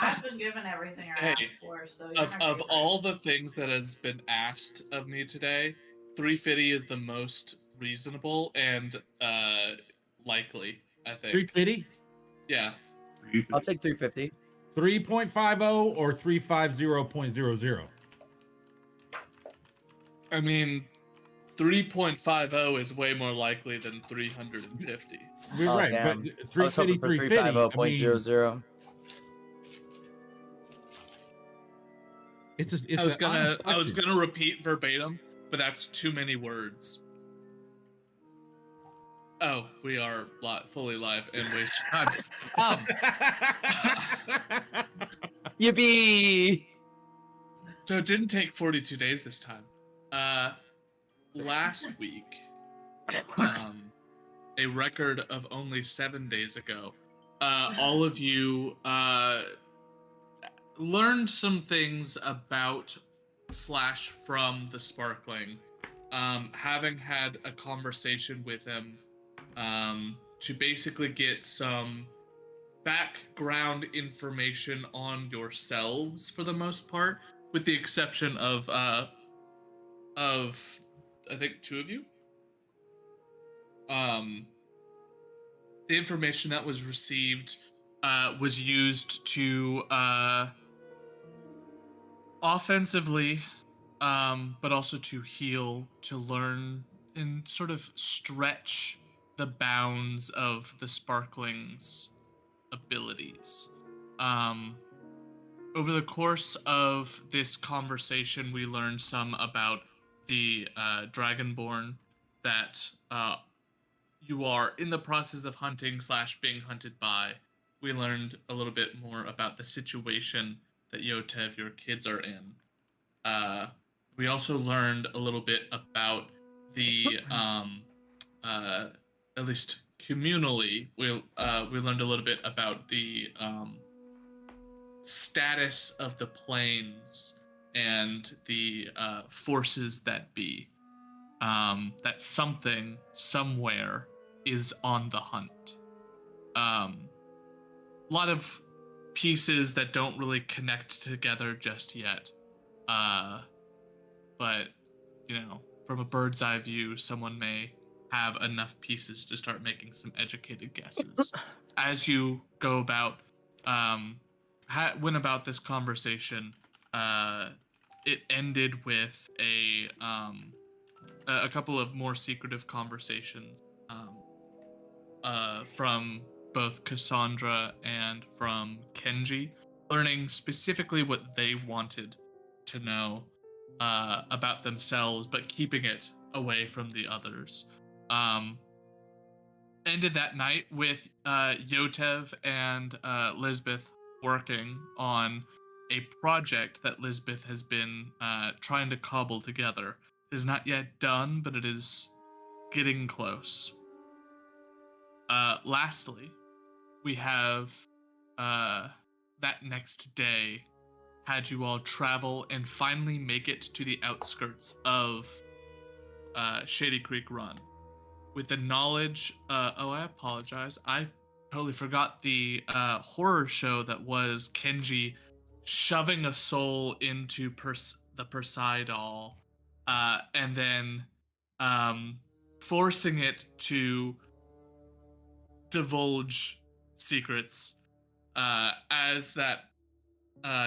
I've been given everything I Hey, asked for, so you're my of favorite. all the things that has been asked of me today, 350 is the most reasonable and likely, I think. 350, Yeah. I'll take 350. 3.50, or 350.00. I mean, 3.50 is way more likely than 350. You're Oh, right, but damn. I was 350, hoping for 350. I mean, 350.00. it's I an was honest gonna question. repeat verbatim, but that's too many words. Oh, we are fully live and wasting time. Yippee! So it didn't take 42 days this time. Last week, a record of only 7 days ago, all of you learned some things about / from the Sparkling, having had a conversation with him to basically get some background information on yourselves for the most part, with the exception of I think 2 of you. The information that was received was used to offensively, but also to heal, to learn and sort of stretch the bounds of the Sparkling's abilities. Over the course of this conversation, we learned some about the Dragonborn that you are in the process of hunting / being hunted by. We learned a little bit more about the situation that Yotev, your kids, are in. We also learned a little bit about the, at least communally, we learned a little bit about the status of the planes and the forces that be. That something somewhere is on the hunt. A lot of pieces that don't really connect together just yet. But, you know, from a bird's eye view, someone may have enough pieces to start making some educated guesses. As you go about, went about this conversation, it ended with a couple of more secretive conversations from both Cassandra and from Kenji, learning specifically what they wanted to know about themselves, but keeping it away from the others. Ended that night with Yotev and Lisbeth working on a project that Lisbeth has been trying to cobble together. It is not yet done, but it is getting close. Lastly, we have that next day had you all travel and finally make it to the outskirts of Shady Creek Run. With the knowledge, I apologize, I totally forgot the horror show that was Kenji shoving a soul into the Persei doll, and then forcing it to divulge secrets. As that,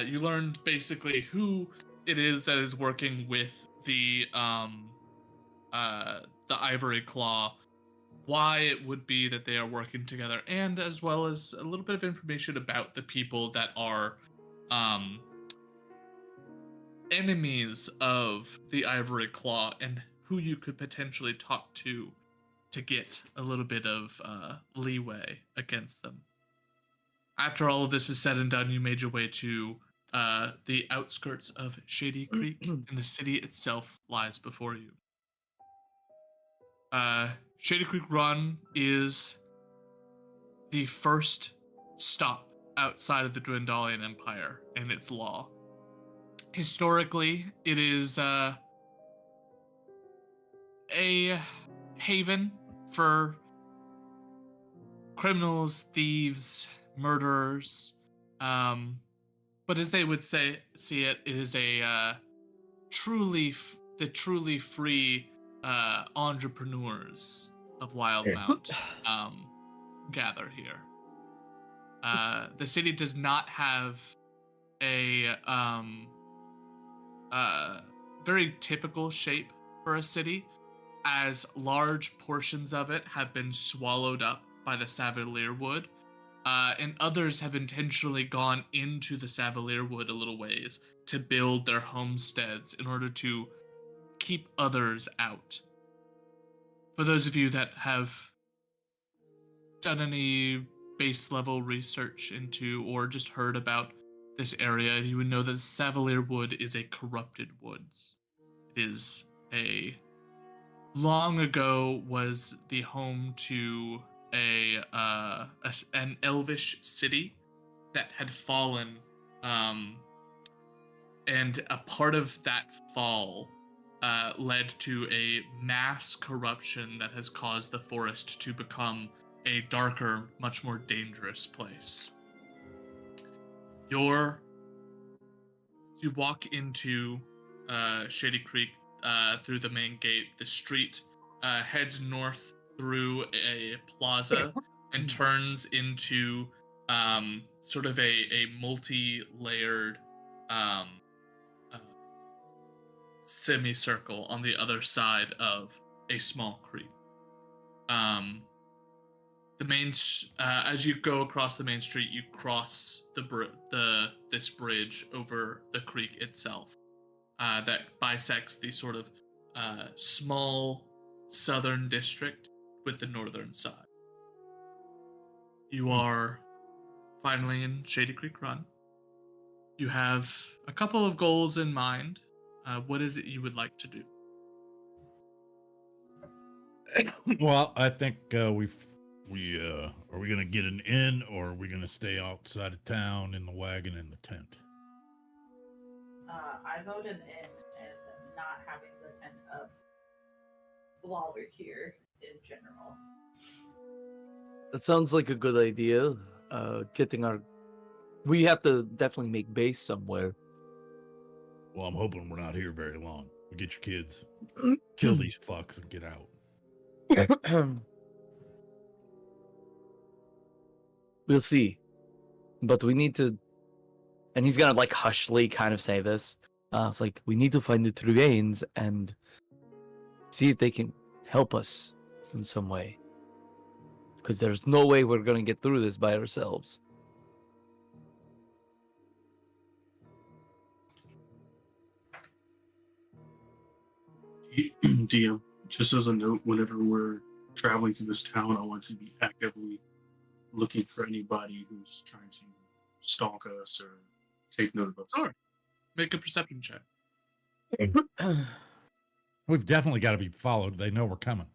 you learned basically who it is that is working with the Ivory Claw, why it would be that they are working together, and as well as a little bit of information about the people that are enemies of the Ivory Claw and who you could potentially talk to get a little bit of leeway against them. After all of this is said and done, you made your way to the outskirts of Shady Creek, and the city itself lies before you. Shady Creek Run is the first stop outside of the Dwendalian Empire and its law. Historically, it is a haven for criminals, thieves, murderers, but as they would see it, it is a the truly free entrepreneurs of Wildmount gather here. The city does not have a very typical shape for a city, as large portions of it have been swallowed up by the Savalier Wood, and others have intentionally gone into the Savalier Wood a little ways to build their homesteads in order to keep others out. For those of you that have done any base level research into or just heard about this area, you would know that Savalier Wood is a corrupted woods. It is long ago was the home to an elvish city that had fallen, and a part of that fall led to a mass corruption that has caused the forest to become a darker, much more dangerous place. You walk into Shady Creek through the main gate. The street heads north through a plaza and turns into sort of a multi-layered semicircle on the other side of a small creek. As you go across the main street, you cross this bridge over the creek itself that bisects the sort of small southern district with the northern side. You are finally in Shady Creek Run. You have a couple of goals in mind. What is it you would like to do? Well, I think are we gonna get an inn, or are we gonna stay outside of town in the wagon in the tent? I voted in and not having the tent up while we're here in general. That sounds like a good idea. We have to definitely make base somewhere. Well, I'm hoping we're not here very long. We get your kids, kill these fucks, and get out. We'll see. But we need to... And he's gonna, like, hushly kind of say this. It's like, we need to find the Truanes and see if they can help us in some way. Because there's no way we're gonna get through this by ourselves. DM, just as a note, whenever we're traveling through this town, I want to be actively looking for anybody who's trying to stalk us or take note of us. Sure. Make a perception check. We've definitely got to be followed. They know we're coming.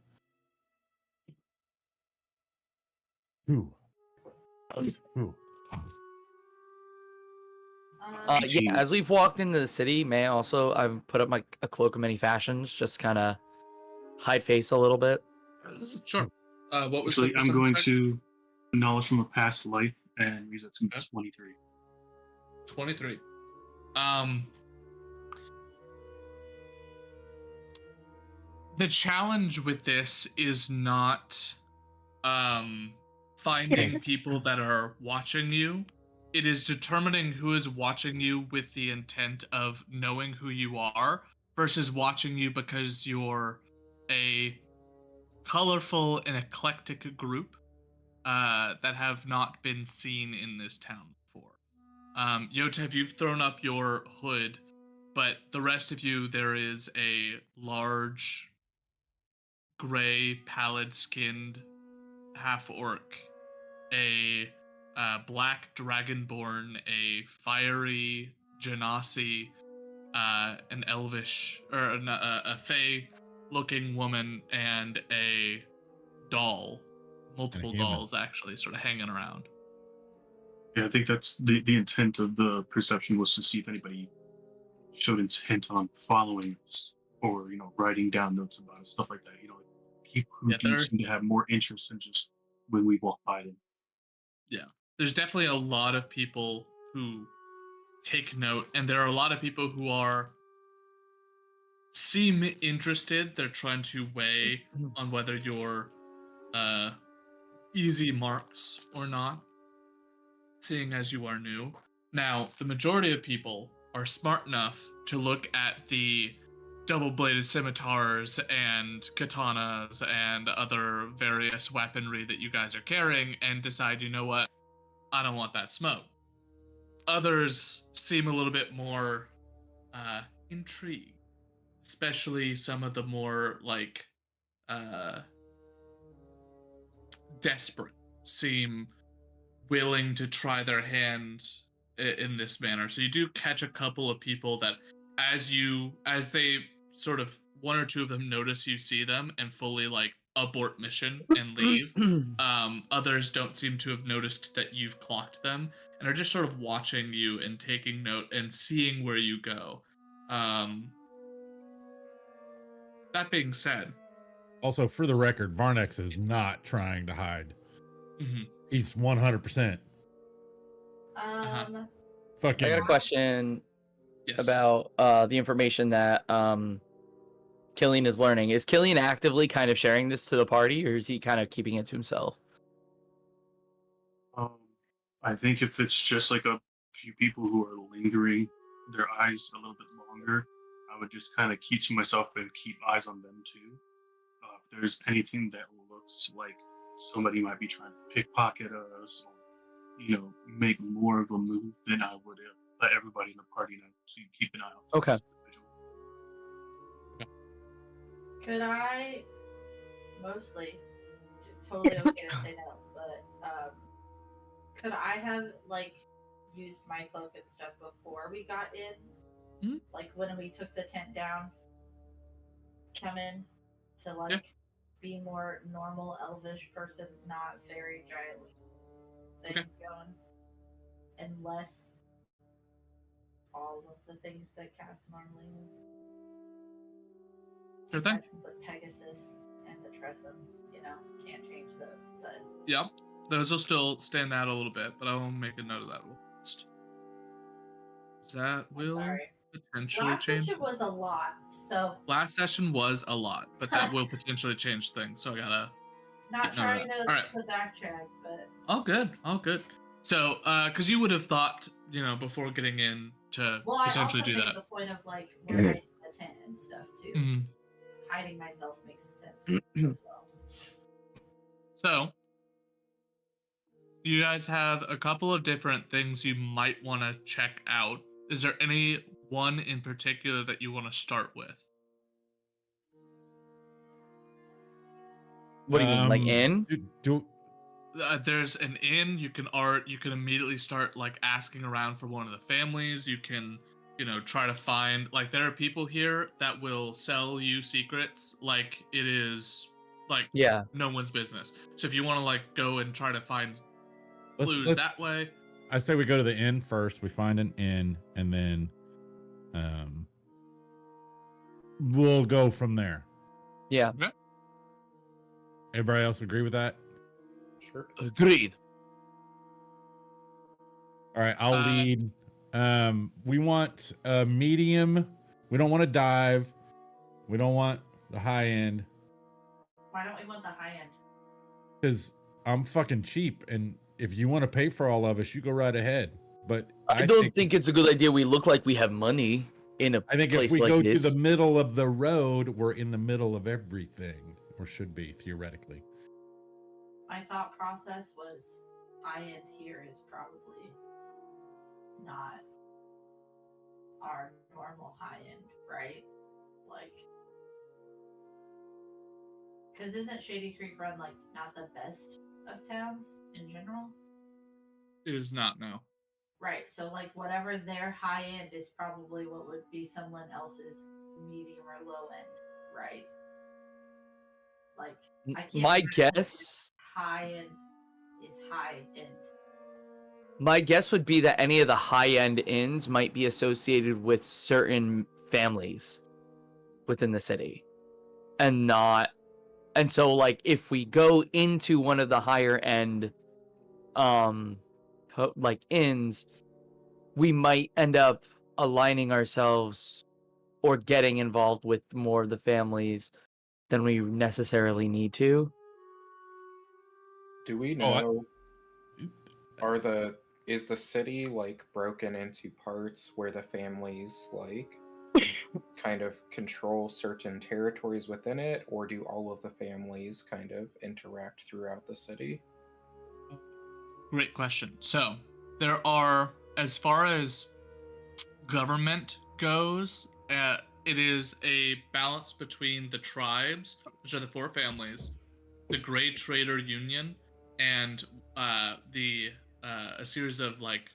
Ooh. Yeah, as we've walked into the city, I've put up a cloak of many fashions, just kind of hide face a little bit. Sure. What was Actually, I'm going to knowledge from a past life and use that to 23. 23. The challenge with this is not finding people that are watching you. It is determining who is watching you with the intent of knowing who you are versus watching you because you're a colorful and eclectic group that have not been seen in this town before. Yotev, you've thrown up your hood, but the rest of you, there is a large, gray, pallid-skinned half-orc, a black dragonborn, a fiery genasi, an elvish, or a fey-looking woman, and a doll. Multiple dolls, actually, sort of hanging around. Yeah, I think that's the intent of the perception, was to see if anybody showed intent on following us or, writing down notes about us, stuff like that. People who do seem to have more interest than just when we walk by them. Yeah. There's definitely a lot of people who take note, and there are a lot of people who seem interested. They're trying to weigh on whether you're easy marks or not, seeing as you are new. Now, the majority of people are smart enough to look at the double-bladed scimitars and katanas and other various weaponry that you guys are carrying and decide, you know what, I don't want that smoke. Others seem a little bit more intrigued, especially some of the more like desperate seem willing to try their hand in this manner. So you do catch a couple of people that as they sort of, one or two of them notice you see them and fully like abort mission and leave. Others don't seem to have noticed that you've clocked them and are just sort of watching you and taking note and seeing where you go. That being said, Also, for the record, Varnex is not trying to hide. mhm, He's 100%. Fucking. I got a question yes. about the information that Killian is learning. Is Killian actively kind of sharing this to the party, or is he kind of keeping it to himself? I think if it's just like a few people who are lingering their eyes a little bit longer, I would just kind of keep to myself and keep eyes on them too. If there's anything that looks like somebody might be trying to pickpocket us or, make more of a move, then I would let everybody in the party know to keep an eye out for Okay. this individual. Could I, mostly, totally okay to say no, but could I have used my cloak and stuff before we got in? Mhm. Like when we took the tent down, come in to Yeah. be more normal elvish person, not very giant thing Okay. going, and less all of the things that Cass normally is. Sure thing. Aside from the Pegasus and the Tressum, can't change those. But Yep. Those will still stand out a little bit, but I will make a note of that list. That I'm will sorry. potentially Last change. session was a lot, so Last session was a lot, but that will potentially change things. So I gotta. not Take note of trying that. to, All right. to backtrack, but All good. All good. So, because you would have thought, before getting in to well, I also potentially do made that. the point of we're hiding the tent and stuff too. Mhm. Hiding myself makes sense as well. So, you guys have a couple of different things you might want to check out. Is there any one in particular that you want to start with? What do you mean, like in? There's an inn. You can immediately start asking around for one of the families. You can try to find there are people here that will sell you secrets like it is Yeah. no one's business. So if you want to go and try to find clues Let's- that way, I say we go to the inn first. We find an inn, and then we'll go from there. Yeah. Everybody else agree with that? Sure. Agreed. All right, I'll lead. We want a medium. We don't want to dive. We don't want the high end Why don't we want the high end? because I'm fucking cheap, and if you want to pay for all of us, you go right ahead. But I don't think it's a good idea we look like we have money in a I think place if we like go this. to the middle of the road, we're in the middle of everything, or should be theoretically. My thought process was high end here is probably not our normal high end, right? Because isn't Shady Creek Run not the best of towns in general? it is not no. Right. So whatever their high end is probably what would be someone else's medium or low end, right? I can't My imagine guess, high end is high end. my guess would be that any of the high-end inns might be associated with certain families within the city, and so if we go into one of the higher end inns, we might end up aligning ourselves or getting involved with more of the families than we necessarily need to. Do we Oh, know is the city like broken into parts where the families like kind of control certain territories within it, or do all of the families kind of interact throughout the city? Great question. So there are, as far as government goes, it is a balance between the tribes, which are the 4 families, the Gray Trader Union, and a series of like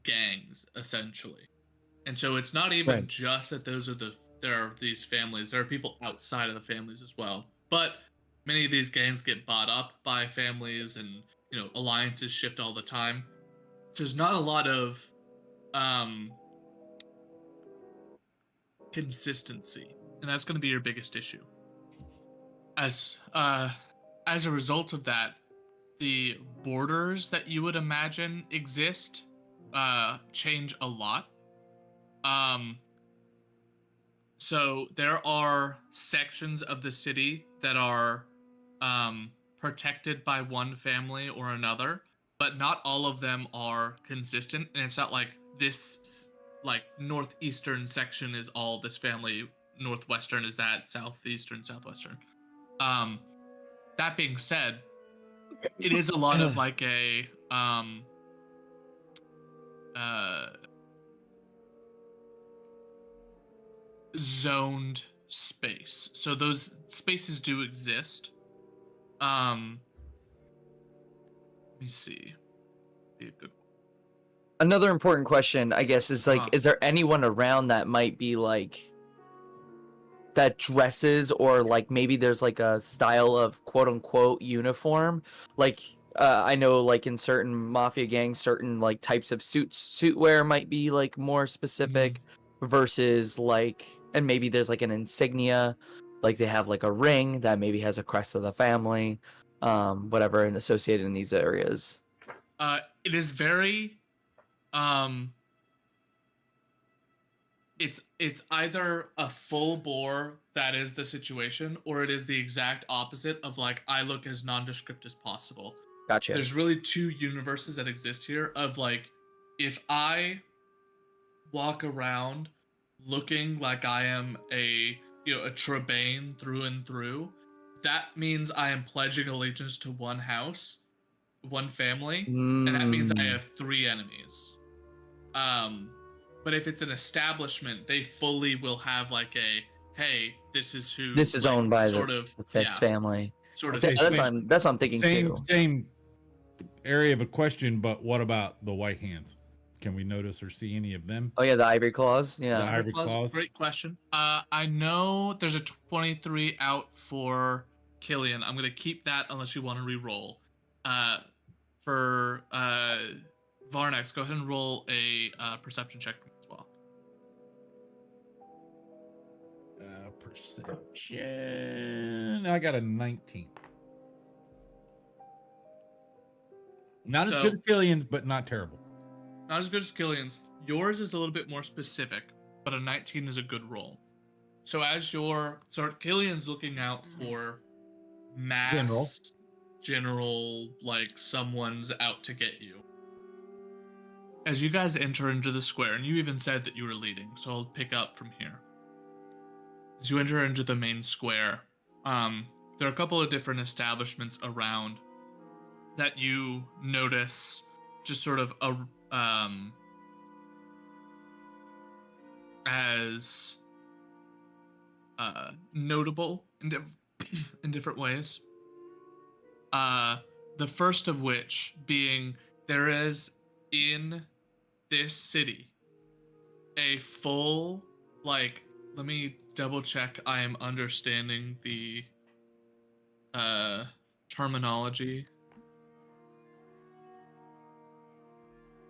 gangs, essentially. And so it's not even Right. just that there are these families. There are people outside of the families as well. But many of these gangs get bought up by families, and alliances shift all the time. So there's not a lot of um, consistency, and that's going to be your biggest issue. As a result of that, the borders that you would imagine exist change a lot. So there are sections of the city that are protected by one family or another, but not all of them are consistent. And it's not like this, like northeastern section is all this family, northwestern is that, southeastern, southwestern. That being said, it is a lot of like a zoned space. So those spaces do exist. Let me see. Be a good one. Another important question, I guess, is like, Huh. is there anyone around that might be like that dresses, or like maybe there's like a style of quote unquote uniform? Like, I know like in certain mafia gangs, certain like types of suit wear might be like more specific versus like, and maybe there's like an insignia, like they have like a ring that maybe has a crest of the family, whatever, and associated in these areas. It is very it's either a full bore that is the situation, or it is the exact opposite of like, I look as nondescript as possible. Gotcha. There's really 2 universes that exist here of like, if I walk around looking like I am a Trebane through and through, that means I am pledging allegiance to one house, one family, and that means I have 3 enemies. But if it's an establishment, they fully will have like a, hey, this is who. This is like, owned by sort the of Fist family. sort of. Okay, Yeah, that's so what I'm thinking too. Same area of a question, but what about the white hands? Can we notice or see any of them? Oh yeah, the ivory claws. Yeah. The ivory claws? Great question. I know there's a 23 out for Killian. I'm gonna keep that unless you want to re-roll. For Varnex, go ahead and roll a perception check for me as well. Perception. I got a 19. Not as So- good as Killian's, but not terrible. Not as good as Killian's. Yours is a little bit more specific, but a 19 is a good roll. So Killian's looking out for mass general, like someone's out to get you. As you guys enter into the square, and you even said that you were leading, so I'll pick up from here. As you enter into the main square, there are a couple of different establishments around that you notice just sort of as notable in different ways. The first of which being, there is in this city a full, like, let me double check I am understanding the terminology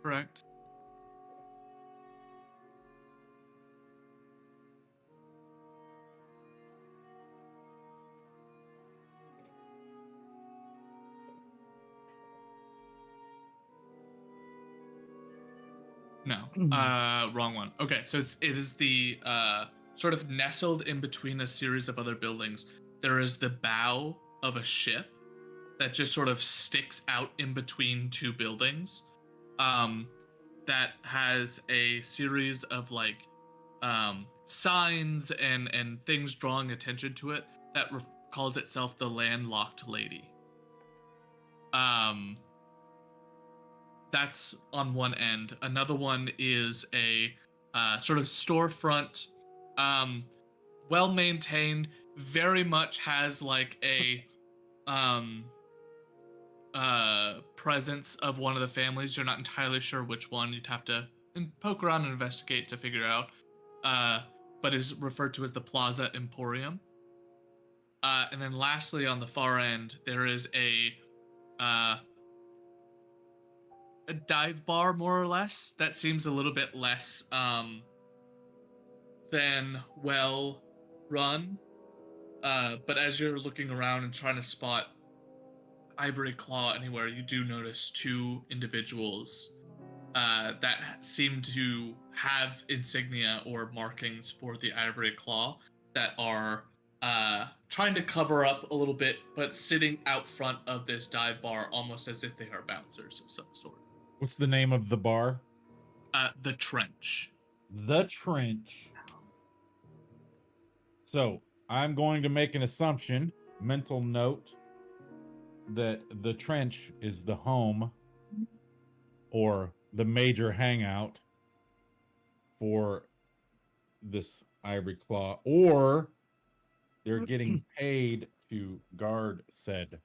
correct. No. Wrong one. Okay, so it is the sort of nestled in between a series of other buildings. There is the bow of a ship that just sort of sticks out in between two buildings. That has a series of like signs and things drawing attention to it that calls itself the Landlocked Lady. That's on one end. Another one is a sort of storefront, well maintained, very much has like a presence of one of the families. You're not entirely sure which one. You'd have to poke around and investigate to figure out. But is referred to as the Plaza Emporium. And then lastly, on the far end, there is a dive bar, more or less, that seems a little bit less than well run. But as you're looking around and trying to spot Ivory Claw anywhere, you do notice two individuals that seem to have insignia or markings for the Ivory Claw that are trying to cover up a little bit, but sitting out front of this dive bar almost as if they are bouncers of some sort. What's the name of the bar? The Trench. The Trench. So I'm going to make an assumption, mental note, that the Trench is the home or the major hangout for this Ivory Claw, or they're getting paid to guard said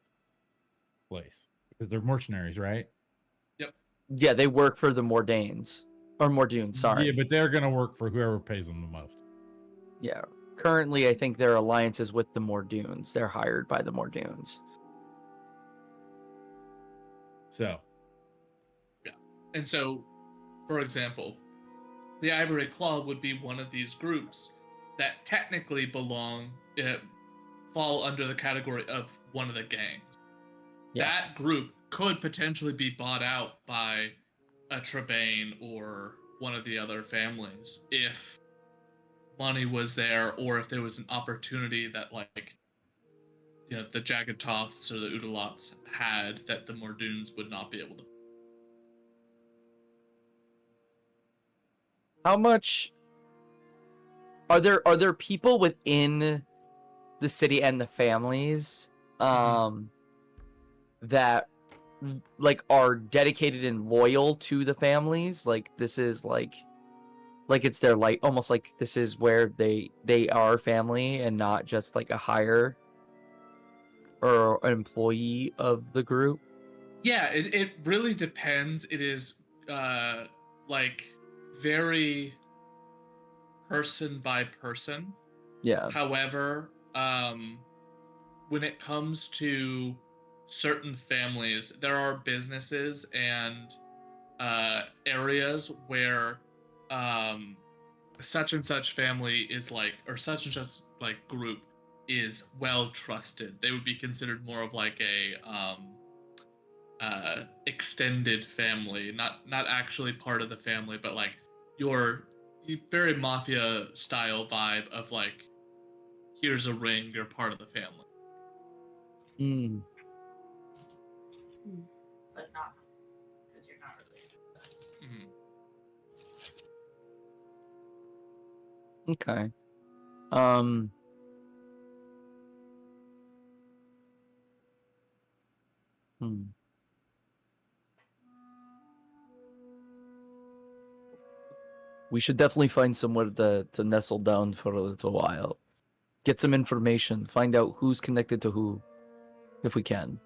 place because they're mercenaries, right? Yep. Yeah, they work for the Mordanes. Or Mordunes, sorry. Yeah, but they're going to work for whoever pays them the most. Yeah. Currently, I think their alliance is with the Mordunes. They're hired by the Mordunes. So. Yeah. And so, for example, the Ivory Claw would be one of these groups that technically fall under the category of one of the gangs. Yeah. That group could potentially be bought out by a Trebane or one of the other families if money was there, or if there was an opportunity that, like, you know, the Jagged Toths or the Udalots had that the Mordunes would not be able to. How much are there people within the city and the families that like are dedicated and loyal to the families? Like this is like it's their like almost like this is where they are family and not just like a hire or an employee of the group. Yeah, it really depends. It is like very person by person. Yeah. However, when it comes to certain families, there are businesses and areas where such and such family is like, or such and such like group is well trusted. They would be considered more of like a extended family, not actually part of the family, but like your very mafia style vibe of like, here's a ring, you're part of the family. Mm. But not because you're not related to them. Mm-hmm. Okay. We should definitely find somewhere to nestle down for a little while. Get some information, find out who's connected to who, if we can.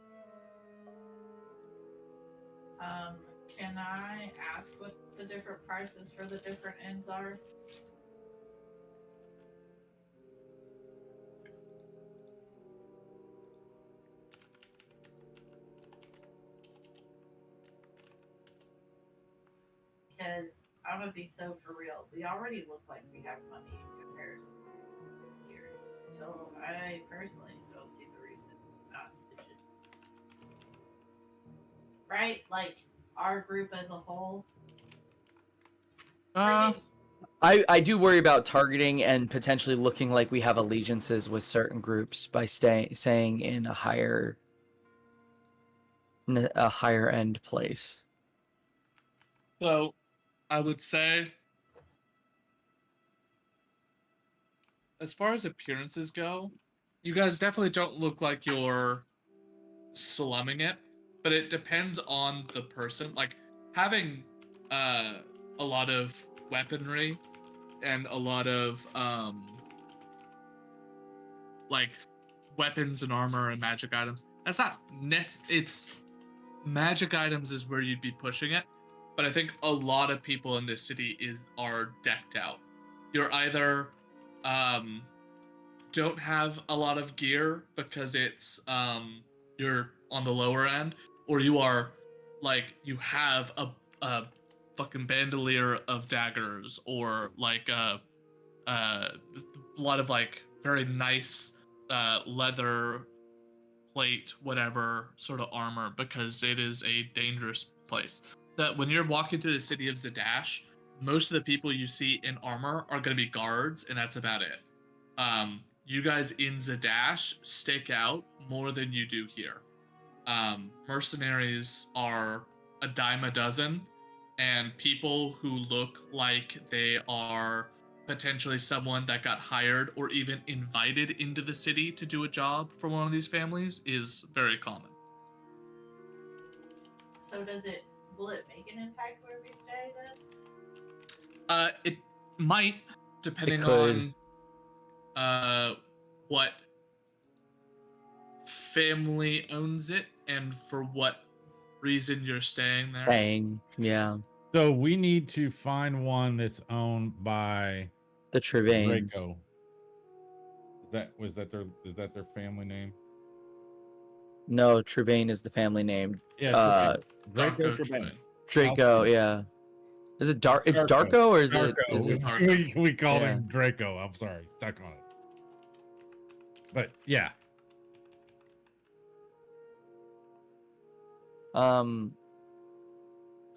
Can I ask what the different prices for the different inns are? Because I'm gonna be so for real. We already look like we have money in comparison here. So I personally don't see the reason not to just, right? Like our group as a whole Uh, I do worry about targeting and potentially looking like we have allegiances with certain groups by saying in a higher end place. so I would say, as far as appearances go, you guys definitely don't look like you're slumming it, but it depends on the person. Like having a lot of weaponry and a lot of like weapons and armor and magic items. That's not it's magic items is where you'd be pushing it, but I think a lot of people in this city are decked out. You're either don't have a lot of gear because it's you're on the lower end, or you are like you have a fucking bandolier of daggers, or like a lot of like very nice leather plate, whatever sort of armor, because it is a dangerous place. That when you're walking through the city of Zadash, most of the people you see in armor are going to be guards, and that's about it. You guys in Zadash stake out more than you do here. Mercenaries are a dime a dozen, and people who look like they are potentially someone that got hired or even invited into the city to do a job for one of these families is very common. So will it make an impact where we stay then? It might, depending could. on what family owns it and for what reason you're staying there. Dang, yeah. So we need to find one that's owned by The Trevains. Draco. Is that their family name? No, Trevain is the family name. Yeah, Draco Darko Trevain. Draco, yeah. Is it Dark? It's Darko. Darko, or is Darko. it? Is it? We call Yeah. him Draco. I'm sorry, stuck on it. But yeah,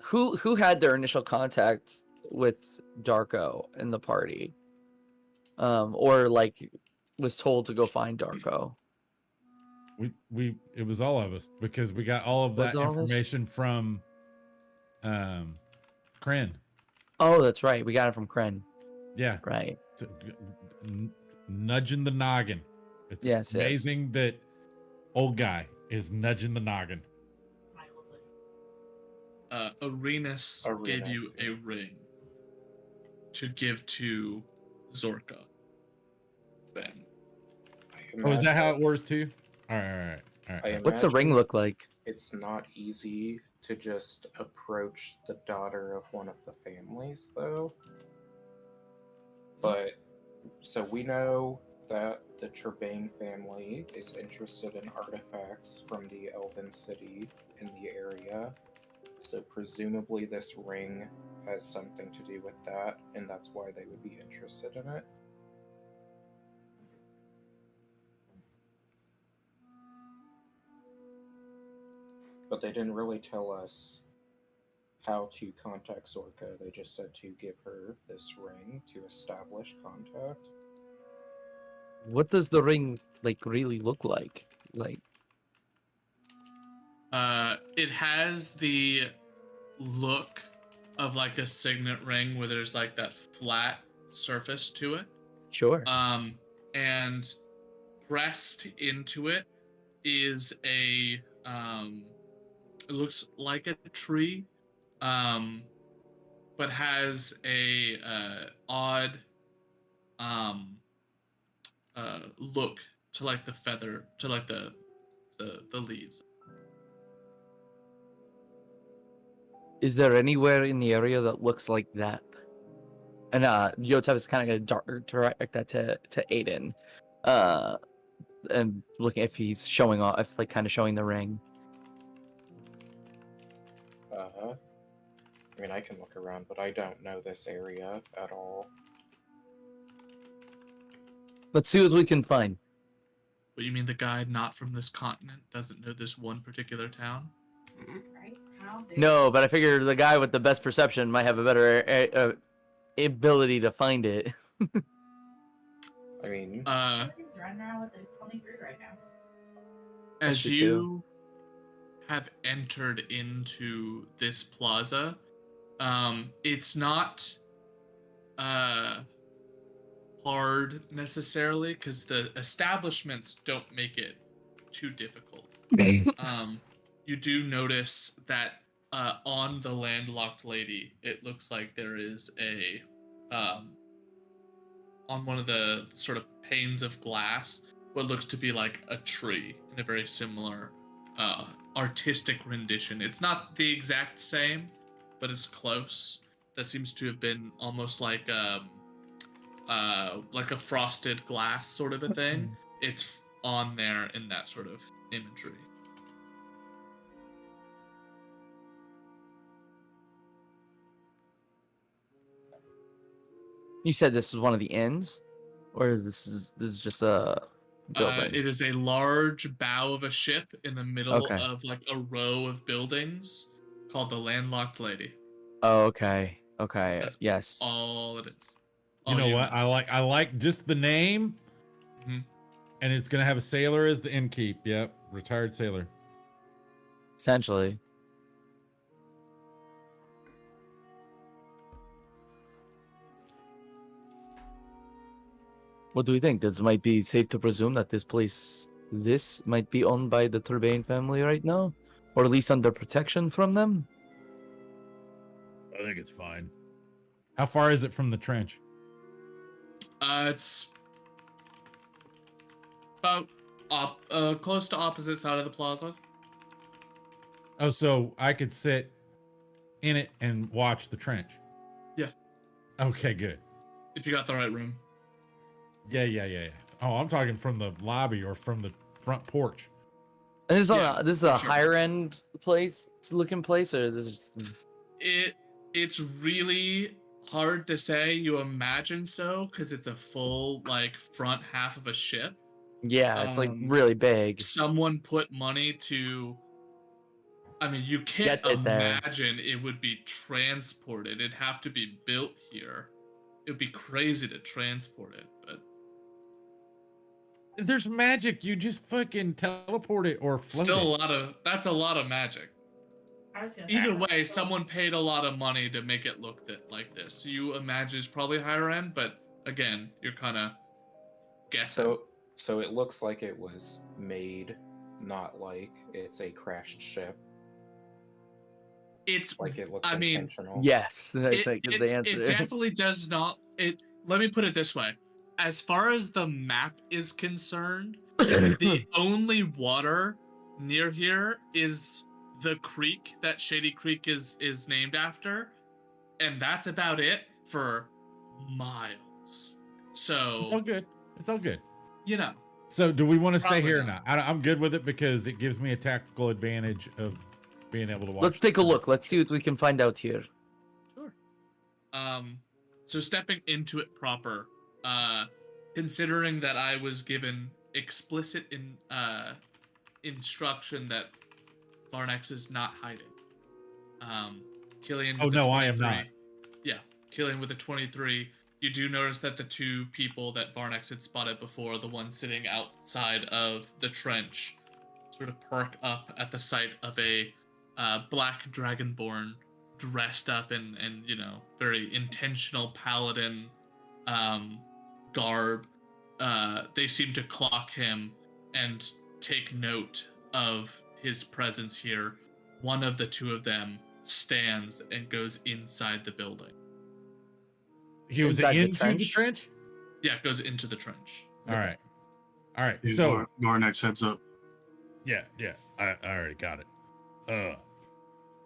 Who had their initial contact with Darko in the party? Or like was told to go find Darko. it was all of us because we got all of Was that it all of us? information from Kren. Oh, that's right. We got it from Kren. Yeah, Right. nudging the noggin. It's Yes, yes. amazing that old guy is nudging the noggin. Michael's like, Arenas gave you Arenas, a ring to give to Zorka. Ben. Oh, is that how it works too? All right. What's the ring imagine look like? It's not easy to just approach the daughter of one of the families, though. But so we know that the Trevain family is interested in artifacts from the Elven city in the area. So presumably this ring has something to do with that, and that's why they would be interested in it. But they didn't really tell us how to contact Zorka. They just said to give her this ring to establish contact. What does the ring like really look like? Like, It has the look of like a signet ring where there's like that flat surface to it. sure. And pressed into it is a it looks like a tree, but has a odd look to like the feather, to like the leaves. Is there anywhere in the area that looks like that? And Yotev is kind of gonna direct that to Aiden, and looking if he's showing off, if like kind of showing the ring. I mean, I can look around, but I don't know this area at all. Let's see what we can find. What, you mean the guy not from this continent doesn't know this one particular town? right? How dare No, but I figure the guy with the best perception might have a better ability to find it. I mean, Everything's running around with the 23 right now. as do you have entered into this plaza, it's not hard necessarily because the establishments don't make it too difficult. You do notice that on the landlocked lady, it looks like there is a on one of the sort of panes of glass, what looks to be like a tree in a very similar artistic rendition. It's not the exact same, but it's close. That seems to have been almost like a frosted glass sort of a thing. It's on there in that sort of imagery. You said this is one of the inns, or is this is just a building? It is a large bow of a ship in the middle Okay. of like a row of buildings called the Landlocked Lady. Oh, okay. Okay. That's Yes. all it is. You All know what? know. I like just the name, Mhm. and it's gonna have a sailor as the innkeep. Yep, retired sailor. Essentially. What do we think? This might be safe to presume that this might be owned by the Turbane family right now, or at least under protection from them. I think it's fine. How far is it from the trench? It's about close to opposite side of the plaza. Oh, so I could sit in it and watch the trench. Yeah. Okay, good. If you got the right room. Yeah. Oh, I'm talking from the lobby or from the front porch. And this is Yeah, this is a sure. higher end place, looking place, or this is It's really hard to say. You imagine so because it's a full like front half of a ship. yeah, it's like Um, really big. Someone put money to. I mean, you can't Get it there. imagine it would be transported. It'd have to be built here. It would be crazy to transport it, but If there's magic, you just fucking teleport it or float still it. that's a lot of magic. I was gonna say, Either I way, was still- someone paid a lot of money to make it look like this. So you imagine it's probably higher end, but again, you're kind of guessing. so it looks like it was made, not like it's a crashed ship. It's Like it looks I mean, intentional. Yes, I think is the answer. It definitely does not. Let me put it this way: as far as the map is concerned, the only water near here is the creek that Shady Creek is named after, and that's about it for miles. It's all So good. It's all good. you know, So, do we want to stay Probably here or not. not? I'm good with it because it gives me a tactical advantage of being able to watch. Let's take a look. Let's see what we can find out here. sure. So stepping into it proper, considering that I was given explicit instruction that Varnex is not hiding. Killian. Oh, with a no, I am 23 not. Yeah, Killian with a 23. You do notice that the two people that Varnex had spotted before, the one sitting outside of the trench, sort of perk up at the sight of a black dragonborn dressed up in very intentional paladin garb. They seem to clock him and take note of his presence here. One of the two of them stands and goes inside the building. He was Inside the into the trench? trench. Yeah, it goes into the trench. All right. All right. Is So, Varnex heads up. yeah. I already got it.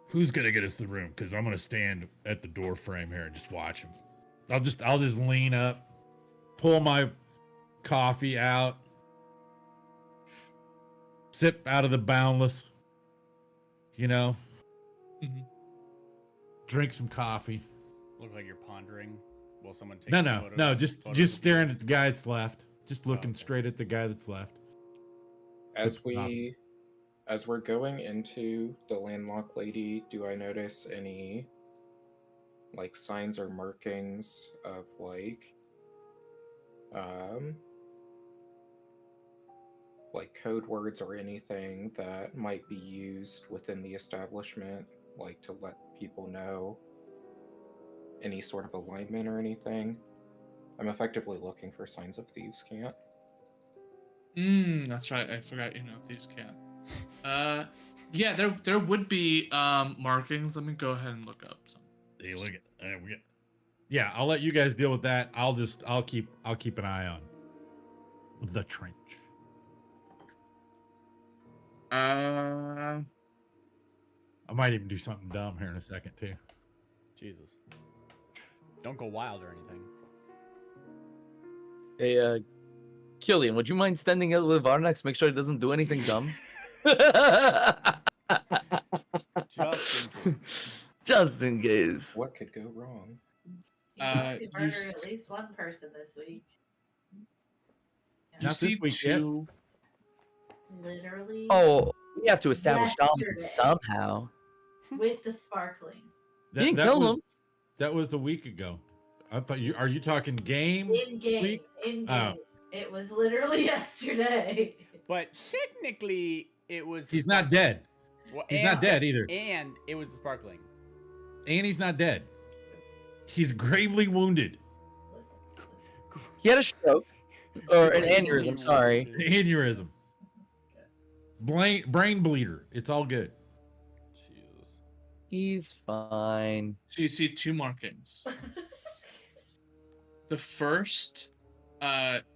Who's gonna get us the room? Because I'm gonna stand at the door frame here and just watch him. I'll just lean up, pull my coffee out, sip out of the boundless. Mhm. Drink some coffee. Look like you're pondering while someone takes No, photos. just photos of staring you. at the guy that's left. Just looking okay. straight at the guy that's left. As Sip coffee. we're going into the landlocked lady, do I notice any like signs or markings of like code words or anything that might be used within the establishment, like to let people know any sort of alignment or anything. I'm effectively looking for signs of thieves' cant. That's right. I forgot. Thieves can't. Yeah, there would be markings. Let me go ahead and look up some. Hey, look at yeah. I'll let you guys deal with that. I'll keep an eye on the trench. Uh, I might even do something dumb here in a second too. Jesus. Don't go wild or anything. Hey, Killian, would you mind standing out with Varnex? Make sure he doesn't do anything dumb. Just in case. Just in case. What could go wrong? He's going to you murder s- at least one person this week. you Not see this week yet. two. Literally. Oh, we have to establish Yesterday. dominance somehow. With the sparkling. You didn't kill was, him. That was a week ago. I thought are you talking game? In game. week? In game. Oh. It was literally yesterday. But technically, it was. He's not dead. Well, He's not dead either. And it was the sparkling. And he's not dead. He's gravely wounded. Listen. He had a stroke. Or an aneurysm, sorry. Aneurysm. Brain bleeder. It's all good. Jesus. He's fine. So you see two markings. The first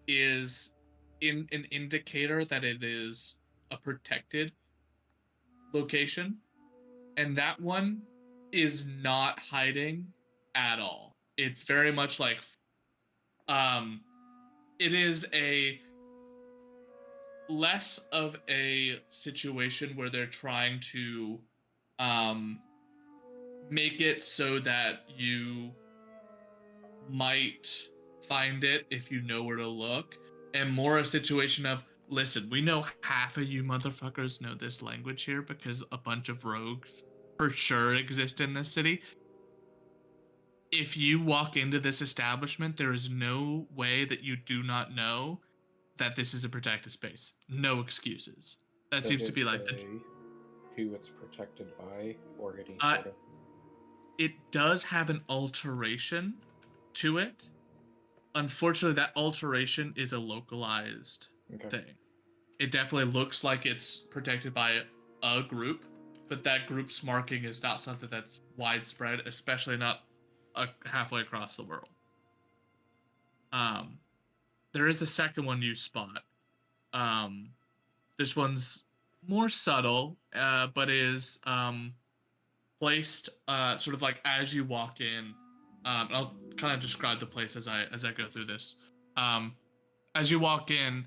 is in an indicator that it is a protected location, and that one is not hiding at all. It's very much like it is a less of a situation where they're trying to make it so that you might find it if you know where to look, and more a situation of, listen, we know half of you motherfuckers know this language here because a bunch of rogues for sure exist in this city. If you walk into this establishment, there is no way that you do not know that this is a protected space. No excuses. That Does seems to it be like the say who it's protected by, or any sort of. it does have an alteration to it. Unfortunately, that alteration is a localized Okay. thing. It definitely looks like it's protected by a group, but that group's marking is not something that's widespread, especially not halfway across the world. There is a second one you spot. This one's more subtle, but is placed sort of like as you walk in. I'll kind of describe the place as I go through this. As you walk in,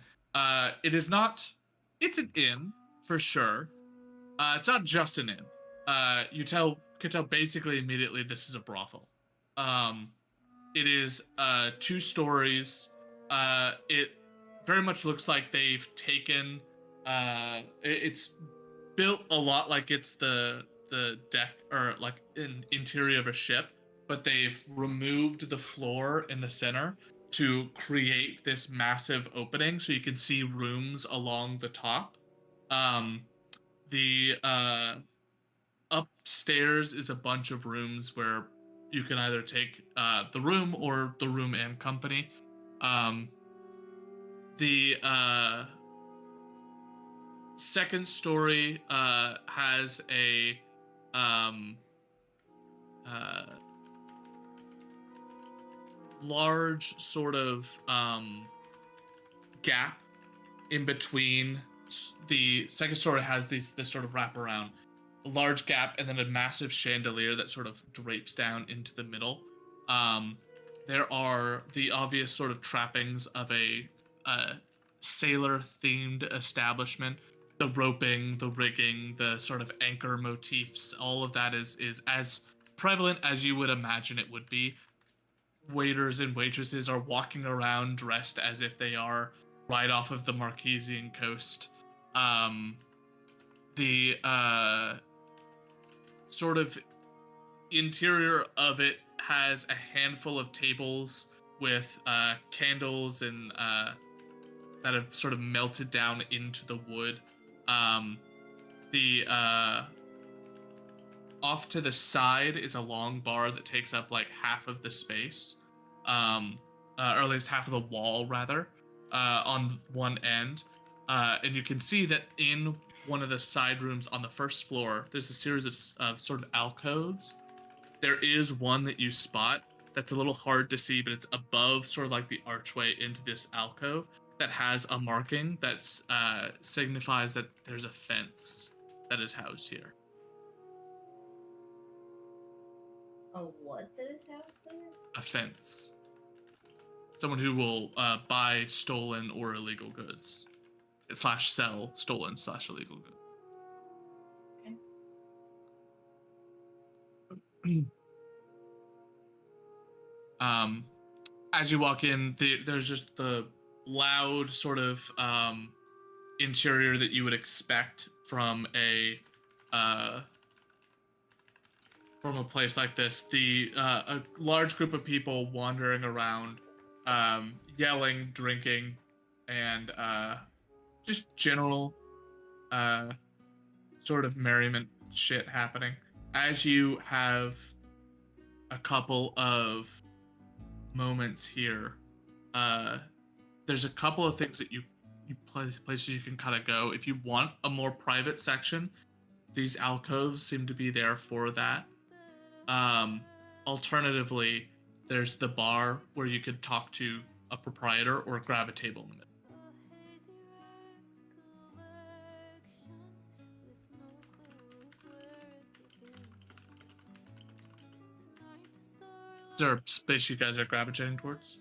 it is not. It's an inn for sure. It's not just an inn. You can tell basically immediately this is a brothel. It is 2 stories. It very much looks like they've taken. It's built a lot like it's the deck or like an interior of a ship, but they've removed the floor in the center to create this massive opening so you can see rooms along the top. The upstairs is a bunch of rooms where you can either take the room or the room and company. The second story has a large sort of gap in between. The second story has this sort of wraparound, a large gap, and then a massive chandelier that sort of drapes down into the middle. There are the obvious sort of trappings of a sailor-themed establishment. The roping, the rigging, the sort of anchor motifs, all of that is as prevalent as you would imagine it would be. Waiters and waitresses are walking around dressed as if they are right off of the Marquesian coast. The sort of interior of it has a handful of tables with candles and that have sort of melted down into the wood. The off to the side is a long bar that takes up like half of the space, or at least half of the wall rather, on one end. And you can see that in one of the side rooms on the first floor, there's a series of sort of alcoves. There is one that you spot that's a little hard to see, but it's above sort of like the archway into this alcove that has a marking that signifies that there's a fence that is housed here. A what that is housed there? A fence. Someone who will buy stolen or illegal goods. / sell stolen / illegal goods. Okay. As you walk in, there's just the loud sort of interior that you would expect from a place like this. A large group of people wandering around, yelling, drinking, and just general sort of merriment shit happening. As you have a couple of moments here, there's a couple of things that places you can kind of go. If you want a more private section, these alcoves seem to be there for that. Alternatively, there's the bar where you could talk to a proprietor or grab a table in the middle. Is there a space you guys are gravitating towards?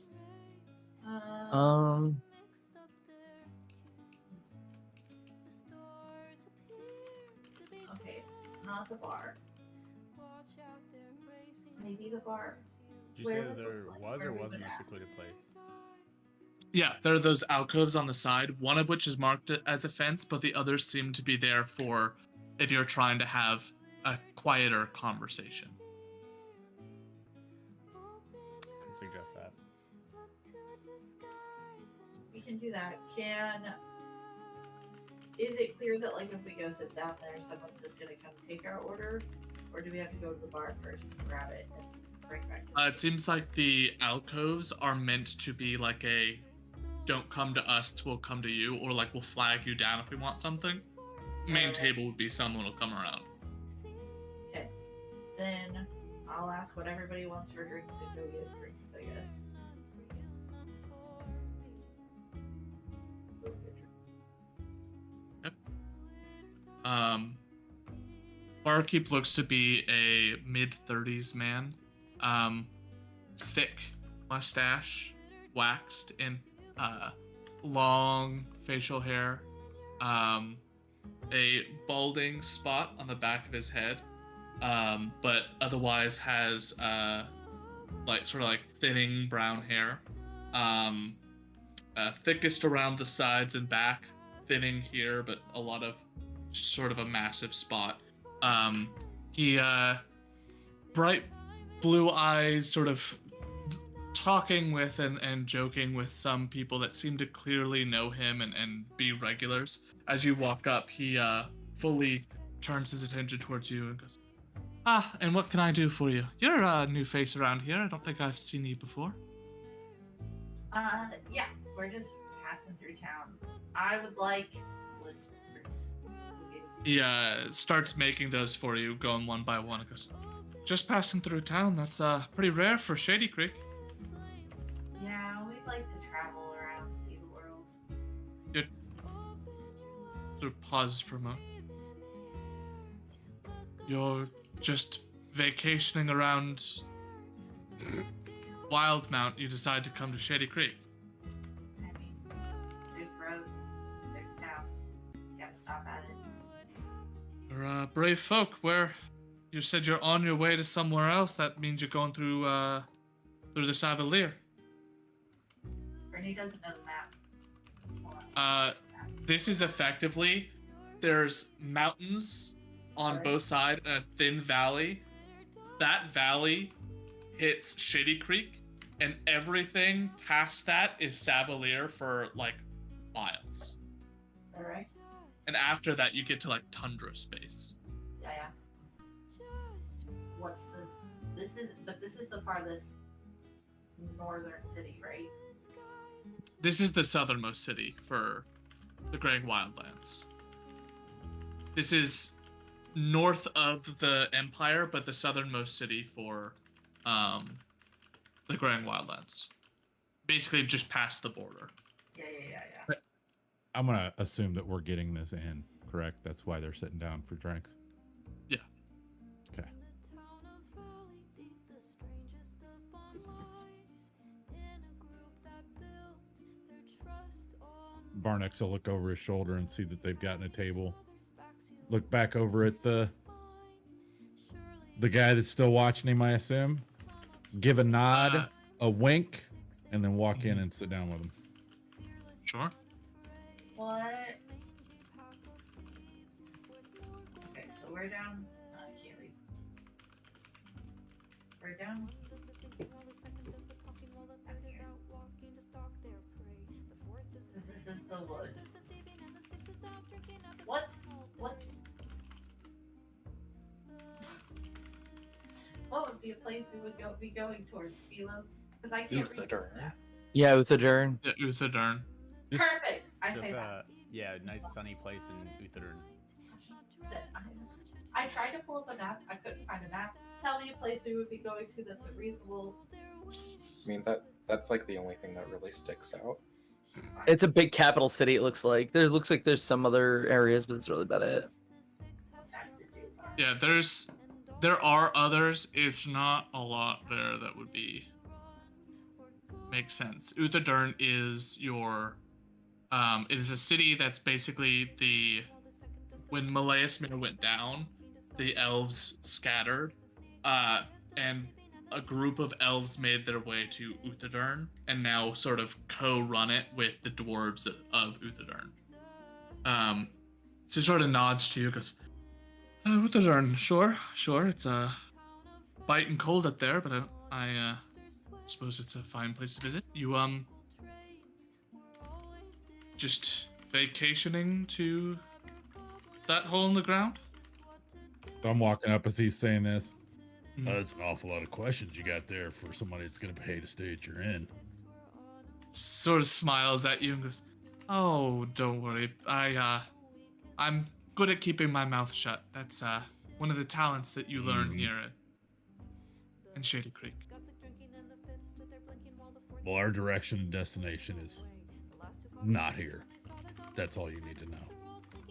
Okay, not the bar. Maybe the bar. Did you say that there was or wasn't a secluded place? Yeah, there are those alcoves on the side, one of which is marked as a fence, but the others seem to be there for if you're trying to have a quieter conversation. Could suggest that. We can do that. Is it clear that like if we go sit down there, someone's just gonna come take our order, or do we have to go to the bar first, grab it, and bring it back to It seems like the alcoves are meant to be like a don't come to us, we'll come to you, or like we'll flag you down if we want something. Main table would be someone will come around. Okay. Then I'll ask what everybody wants for drinks and go get drinks, I guess. Barkeep looks to be a mid-30s man. Thick mustache, waxed in long facial hair. A balding spot on the back of his head. But otherwise has sort of thinning brown hair. Thickest around the sides and back, thinning here, but a lot of sort of a massive spot. He bright blue eyes, sort of talking with and joking with some people that seem to clearly know him and be regulars. As you walk up, he fully turns his attention towards you and goes, and what can I do for you? You're a new face around here. I don't think I've seen you before. Yeah, we're just passing through town. I would like... He starts making those for you, going one by one. He goes, just passing through town. That's pretty rare for Shady Creek. Yeah, we'd like to travel around, see the world. Good. Sort of pauses for a moment. You're just vacationing around Wildmount. You decide to come to Shady Creek. I mean, there's road, there's town. Gotta stop at it. You're brave folk. Where you said you're on your way to somewhere else. That means you're going through the Savalier. Bernie doesn't know the map. This is effectively, there's mountains on both sides and a thin valley. That valley hits Shady Creek, and everything past that is Savalier for like miles. All right. And after that, you get to like tundra space. Yeah. What's the? This is the farthest northern city, right? This is the southernmost city for the Greg Wildlands. This is north of the Empire, but the southernmost city for the Grand Wildlands. Basically, just past the border. Yeah. I'm gonna assume that we're getting this in, correct? That's why they're sitting down for drinks. Yeah. Okay. Barnex will look over his shoulder and see that they've gotten a table. Look back over at the guy that's still watching him, I assume. Give a nod, a wink, and then walk in and sit down with him. Sure. What? Okay, so we're down. I can't read. We're down. This is the wood. What's what would be a place we would be going towards, Philo? Because I can't read this map. Yeah, Uthadern. Yeah, Uthadern. Perfect. I Just say that. yeah, nice sunny place in Uthadern. I tried to pull up a map. I couldn't find a map. Tell me a place we would be going to that's a reasonable. I mean, that's like the only thing that really sticks out. It's a big capital city. It looks like there's some other areas, but it's really about it. Yeah, there are others. It's not a lot there that would make sense. Uthadern is your it is a city that's basically when Malaeus Mir went down, the elves scattered, and a group of elves made their way to Uthadern and now sort of co-run it with the dwarves of Uthadern. So he sort of nods to you, goes, Uthadern, sure, it's biting cold up there, but I suppose it's a fine place to visit. You just vacationing to that hole in the ground? So I'm walking up as he's saying this. That's an awful lot of questions you got there for somebody that's going to pay to stay at your inn. Sort of smiles at you and goes, "Oh, don't worry. I'm good at keeping my mouth shut. That's one of the talents that you learn here in Shady Creek." Well, our direction and destination is not here. That's all you need to know.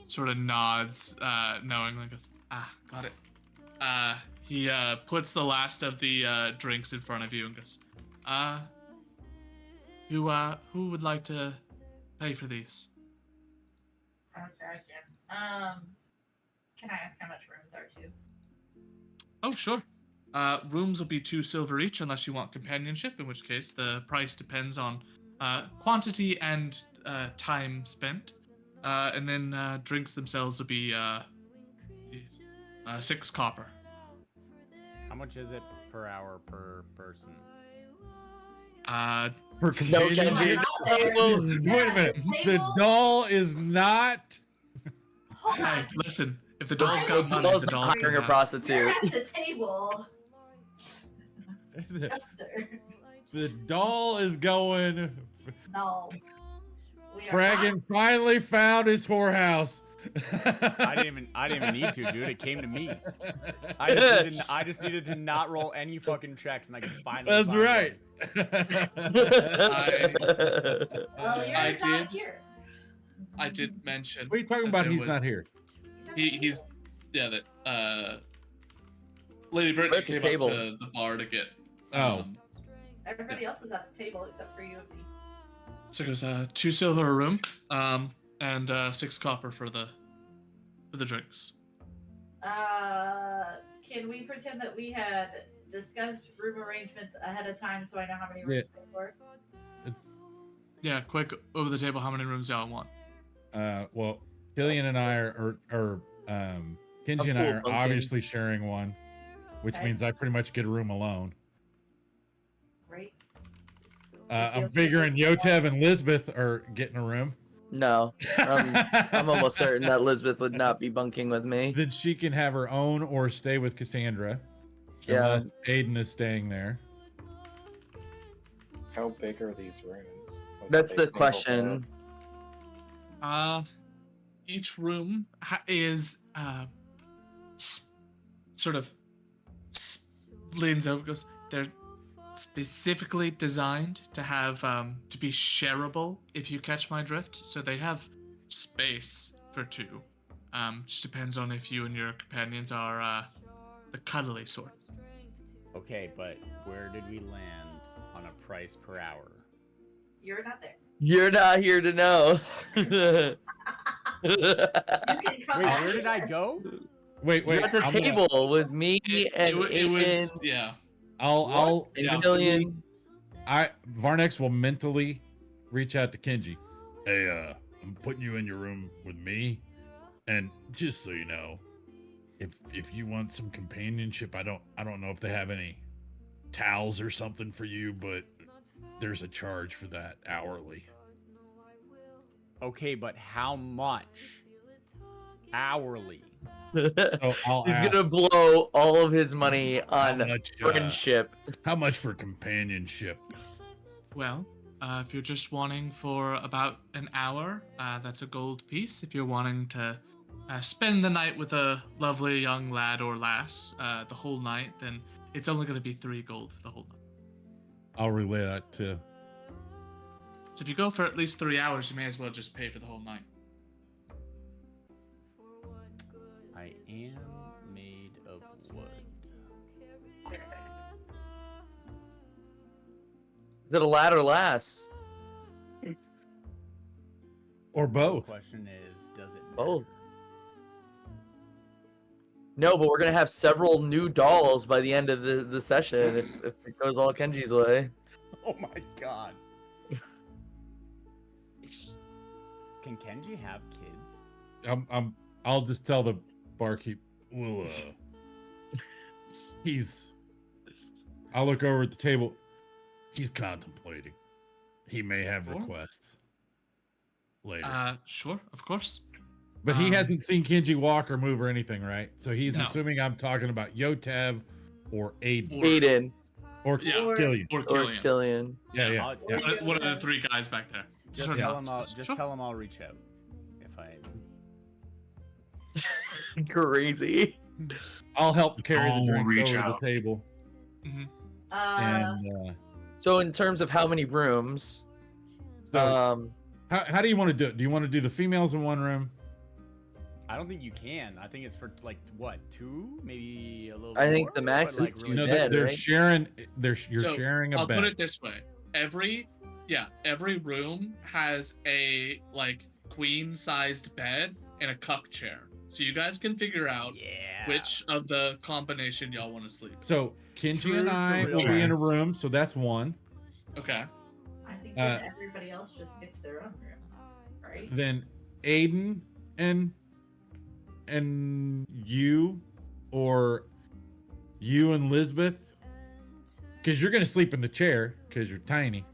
Sort of nods, knowingly, goes, got it. He puts the last of the drinks in front of you and goes, who would like to pay for these? Okay, can I ask how much rooms are too? Oh, sure. Rooms will be 2 silver each unless you want companionship, in which case the price depends on quantity and time spent. And then drinks themselves will be 6 copper. How much is it per hour per person? For companionship? Wait a minute. The doll is not. Hold on. Hey, listen. If the doll's got money, Doll's the doll not can hiring a have. You're prostitute. at the table. Yes, sir. The doll is going. No. We are Fraggin finally found his whorehouse. I didn't even need to, dude. It came to me. I just needed to not roll any fucking checks, and I could finally. That's find right. Well, you're I not did. here. I did mention. What are you talking that about? there He's was- not here. He's that Lady Brittany We're at the came table. up to the bar to get. Oh. Everybody else is at the table except for you and me. So it goes 2 silver a room, and 6 copper for the drinks. Can we pretend that we had discussed room arrangements ahead of time so I know how many rooms to pay for? Yeah, quick over the table. How many rooms y'all want? Well, Killian and I are Kenji and I are cool, okay. obviously sharing one, which Okay. means I pretty much get a room alone. I'm figuring Yotev and Lisbeth are getting a room. No, I'm almost certain that Lisbeth would not be bunking with me. Then she can have her own or stay with Cassandra. Yeah. Unless Aiden is staying there. How big are these rooms? Like, That's are the they single question. Each room is sort of leans over, goes, they're specifically designed to have to be shareable, if you catch my drift. So they have space for two. Just depends on if you and your companions are the cuddly sort. Okay, but where did we land on a price per hour? You're not there. You're not here to know. You can come Wait, back where did I here. go? Wait. You're at the I'm gonna- table with me and It was, Aiden yeah. I'll and Yeah. Killian. Varnex will mentally reach out to Kenji. Hey, I'm putting you in your room with me, and just so you know, if you want some companionship, I don't know if they have any towels or something for you, but there's a charge for that hourly. Okay, but how much? Hourly. So I'll He's ask, gonna blow all of his money how on much, friendship. how much for companionship? Well, if you're just wanting for about an hour, that's a gold piece. If you're wanting to spend the night with a lovely young lad or lass the whole night, then it's only going to be 3 gold for the whole night. I'll relay that to. So if you go for at least 3 hours, you may as well just pay for the whole night. I am made of wood. Is it a lad or lass? Or The both. question is, does it matter? Both. No, but we're gonna have several new dolls by the end of the session if it goes all Kenji's way. Oh my god. Can Kenji have kids? I'll just tell the barkeep. Well, I'll look over at the table. He's contemplating. He may have Sure. requests later. Sure, of course. But he hasn't seen Kenji walk or move or anything, right? So he's No. assuming I'm talking about Yotev or Aiden Or- Aiden or Yeah. Killian. Or or Killian. Killian. Yeah. I'll- yeah. One of the 3 guys back there. Just Sure. tell Yeah. him Sure. tell him I'll reach out if I. Crazy. I'll help carry the I'll drinks reach over out. the table. And So in terms of how many rooms, so how do you want to do it? Do you want to do the females in one room? I don't think you can. I think it's for like what, 2, maybe a little. I think more, the max but, is like, two really No, bed, they're right? sharing. You're So, sharing a I'll bed. put it this way. Every room has a queen-sized bed and a cup chair. So you guys can figure out Yeah. which of the combination y'all want to sleep in. So Kenji True and to I real will be life. in a room, so that's one. Okay. I think then everybody else just gets their own room, right? Then Aiden and you, or you and Lisbeth, because you're gonna sleep in the chair because you're tiny.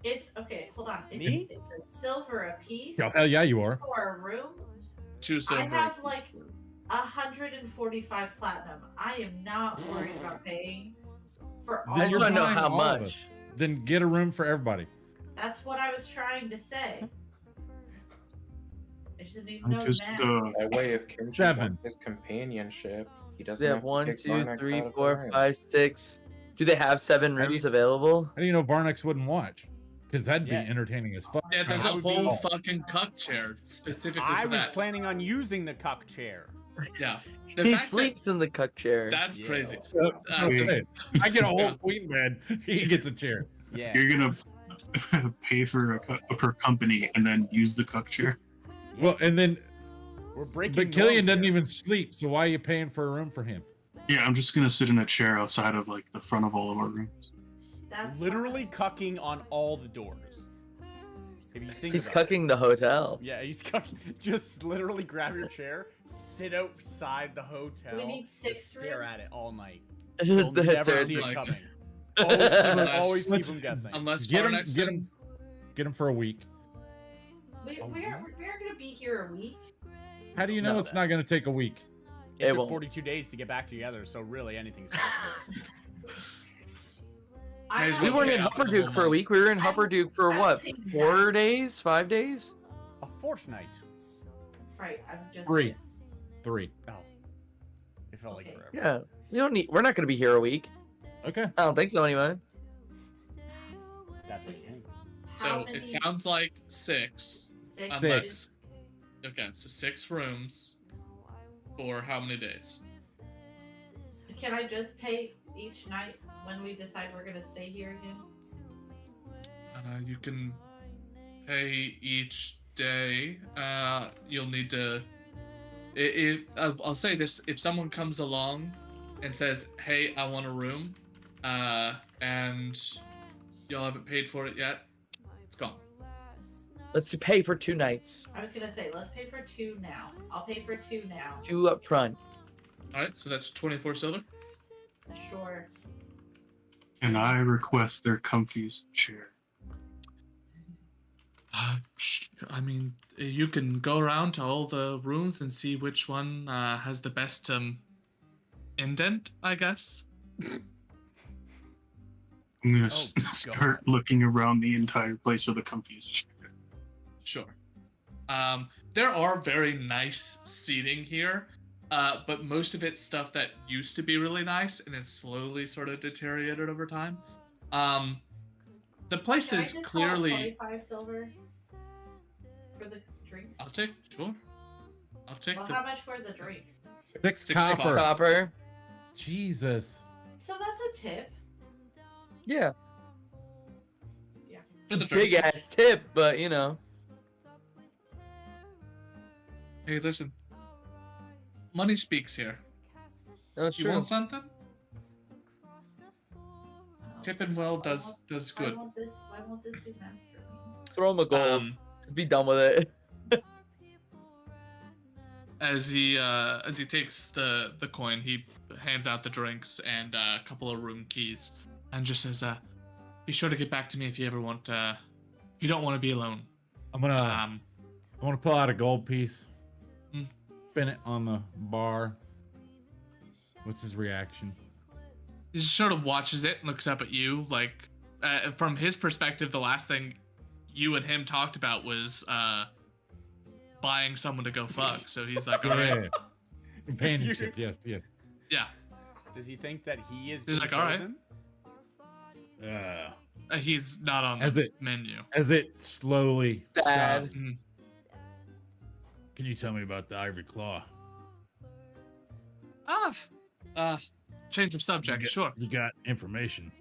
It's okay. Hold on. Me? It's a silver a piece Oh, hell yeah, you are. for a room. 2 silver. I have 145 platinum. I am not worried about paying for all. I just you're want to know buying how all of much. us. Then get a room for everybody. That's what I was trying to say. I just need to I'm know just now. By way of Kenji Seven. wants his companionship, he doesn't They have have to 1, kick 2, Varnex 3, out of the 4, room. 5, 6. Do they have 7 How do rooms you- available? How do you know Varnex wouldn't watch? Because that'd Yeah. be entertaining as fuck. Yeah, there's I a would be- whole fucking cup chair specifically I for was that. planning on using the cuck chair. Yeah. The He fact that- sleeps in the cuck chair. That's Yeah. crazy. Okay. I get a whole Yeah. queen bed. He gets a chair. Yeah. You're gonna pay for for company and then use the cuck chair. Well, and then, We're breaking. but Killian norms doesn't here. even sleep. So why are you paying for a room for him? Yeah, I'm just gonna sit in a chair outside of the front of all of our rooms. That's literally fine. cucking on all the doors. If you think He's about it. cucking the hotel. Yeah, he's cucking. Just literally grab your chair, sit outside the hotel, need just 6 stare rooms? at it all night. You'll The never third- see it like- coming. Always keep Let's- them guessing. Unless Get him, Farnexon- get him for a week. We A are week? gonna be here a week. How do you know No. it's not going to take a week? It It took won't. 42 days to get back together, so really anything's possible. May as have We well weren't get in out for the Hupperduke whole for a month. week. We were in I'm- Hupperduke for I'm what? thinking 4 that. days? 5 days? A fortnight. Right, I'm just 3. 3. Oh. It felt like Okay. forever. Yeah. We don't need. We're not going to be here a week. Okay. I don't think so, anyway. That's what you think. So How many- it sounds like 6. Six. Unless. Okay, so 6 rooms for how many days? Can I just pay each night when we decide we're gonna stay here again? You can pay each day. You'll need to. I'll say this: if someone comes along and says, "Hey, I want a room," and y'all haven't paid for it yet, it's gone. Let's pay for 2 nights. I was gonna say, let's pay for 2 now. I'll pay for 2 now. 2 up front. All right, so that's 24 silver. Sure. Can I request their comfiest chair? I mean, you can go around to all the rooms and see which one has the best indent, I guess. I'm gonna Oh, start God. looking around the entire place for the comfiest chair. Sure. There are very nice seating here, but most of it's stuff that used to be really nice and it's slowly sort of deteriorated over time. The place Can I is just call it clearly. 25 silver for the drinks? I'll take. Sure. I'll take Well, the. how much were the drinks? 6 Six copper. Copper. Jesus. So that's a tip. Yeah. Yeah. For the Big drinks. ass tip, but you know. Hey, listen. Money speaks here. That's You true. want something? Tipping well does Why good. won't this be meant for me? Throw him a gold. Just be done with it. As he takes the coin, he hands out the drinks and a couple of room keys, and just says, "Be sure to get back to me if you ever want. If you don't want to be alone." I'm gonna I want to pull out a gold piece. Hmm. Spin it on the bar. What's his reaction? He just sort of watches it and looks up at you. Like, from his perspective, the last thing you and him talked about was buying someone to go fuck. So he's like, "All right, Companionship, yes. yeah." Does he think that he is He's being like, "All right." chosen? He's not on As the it- menu. As it slowly Dad. stops. Mhm. Can you tell me about the ivory claw? Change of subject. Sure. You got information.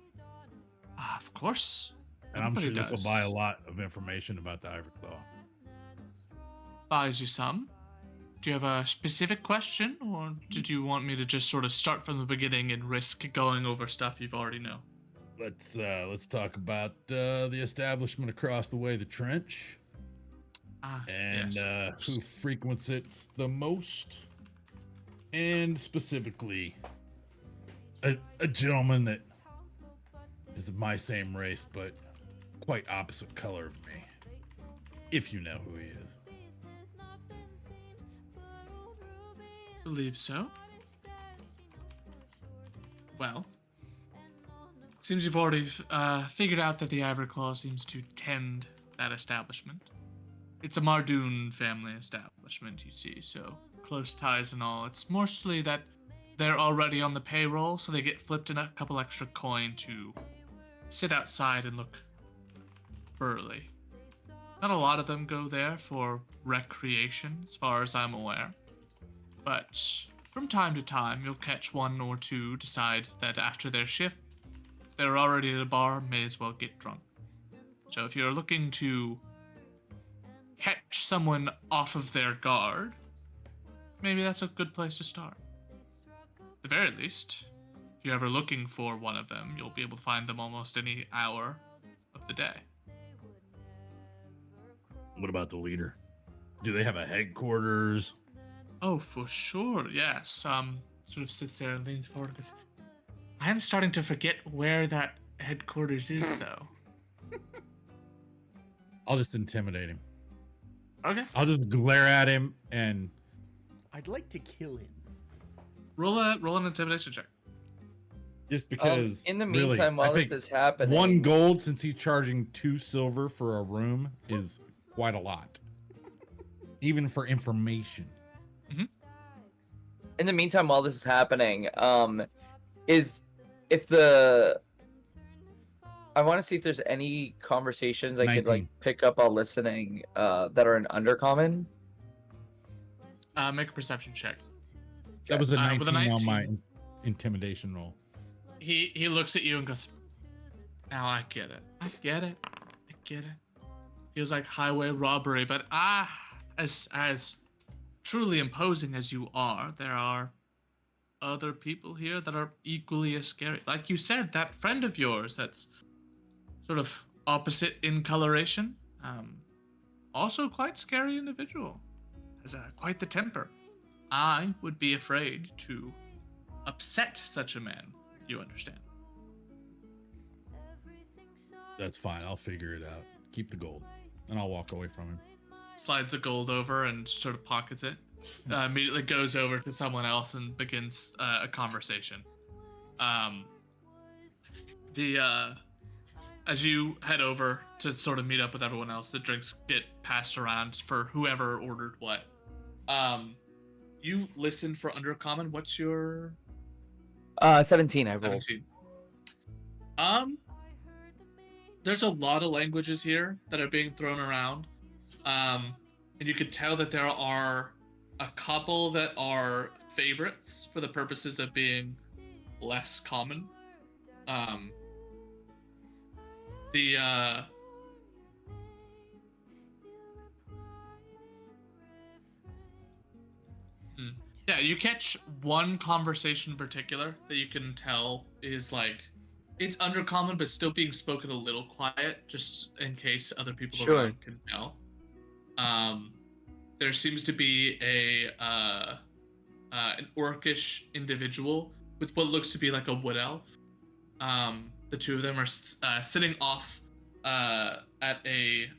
Of course. And I'm Everybody sure this will does. buy a lot of information about the ivory claw. Buys you some. Do you have a specific question, or did you want me to just sort of start from the beginning and risk going over stuff you've already know? Let's talk about the establishment across the way, the trench, and yes, of course. who frequents it the most, and specifically a gentleman that is of my same race but quite opposite color of me, if you know who he is. Believe so. Well, seems you've already figured out that the Ivory Claw seems to tend that establishment. It's a Mardoon family establishment, you see, so close ties and all. It's mostly that they're already on the payroll, so they get flipped in a couple extra coin to sit outside and look burly. Not a lot of them go there for recreation, as far as I'm aware. But from time to time, you'll catch one or two decide that after their shift, they're already at a bar, may as well get drunk. So if you're looking to catch someone off of their guard, maybe that's a good place to start. At the very least, if you're ever looking for one of them, you'll be able to find them almost any hour of the day. What about the leader? Do they have a headquarters? Oh, for sure, yes. Sort of sits there and leans forward and goes, I am starting to forget where that headquarters is, though? I'll just intimidate him. Okay. I'll just glare at him and I'd like to kill him. Roll an intimidation check. just because. In the really, meantime, I while this think is happening, 1 gold since he's charging 2 silver for a room is quite a lot, even for information. in the meantime, while this is happening, is if the I want to see if there's any conversations I could like 19. pick up while listening that are in undercommon. Make a perception check. That was a With 19, a on my 19. intimidation roll. He looks at you and goes, "Now I get it. I get it. I get it. Feels like highway robbery, but as truly imposing as you are, there are other people here that are equally as scary. Like you said, that friend of yours that's sort of opposite in coloration, also quite scary individual. Has quite the temper. I would be afraid to upset such a man. You understand?" That's fine. I'll figure it out. Keep the gold, and I'll walk away from him. Slides the gold over and sort of pockets it. Immediately goes over to someone else and begins a conversation. As you head over to sort of meet up with everyone else, the drinks get passed around for whoever ordered what. You listen for undercommon. What's your 17 I rolled. 17? There's a lot of languages here that are being thrown around. And you could tell that there are a couple that are favorites for the purposes of being less common. Yeah, you catch one conversation in particular that you can tell is like, it's undercommon, but still being spoken a little quiet, just in case other people Sure. around can tell. There seems to be an orcish individual with what looks to be like a wood elf. The two of them are sitting off at a.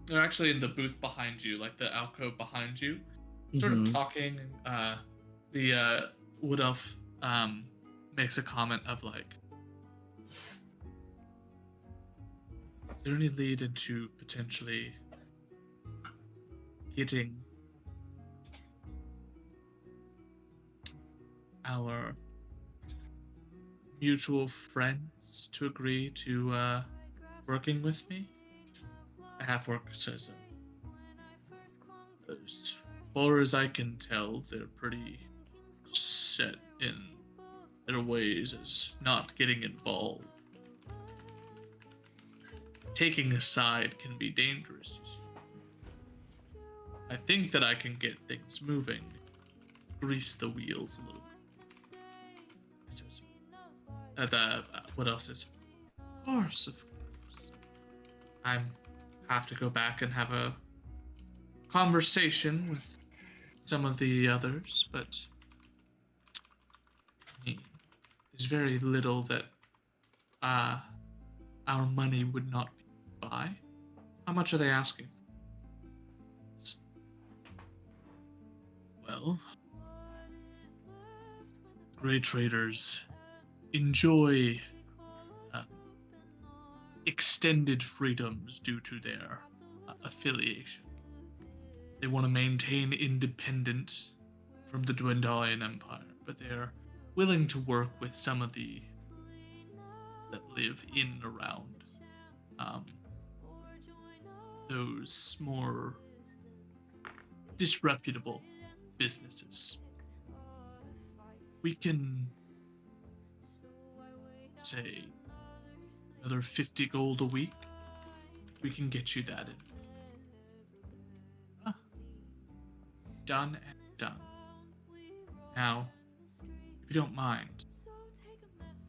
They're actually in the booth behind you, like the alcove behind you, sort of talking. The wood elf makes a comment of like, "Is there any lead into potentially getting our mutual friends to agree to working with me?" A half-orc says, "As far as I can tell, they're pretty set in their ways as not getting involved. Taking a side can be dangerous. I think that I can get things moving, grease the wheels a little bit." He says, what else is? Of course. I have to go back and have a conversation with some of the others, but there's very little that our money would not buy. How much are they asking? Well, great traders enjoy extended freedoms due to their affiliation. They want to maintain independence from the Dwendalian Empire, but they're willing to work with some of the that live in and around those more disreputable businesses. We can say another 50 gold a week. We can get you that in. Done and done. Now, if you don't mind,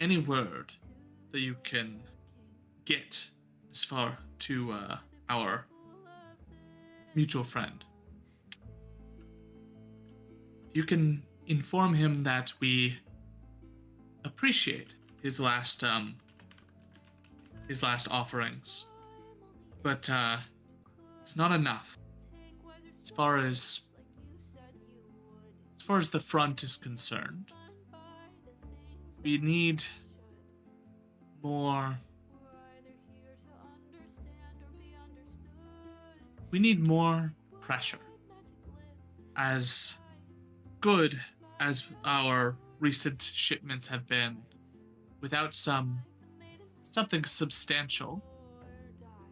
any word that you can get as far to our mutual friend. You can inform him that we appreciate his last his last offerings. But it's not enough. As far as the front is concerned, we need more. We need more pressure. As good as our recent shipments have been, without something substantial,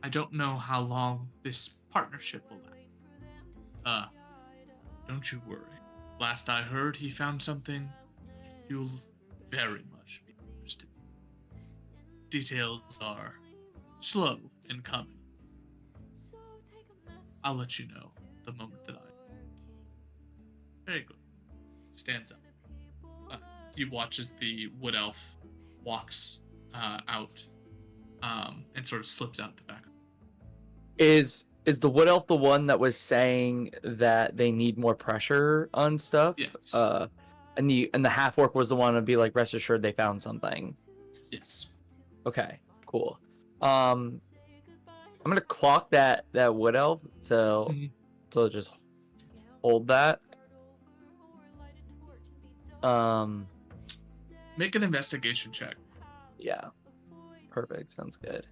I don't know how long this partnership will last. Don't you worry. Last I heard, he found something you'll very much be interested in. Details are slow in coming. I'll let you know the moment that I. Very good. Stands up. He watches the wood elf walks out and sort of slips out the back. Is the wood elf the one that was saying that they need more pressure on stuff? Yes. And the half orc was the one to be like, rest assured they found something. Yes. Okay, cool. I'm gonna clock that wood elf to just hold that. Make an investigation check. Yeah. Perfect. Sounds good.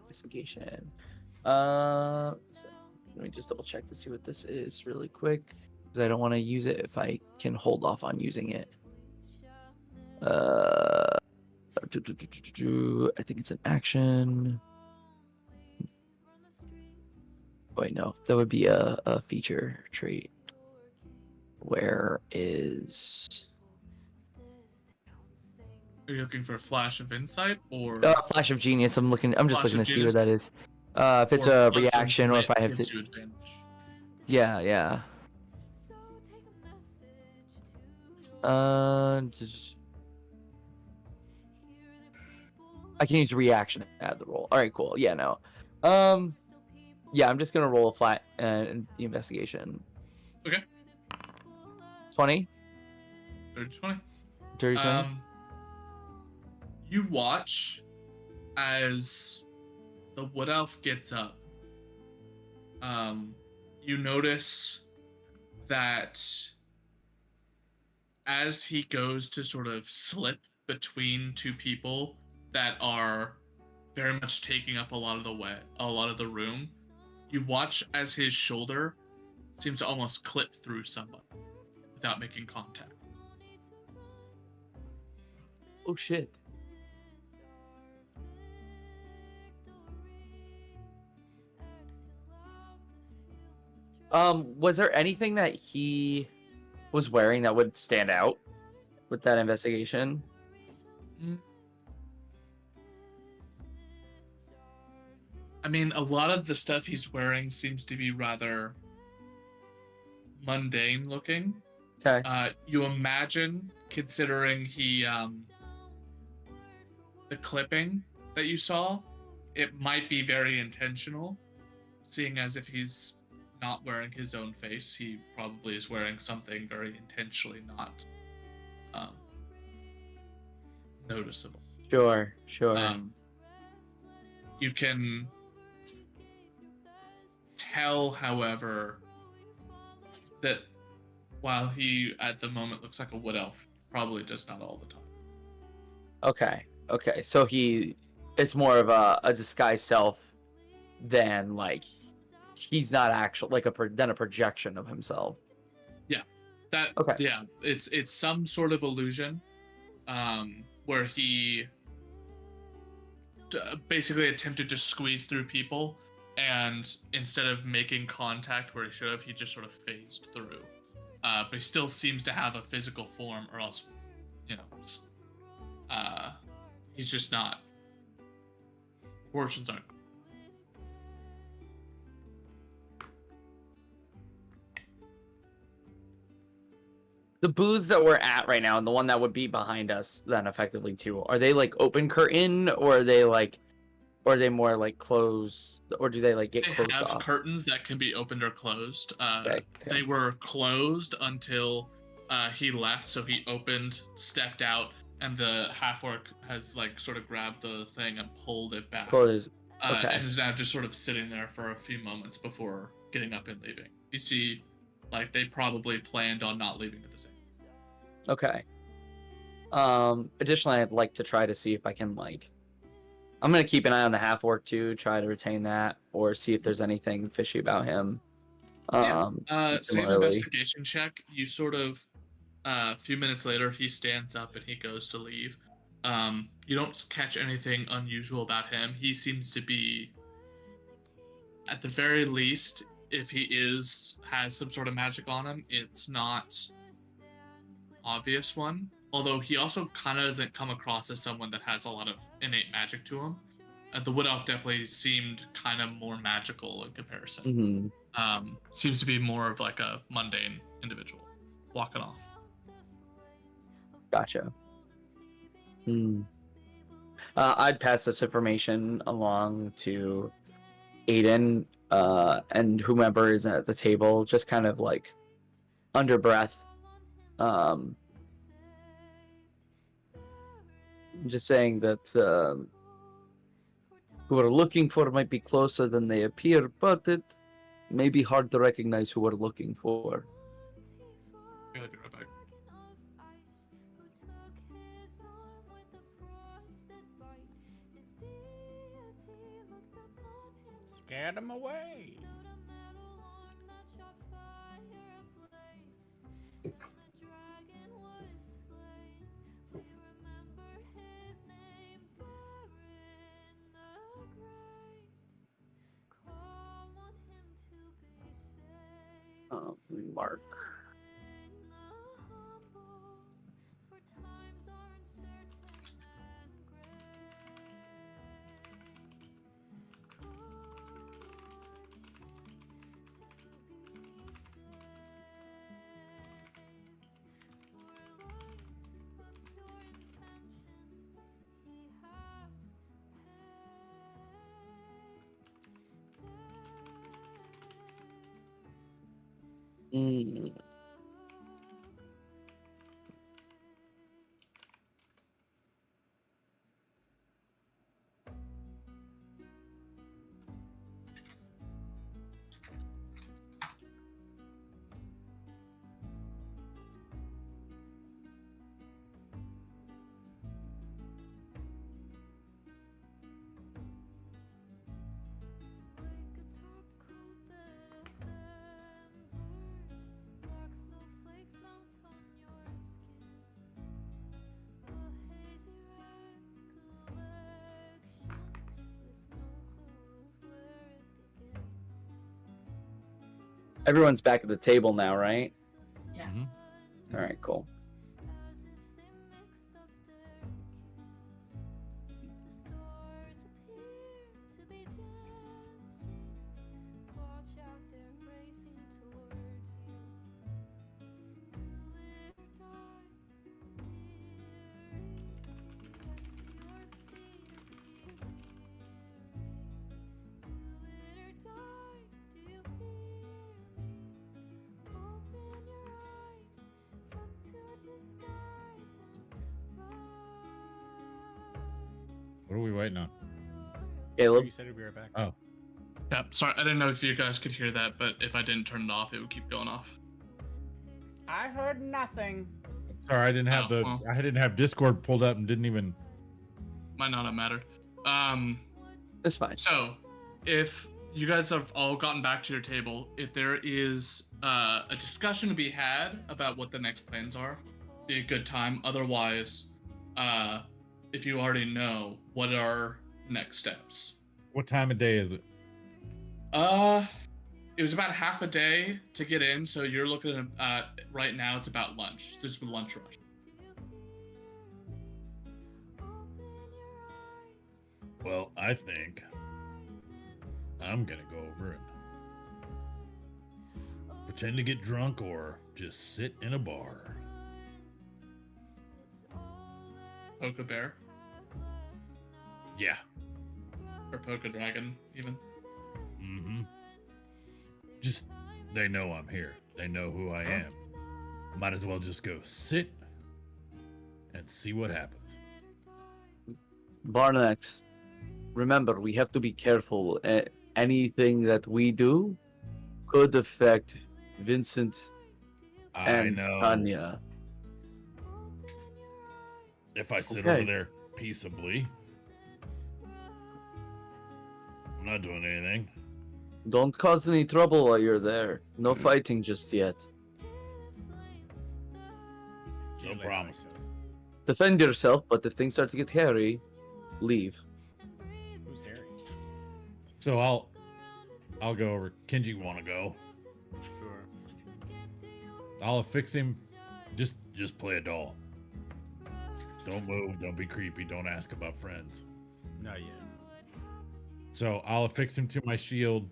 Investigation. Let me just double check to see what this is really quick, because I don't want to use it if I can hold off on using it. I think it's an action. Wait, no, that would be a feature trait. Where is? Are you looking for a flash of insight or Flash of genius? I'm just Flash looking of to see genius? where that is. If it's or a plus reaction or if I have gives to. you advantage. Yeah. I can use reaction to add the roll. All right, cool. Yeah, no. Yeah, I'm just gonna roll a flat the investigation. Okay. 20. 30-20. Dirty 20. You watch as the wood elf gets up. You notice that as he goes to sort of slip between two people that are very much taking up a lot of the room, you watch as his shoulder seems to almost clip through somebody without making contact. Oh shit. Was there anything that he was wearing that would stand out with that investigation? I mean, a lot of the stuff he's wearing seems to be rather mundane looking. Okay. You imagine, considering the clipping that you saw, it might be very intentional, seeing as if he's not wearing his own face, he probably is wearing something very intentionally not noticeable. Sure. You can tell, however, that while he at the moment looks like a wood elf, probably does not all the time. Okay. So it's more of a disguised self than like he's not actual like than a projection of himself. Yeah, it's some sort of illusion, where he basically attempted to squeeze through people, and instead of making contact where he should have, he just sort of phased through. But he still seems to have a physical form, or else, he's just not. Proportions aren't. The booths that we're at right now, and the one that would be behind us, then effectively too, are they like open curtain, or are they more like closed, or do they like get closed They have off? curtains that can be opened or closed. Okay. They were closed until he left, so he stepped out, and the half orc has like sort of grabbed the thing and pulled it back. Close. Okay. And is now just sort of sitting there for a few moments before getting up and leaving. You see, like they probably planned on not leaving at the same. Okay. Additionally, I'd like to try to see if I can like. I'm gonna keep an eye on the half orc too, try to retain that, or see if there's anything fishy about him. Same Similarly. investigation check. You sort of, a few minutes later, he stands up and he goes to leave. You don't catch anything unusual about him. He seems to be, at the very least, if he has some sort of magic on him, it's not obvious one. Although he also kind of doesn't come across as someone that has a lot of innate magic to him. The Wood Elf definitely seemed kind of more magical in comparison. Mm-hmm. Seems to be more of like a mundane individual walking off. Gotcha. I'd pass this information along to Aiden and whomever is at the table, just kind of like under breath. Just saying that who we're looking for might be closer than they appear, but it may be hard to recognize who we're looking for. I'll be right back. Scared him away. Mark. Everyone's back at the table now, right? Yeah. Mm-hmm. All right, cool. What are we waiting on? Caleb? You said we'd be right back. Oh, Yeah, sorry, I didn't know if you guys could hear that, but if I didn't turn it off, it would keep going off. I heard nothing. sorry, I didn't have Oh, well. I didn't have Discord pulled up and didn't even. Might not have mattered. That's fine. So, if you guys have all gotten back to your table, if there is a discussion to be had about what the next plans are, be a good time. Otherwise, if you already know, what are next steps? What time of day is it? It was about half a day to get in, so you're looking at right now. It's about lunch. This is the lunch rush. Well, I think I'm gonna go over and pretend to get drunk or just sit in a bar. Poke a bear Yeah. or poke a dragon, even. Mm-hmm. Just, they know I'm here. They know who I am. Might as well just go sit and see what happens. Barnex, remember, we have to be careful. Anything that we do could affect Vincent I and know. Tanya. If I sit Okay. over there peaceably, I'm not doing anything. Don't cause any trouble while you're there. No fighting just yet. No Usually promises. how it goes. Defend yourself, but if things start to get hairy, leave. Who's Harry? So I'll go over. Kenji want to go? Sure. I'll affix him. Just play a doll. Don't move. Don't be creepy. Don't ask about friends. Not yet. So I'll affix him to my shield.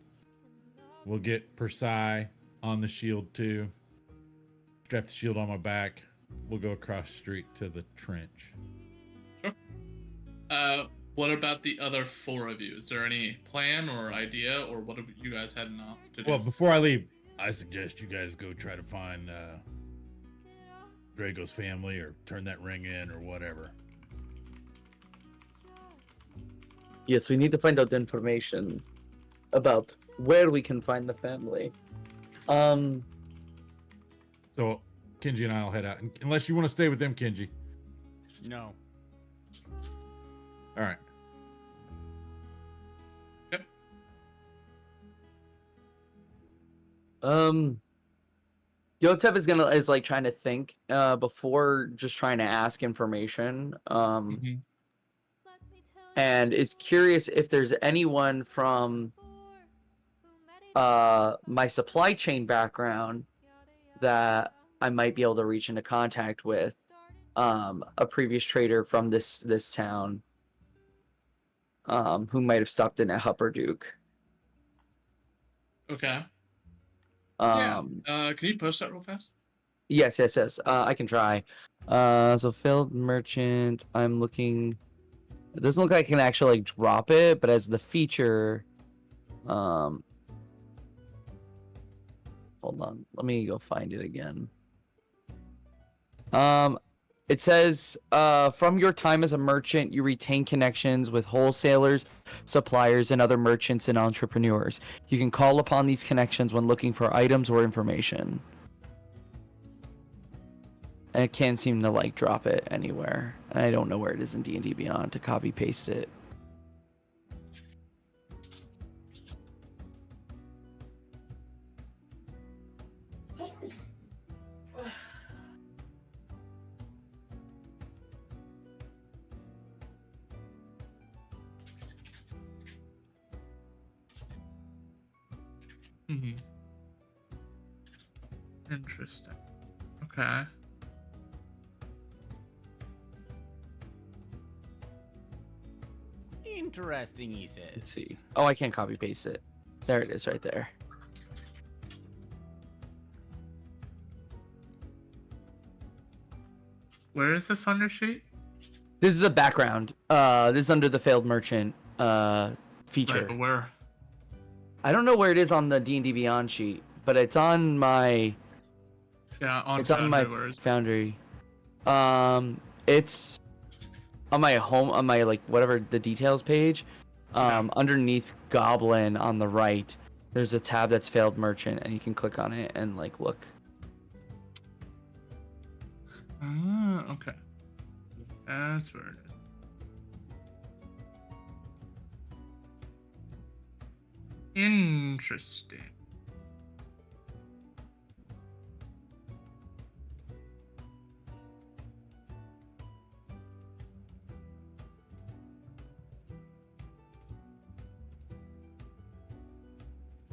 We'll get Persai on the shield too. Strap the shield on my back. We'll go across the street to the trench. What about the other 4 of you? Is there any plan or idea, or what are you guys heading off to do? Well, before I leave, I suggest you guys go try to find Drago's family or turn that ring in or whatever. Yes, we need to find out information about where we can find the family. So Kenji and I'll head out. Unless you want to stay with them, Kenji. No. All right. Yep. Yotep is like trying to think before just trying to ask information. Mhm. And is curious if there's anyone from my supply chain background that I might be able to reach into contact with. A previous trader from this town who might have stopped in at Hupperduke. Okay. Um, Can you post that real fast? Yes. I can try. So failed merchant. I'm looking. It doesn't look like I can actually like drop it, but as the feature, hold on. Let me go find it again. It says, from your time as a merchant, you retain connections with wholesalers, suppliers, and other merchants and entrepreneurs. You can call upon these connections when looking for items or information. And it can't seem to like drop it anywhere. And I don't know where it is in D&D Beyond to copy paste it. Mm-hmm. Interesting. Okay. Interesting, he says. Let's see. Oh, I can't copy paste it. There it is right there. Where is this on your sheet? This is a background. This is under the failed merchant feature. Right, but where? I don't know where it is on the D&D Beyond sheet, but it's on my Yeah, on it's on my Foundry, where is it? Foundry. It's on my home, on my like whatever the details page. Underneath Goblin on the right, there's a tab that's failed merchant, and you can click on it and like look. Ah, okay. That's where it is. Interesting.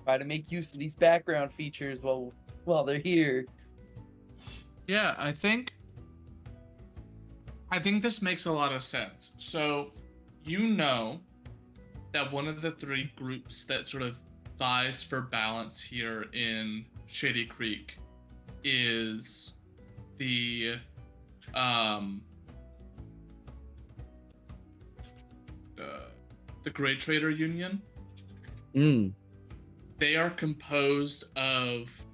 Try to make use of these background features while they're here. Yeah, I think this makes a lot of sense. So, you know that one of the 3 groups that sort of vies for balance here in Shady Creek is the Great Trader Union. They are composed of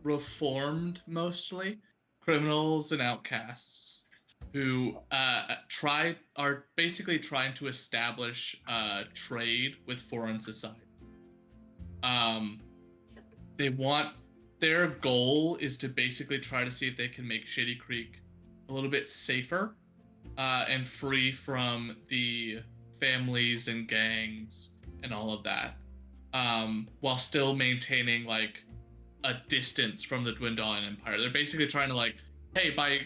reformed, mostly criminals and outcasts, who are basically trying to establish trade with foreign society. Their goal is to basically try to see if they can make Shady Creek a little bit safer and free from the families and gangs and all of that, while still maintaining like a distance from the Dwindalian Empire. They're basically trying to like, hey, by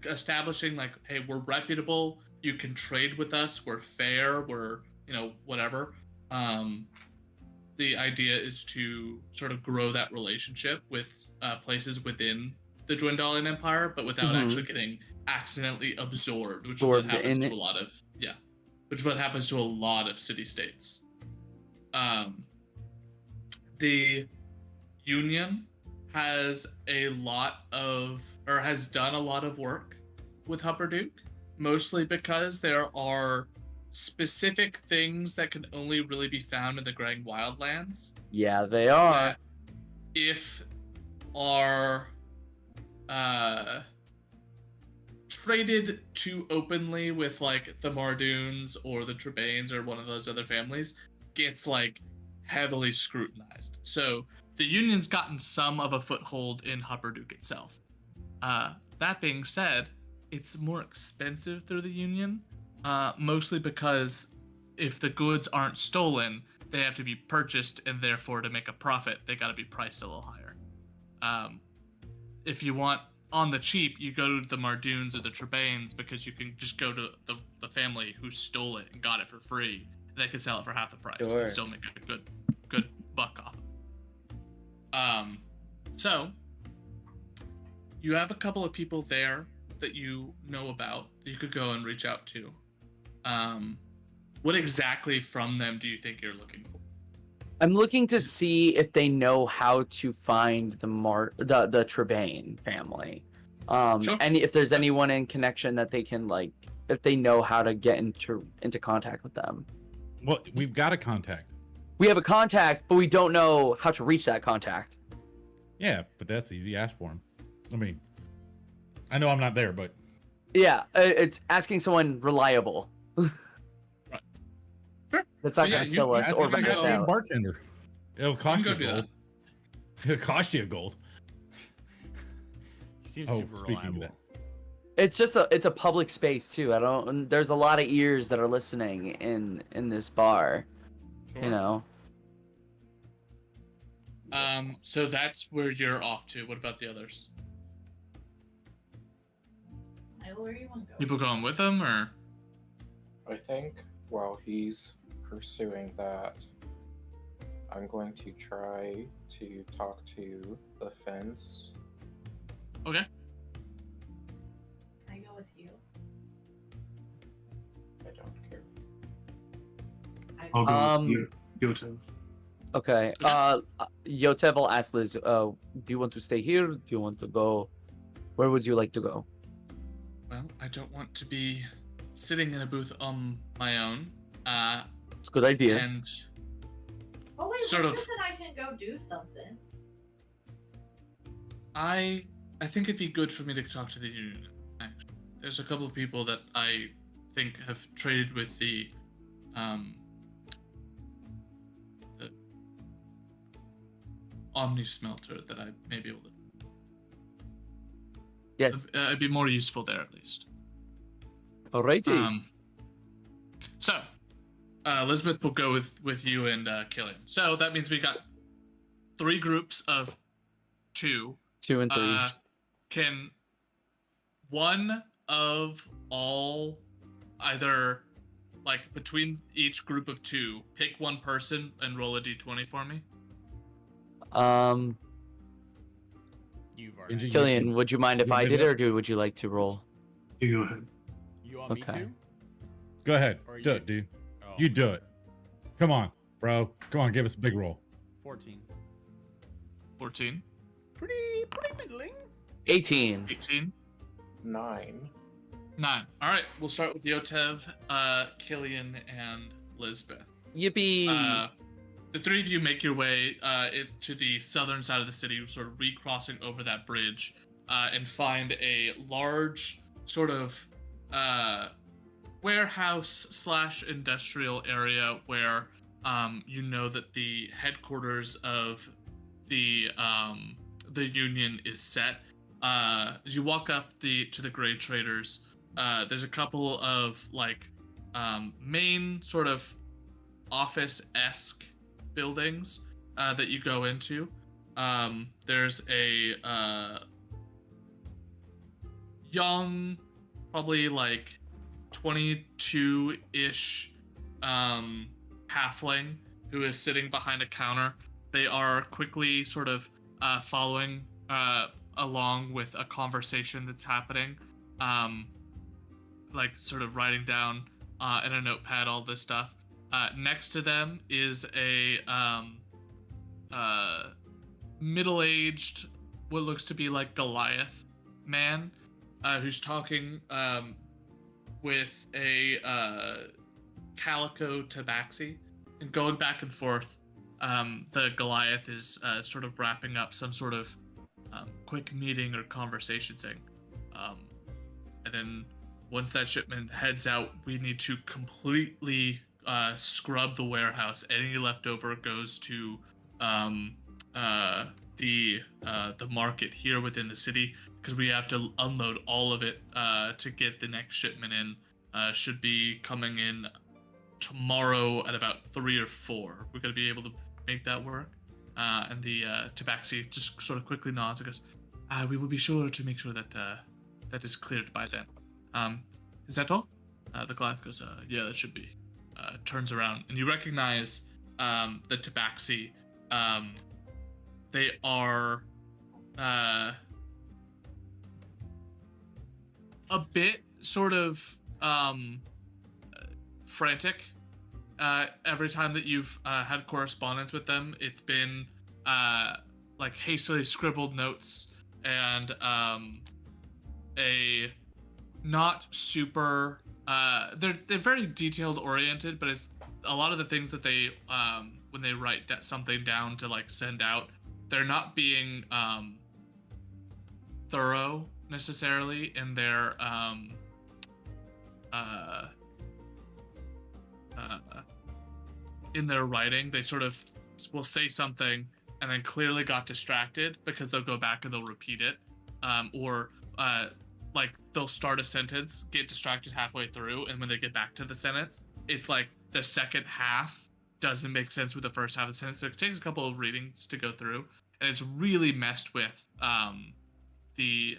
establishing like, hey, we're reputable, you can trade with us, we're fair, we're, you know, whatever. The idea is to sort of grow that relationship with places within the Dwindalian Empire, but without actually getting accidentally absorbed, which is what happens to a lot of which is what happens to a lot of city-states. The Union has has done a lot of work with Hupperduke, mostly because there are specific things that can only really be found in the Grang Wildlands. Yeah, they are. That if are traded too openly with like the Mardoons or the Trebanes or one of those other families, gets like heavily scrutinized. So the Union's gotten some of a foothold in Hupperduke itself. That being said, it's more expensive through the Union, mostly because if the goods aren't stolen, they have to be purchased, and therefore to make a profit, they got to be priced a little higher. If you want on the cheap, you go to the Mardoons or the Trebanes because you can just go to the family who stole it and got it for free. They could sell it for half the price and still make a good buck off. So you have a couple of people there that you know about that you could go and reach out to. What exactly from them do you think you're looking for? I'm looking to see if they know how to find the Trebane family. Sure. And if there's anyone in connection that they can like, if they know how to get into contact with them. Well, we've got a contact. We have a contact, but we don't know how to reach that contact. Yeah, but that's easy. Ask for him. I mean, I know I'm not there, but Yeah, it's asking someone reliable. Right. Sure. That's not Yeah, going to you kill us ask or him like rat us a out. bartender. It'll cost you go do gold. It'll cost you a gold. He seems Oh, super speaking of reliable. that. It's just it's a public space too. There's a lot of ears that are listening in this bar. Sure. You know. So that's where you're off to. What about the others? Where you want to go? People going with them, or? I think while he's pursuing that, I'm going to try to talk to the fence. Okay. Can I go with you? I don't care. I'll go Um, with Yotov. Okay. Yotev will ask Liz, do you want to stay here? Do you want to go? Where would you like to go? Well, I don't want to be sitting in a booth on my own. It's a good idea. And Oh wait, Sort what of. if then I can go do something? I think it'd be good for me to talk to the Union. Actually, there's a couple of people that I think have traded with the Omni Smelter that I may be able to. Yes. It'd be more useful there at least. Alrighty. So, Elizabeth will go with you and Killian. So that means we got 3 groups of 2. 2 and 3. Can one of all, either like between each group of 2, pick one person and roll a d20 for me? You've already. Benji, Killian, would you mind if you I did did it? it, or would you like to roll? You go ahead. You want me Okay. to? Go ahead. Or Do you- it, dude. Oh, You do it. Come on, bro. Come on, give us a big roll. 14. 14, Pretty middling. 18. 18, 9. 9. All right, we'll start with Yotev, Killian, and Lisbeth. Yippee! The 3 of you make your way to the southern side of the city, sort of recrossing over that bridge, and find a large sort of warehouse slash industrial area where you know that the headquarters of the union is set. As you walk up to the Grey Traders, there's a couple of like main sort of office-esque buildings that you go into. There's a young, probably like 22-ish halfling who is sitting behind a counter. They are quickly sort of following along with a conversation that's happening, like sort of writing down in a notepad all this stuff. Next to them is a middle-aged, what looks to be like Goliath man, who's talking with a calico tabaxi and going back and forth. The Goliath is sort of wrapping up some sort of quick meeting or conversation thing. And then once that shipment heads out, we need to completely scrub the warehouse. Any leftover goes to the market here within the city, because we have to unload all of it to get the next shipment in. Should be coming in tomorrow at about 3 or 4. We're gonna be able to make that work. And the tabaxi just sort of quickly nods and goes, we will be sure to make sure that that is cleared by then. Is that all? The Goliath goes, yeah, that should be. Turns around, and you recognize the tabaxi. They are a bit sort of frantic. Every time that you've had correspondence with them, it's been like hastily scribbled notes and a not super. They're very detailed oriented, but it's a lot of the things that they when they write something down to like send out, they're not being thorough necessarily in their writing. They sort of will say something and then clearly got distracted because they'll go back and they'll repeat it, or like they'll start a sentence, get distracted halfway through, and when they get back to the sentence, it's like the second half doesn't make sense with the first half of the sentence. So it takes a couple of readings to go through, and it's really messed with the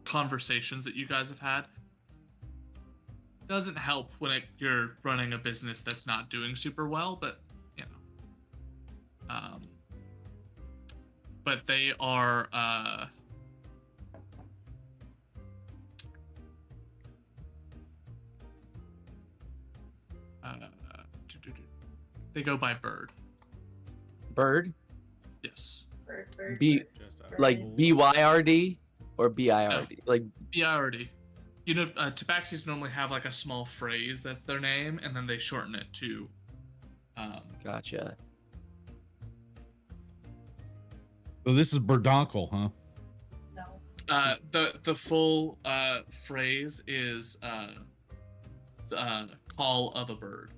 conversations that you guys have had. Doesn't help when you're running a business that's not doing super well, but you know. But they are they go by Bird. Bird? Yes. Bird. Just Like BYRD or BIRD? Like BIRD. You know, tabaxis normally have like a small phrase that's their name, and then they shorten it to. Gotcha. So this is Berdonkel, huh? No. The full phrase is call of a bird,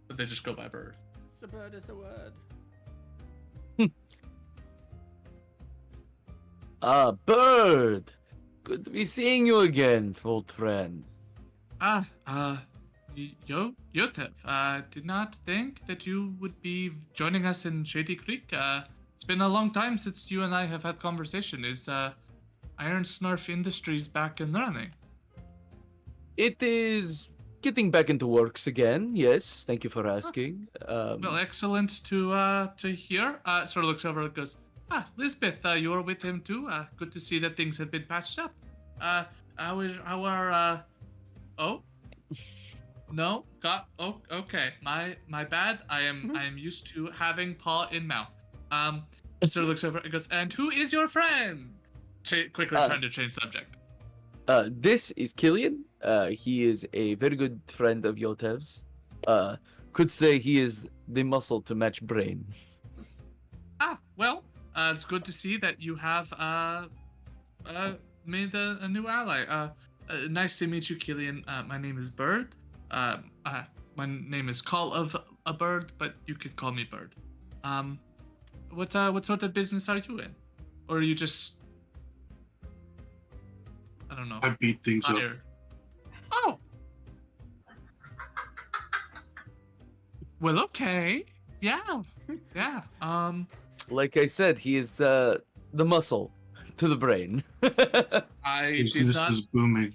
but they just go by Bird. It's a bird is a word. Bird! Good to be seeing you again, old friend. Yotev, did not think that you would be joining us in Shady Creek. It's been a long time since you and I have had conversation. Is Iron Snarf Industries back and running? It is getting back into works again, yes. Thank you for asking. Well, excellent to hear. Sort of looks over and goes, Lisbeth, you were with him too. Good to see that things have been patched up. Okay. My bad. I am used to having paw in mouth. Sort of looks over and goes, and who is your friend? Quickly trying to change subject. This is Killian. He is a very good friend of Yotev's. Could say he is the muscle to match brain. Well, it's good to see that you have made a new ally. Nice to meet you, Killian. My name is Bird. My name is Call of a Bird, but you could call me Bird. What sort of business are you in, or are you just, I don't know, I beat things up. hired? Oh. Well, okay. Yeah. Yeah. Like I said, he is the muscle to the brain. I did Business not. is booming.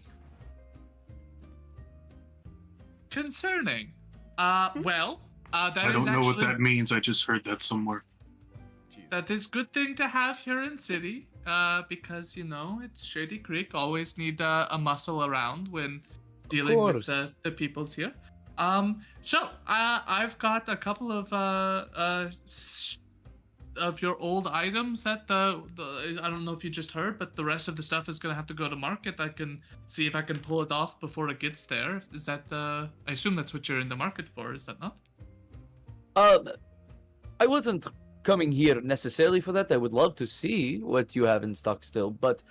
Concerning. Well, that I is don't know what actually that means. I just heard that somewhere. Jesus. that is good thing to have here in city. Because it's Shady Creek. Always need a muscle around when dealing with course. the peoples here. So I've got a couple of of your old items that the I don't know if you just heard, but the rest of the stuff is gonna have to go to market. I can see if I can pull it off before it gets there. Is that I assume that's what you're in the market for, is that not? I wasn't coming here necessarily for that. I would love to see what you have in stock still, but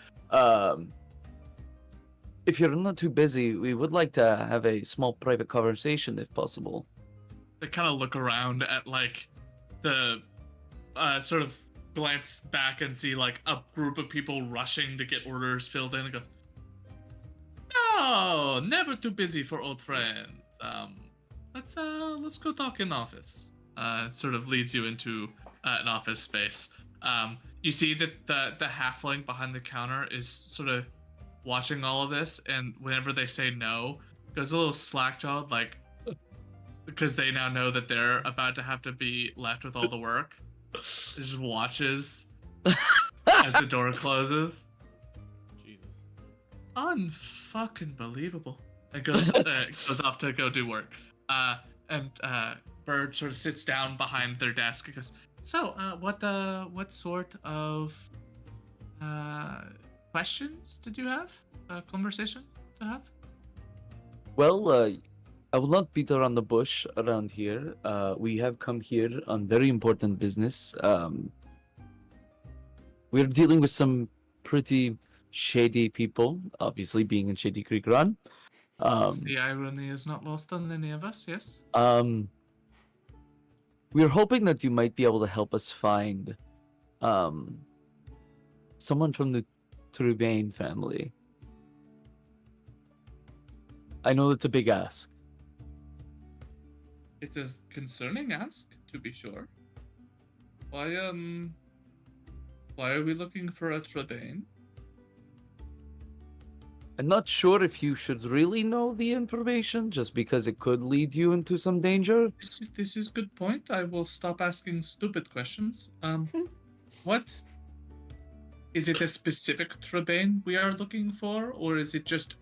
if you're not too busy, we would like to have a small private conversation if possible. They kind of look around at like the sort of glance back and see like a group of people rushing to get orders filled in and goes, "No, never too busy for old friends. Let's go talk in office." Sort of leads you into an office space. You see that the halfling behind the counter is sort of watching all of this, and whenever they say no, goes a little slack-jawed, like, because they now know that they're about to have to be left with all the work. Just watches as the door closes. Jesus. Unfucking believable. And goes off to go do work. And Bird sort of sits down behind their desk and goes, "So, what sort of questions did you have? Conversation to have?" Well, I will not beat around the bush around here. We have come here on very important business. We're dealing with some pretty shady people, obviously being in Shady Creek Run. The irony is not lost on any of us, yes? We're hoping that you might be able to help us find someone from the Trubain family. I know that's a big ask. It's a concerning ask, to be sure. Why are we looking for a Trubain? I'm not sure if you should really know the information, just because it could lead you into some danger. This is good point. I will stop asking stupid questions. What? Is it a specific Trubain we are looking for, or is it just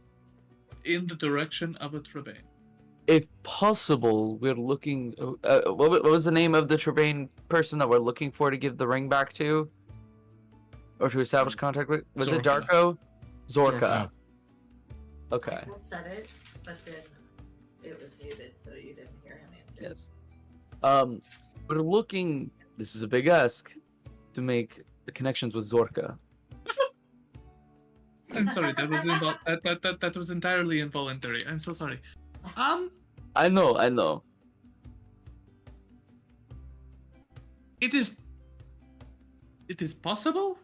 in the direction of a Trubain? If possible, we're looking. What was the name of the Trubain person that we're looking for to give the ring back to, or to establish contact with? Was it Zorka. Darko? Zorka. Zorka. Okay. Michael said it, but then it was muted, so you didn't hear him answer. Yes. We're looking. This is a big ask to make the connections with Zorka. I'm sorry, that was that was entirely involuntary. I'm so sorry. I know. It is possible.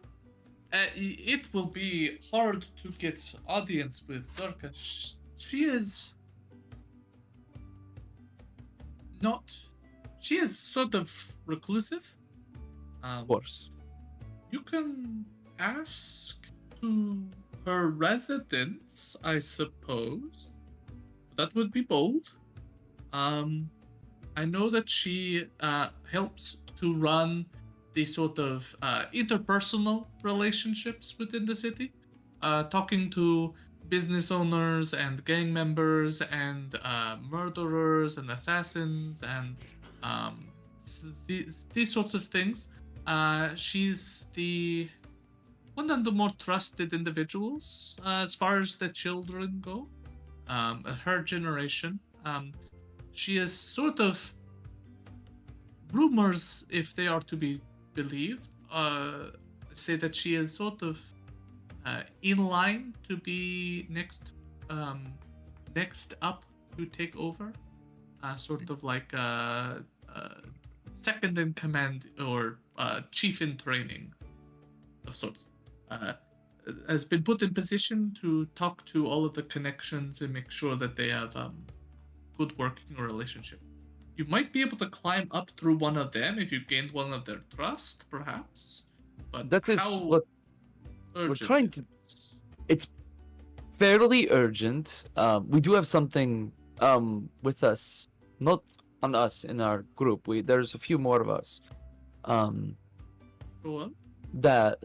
It will be hard to get audience with Zorka. She is not. She is sort of reclusive. Of course. You can ask to her residence, I suppose. That would be bold. I know that she helps to run the sort of interpersonal relationships within the city, talking to business owners and gang members and murderers and assassins and these sorts of things. She's one of the more trusted individuals as far as the children go. Her generation. She is sort of, rumors, if they are to be believed, say that she is sort of in line to be next up to take over, sort of like second in command or chief in training of sorts. Has been put in position to talk to all of the connections and make sure that they have good working relationship. You might be able to climb up through one of them if you gained one of their trust, perhaps. But That is how what we're urgent trying is to. this? It's fairly urgent. We do have something with us, not on us in our group. There's a few more of us. Go on. That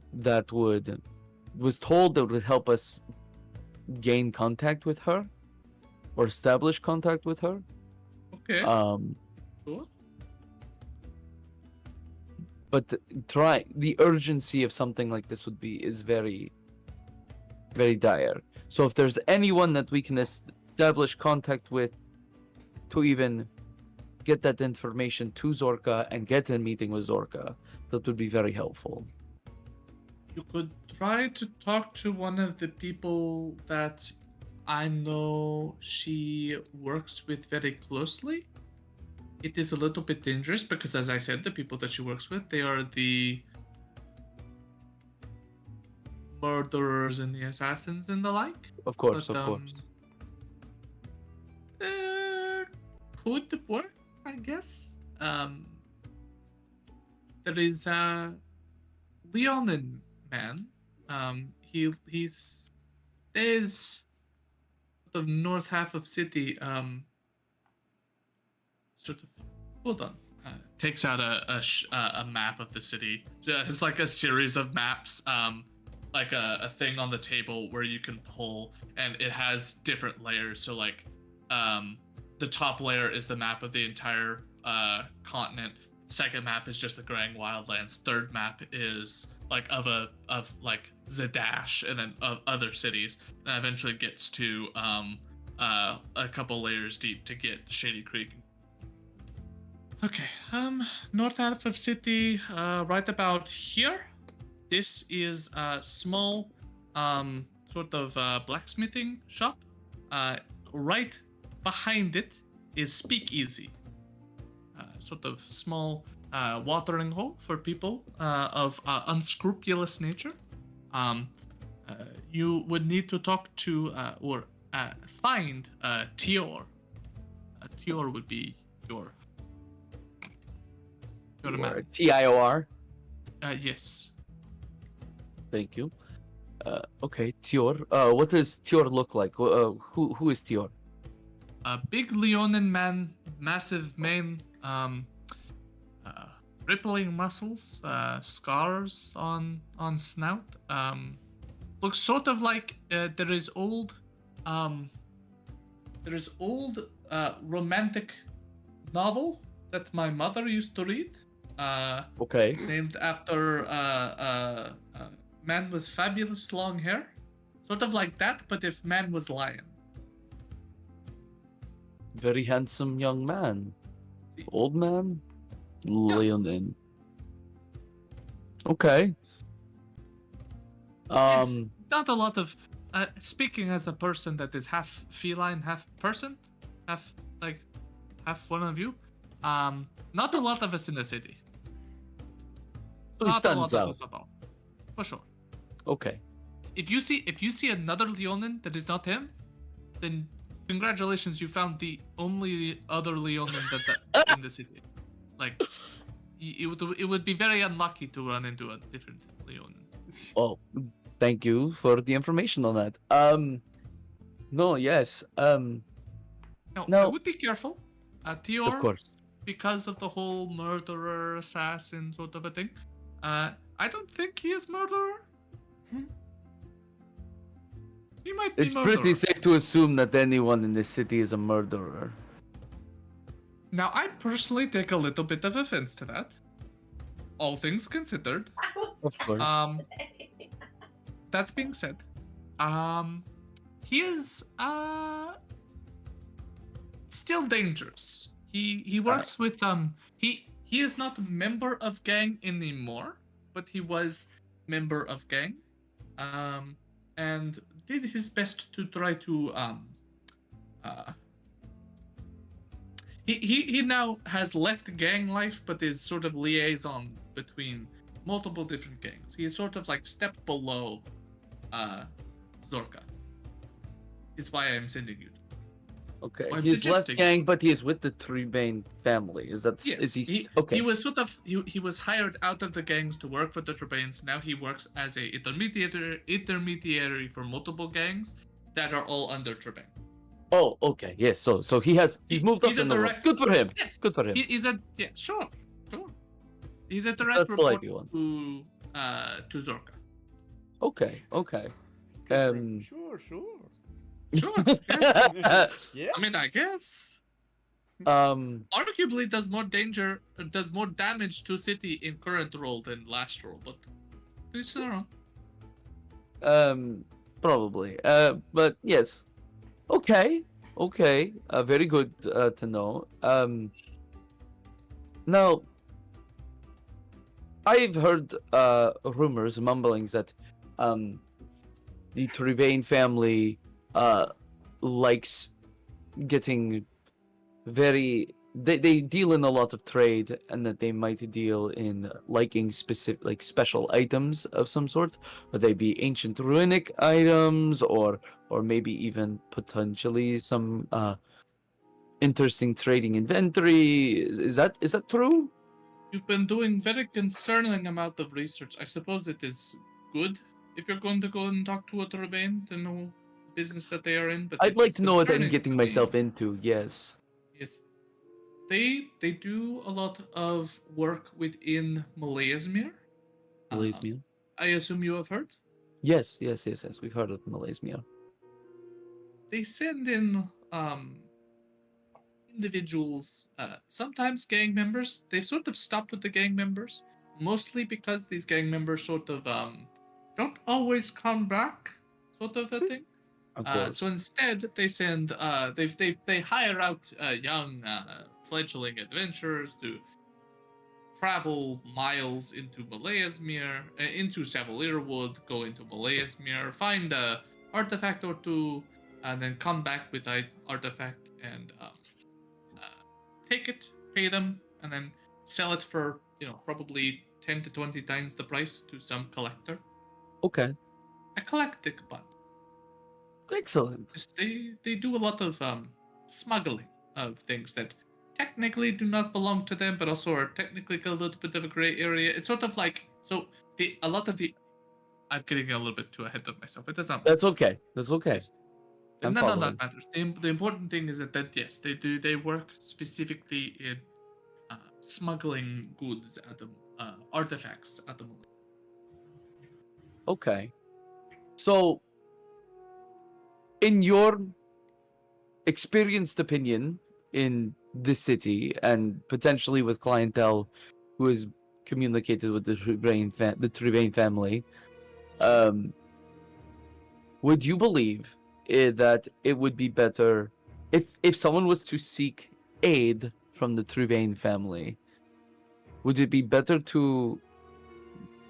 was told that would help us gain contact with her or establish contact with her. Okay. Sure. But the urgency of something like this is very, very dire. So if there's anyone that we can establish contact with to even get that information to Zorka and get a meeting with Zorka, that would be very helpful. You could try to talk to one of the people that I know she works with very closely. It is a little bit dangerous because, as I said, the people that she works with, they are the murderers and the assassins and the like. Of course, But, of course. Could work, I guess. There is a Leonin man. He stays the north half of city. Sort of. Hold on. Takes out a map of the city. It's like a series of maps. Like a thing on the table where you can pull, and it has different layers. So like, the top layer is the map of the entire continent. Second map is just the Grand Wildlands. Third map is like of Zadash, and then of other cities. And eventually gets to a couple layers deep to get Shady Creek. Okay, north half of city, right about here. This is a small, sort of blacksmithing shop. Right behind it is Speakeasy, sort of small watering hole for people of unscrupulous nature. You would need to talk to or find Tior. Tior would be your man. Tior. Yes. Thank you. Okay, Tior. What does Tior look like? Who is Tior? A big Leonin man, massive mane, rippling muscles, scars on snout. Looks sort of like there is old romantic novel that my mother used to read. Okay. Named after a man with fabulous long hair. Sort of like that, but if man was lion. Very handsome young man. Old man? Leonin. Okay. It's not a lot of speaking as a person that is half feline, half person, half one of you. Not a lot of us in the city. So he Not a lot stands of out. us at all. For sure. Okay. If you see another Leonin that is not him, then congratulations, you found the only other Leonin that in the city. Like, it would be very unlucky to run into a different Leonin. Well, thank you for the information on that. No, yes. No, I No. would be careful. Tior, Of course. because of the whole murderer assassin sort of a thing. I don't think he is murderer. He might be It's murderer. pretty safe to assume that anyone in this city is a murderer. Now, I personally take a little bit of offense to that. All things considered. Of course. That being said, he is still dangerous. He works with he is not a member of gang anymore, but he was member of gang, and did his best to try to uh, he now has left gang life, but is sort of liaison between multiple different gangs. He is sort of like step below Zorka. Is why I'm sending you. Okay, I'm he's left suggesting- gang, but he is with the Trebane family. Is that Yes, is he, okay? he was sort of he was hired out of the gangs to work for the Trebanes. Now he works as a intermediary for multiple gangs that are all under Trebane. Oh, okay, yes. So he's moved up he's a in the world. direct- Good for him. Yes, Good for him. He's a sure. He's a direct That's the report likely one. to Zorka. Okay. Sure. Sure. Yeah. Yeah. I mean, I guess. Um. Arguably does more damage to city in current role than last role, but it's their own. Probably. But yes. Okay. Very good to know. Now, I've heard rumors, mumblings that the Trebane family likes getting they deal in a lot of trade, and that they might deal in liking specific special items of some sort, whether they be ancient runic items or maybe even potentially some interesting trading inventory. Is that true? You've been doing very concerning amount of research. I suppose it is good if you're going to go and talk to a Trebane to know business that they are in. But I'd like to know what I'm getting myself into. Yes. Yes. They do a lot of work within Malayasmere. Malaysia. I assume you have heard. Yes. We've heard of Malaysia. They send in individuals, sometimes gang members. They've sort of stopped with the gang members, mostly because these gang members sort of don't always come back, sort of a thing. Of course. So instead, they send they hire out young fledgling adventurers to travel miles into Malayasmere, into Savalierwood, go into Malayasmere, find a artifact or two, and then come back with an artifact and take it, pay them, and then sell it for probably 10 to 20 times the price to some collector. Okay. A collectic bunch. Excellent. They do a lot of smuggling of things that technically do not belong to them, but also are technically a little bit of a gray area. It's sort of like a lot of the. I'm getting a little bit too ahead of myself. It doesn't. That's okay. I'm None of following. that matters. The important thing is that yes, they do. They work specifically in smuggling goods at the artifacts at the moment. Okay. So, in your experienced opinion in this city and potentially with clientele who is communicated with the Trebane family, would you believe that it would be better if someone was to seek aid from the Trebane family? Would it be better to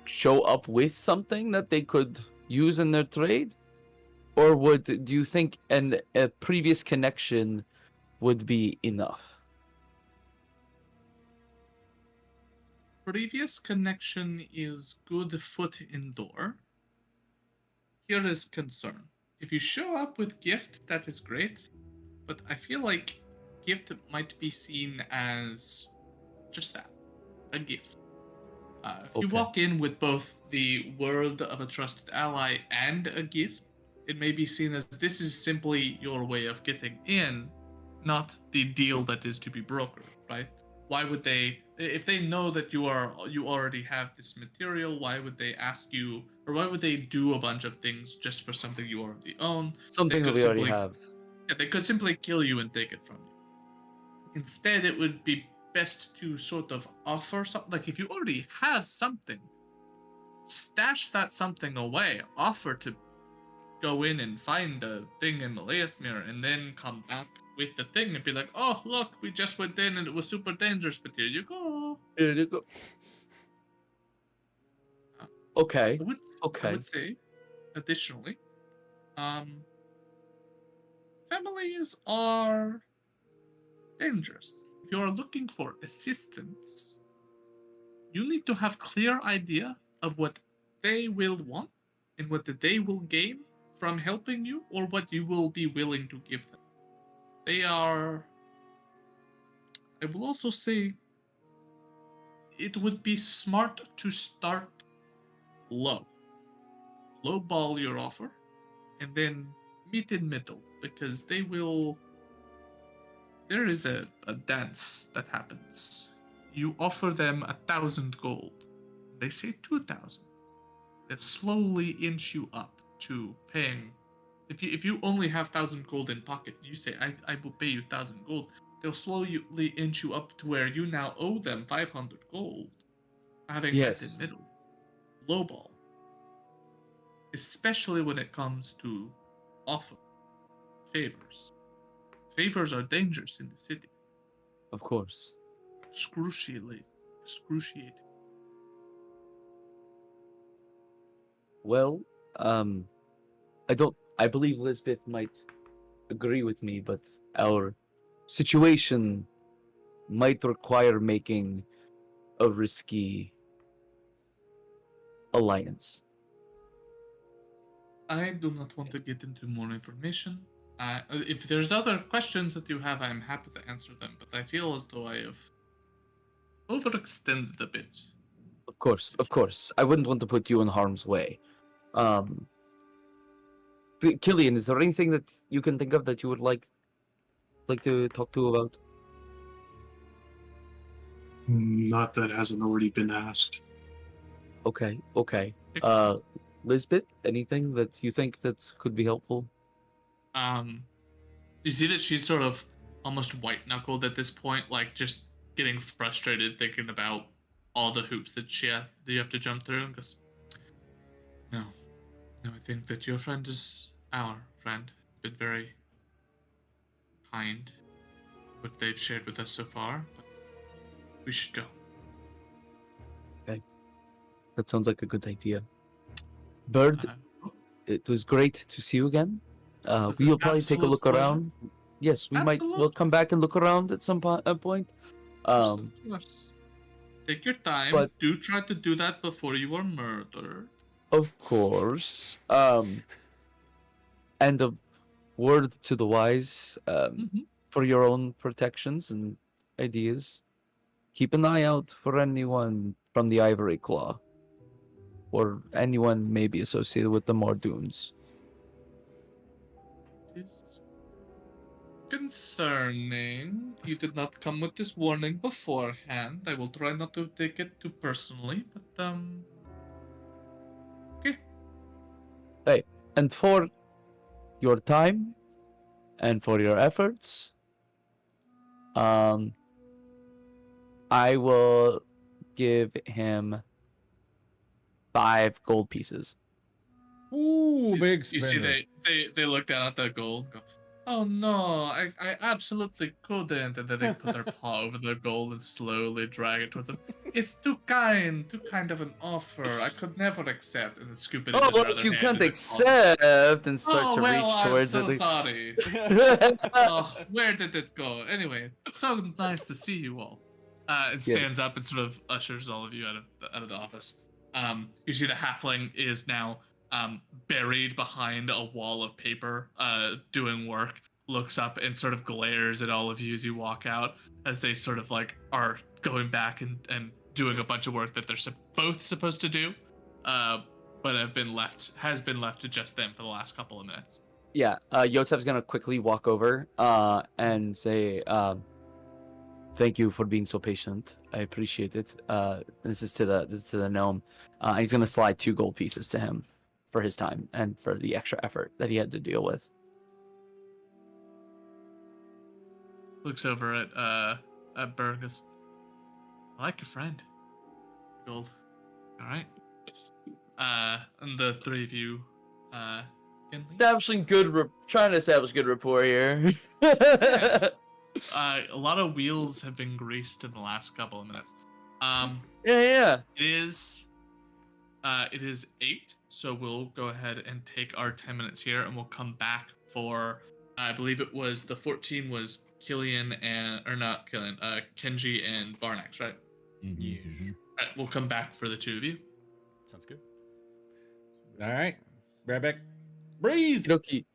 show up with something that they could use in their trade, or do you think a previous connection would be enough? Previous connection is good foot in door. Here is concern. If you show up with gift, that is great, but I feel like gift might be seen as just that, a gift. If you Okay. walk in with both the word of a trusted ally and a gift, it may be seen as this is simply your way of getting in, not the deal that is to be brokered, right? Why would they, if they know that you already have this material, why would they ask you, or why would they do a bunch of things just for something you already own? Something that could we already simply- have. Yeah, they could simply kill you and take it from you. Instead, it would be best to sort of offer something. Like if you already have something, stash that something away. Offer to go in and find a thing in Malayasmere and then come back with the thing and be like, oh, look, we just went in and it was super dangerous, but here you go. Here you go. Okay. I would Okay. say, additionally, families are dangerous. If you are looking for assistance, you need to have clear idea of what they will want and what they will gain from helping you, or what you will be willing to give them. They are. I will also say it would be smart to start low. Low ball your offer, and then meet in middle, because they will. There is a dance that happens. You offer them 1,000 gold. They say 2,000. They slowly inch you up to paying. If you only have 1,000 gold in pocket, you say I will pay you 1,000 gold. They'll slowly inch you up to where you now owe them 500 gold, having met in Yes. middle. Lowball, especially when it comes to offer favors. Favors are dangerous in the city. Of course. Excruciating. Well, I believe Lisbeth might agree with me, but our situation might require making a risky alliance. I do not want to get into more information. If there's other questions that you have, I'm happy to answer them, but I feel as though I have overextended a bit. Of course. I wouldn't want to put you in harm's way. Killian, is there anything that you can think of that you would like to talk to about? Not that hasn't already been asked. Okay. Lisbeth, anything that you think that could be helpful? You see that she's sort of almost white knuckled at this point, like just getting frustrated thinking about all the hoops that you have to jump through, and goes, No, I think that your friend is our friend. Been very kind what they've shared with us so far, but we should go. Okay. That sounds like a good idea. Bird, it was great to see you again. Was an We'll probably take a absolute look pleasure. around. Yes, we'll Absolutely. come back and look around at some point. Of course. Take your time. but- Do try to do that before you are murdered. Of course. And a word to the wise, Mhm. for your own protections and ideas. Keep an eye out for anyone from the Ivory Claw, or anyone maybe associated with the Mordoons. Is concerning. You did not come with this warning beforehand. I will try not to take it too personally, but okay. Hey, and for your time and for your efforts, I will give him 5 gold pieces. Ooh, big You spender. see, they look down at the gold and go, "Oh no, I absolutely couldn't." And then they put their paw over the gold and slowly drag it towards them. It's too kind of an offer. I could never accept. And then scoop it into Oh, their well, other if you hand can't and then accept and start Oh to well, reach I'm towards so it. sorry. Oh, where did it go? Anyway, it's so nice to see you all. It stands Yes. up and sort of ushers all of you out of the office. You see the halfling is now buried behind a wall of paper, doing work. Looks up and sort of glares at all of you as you walk out, as they sort of like are going back and doing a bunch of work that they're both supposed to do, but has been left to just them for the last couple of minutes. Yeah, Yotev's gonna quickly walk over and say, "Thank you for being so patient. I appreciate it." This is to the gnome. He's gonna slide 2 gold pieces to him for his time and for the extra effort that he had to deal with. Looks over at Burgess. I like your friend. Gold. All right. And the three of you, can leave. Trying to establish good rapport here. Yeah. A lot of wheels have been greased in the last couple of minutes. Yeah. It is It is 8, so we'll go ahead and take our 10 minutes here, and we'll come back for. I believe it was the 14 was Killian and or not Killian, Kenji and Varnax, right? Mhm, Yes. mhm. All right, we'll come back for the two of you. Sounds good. All right. Right back. Breeze. Okie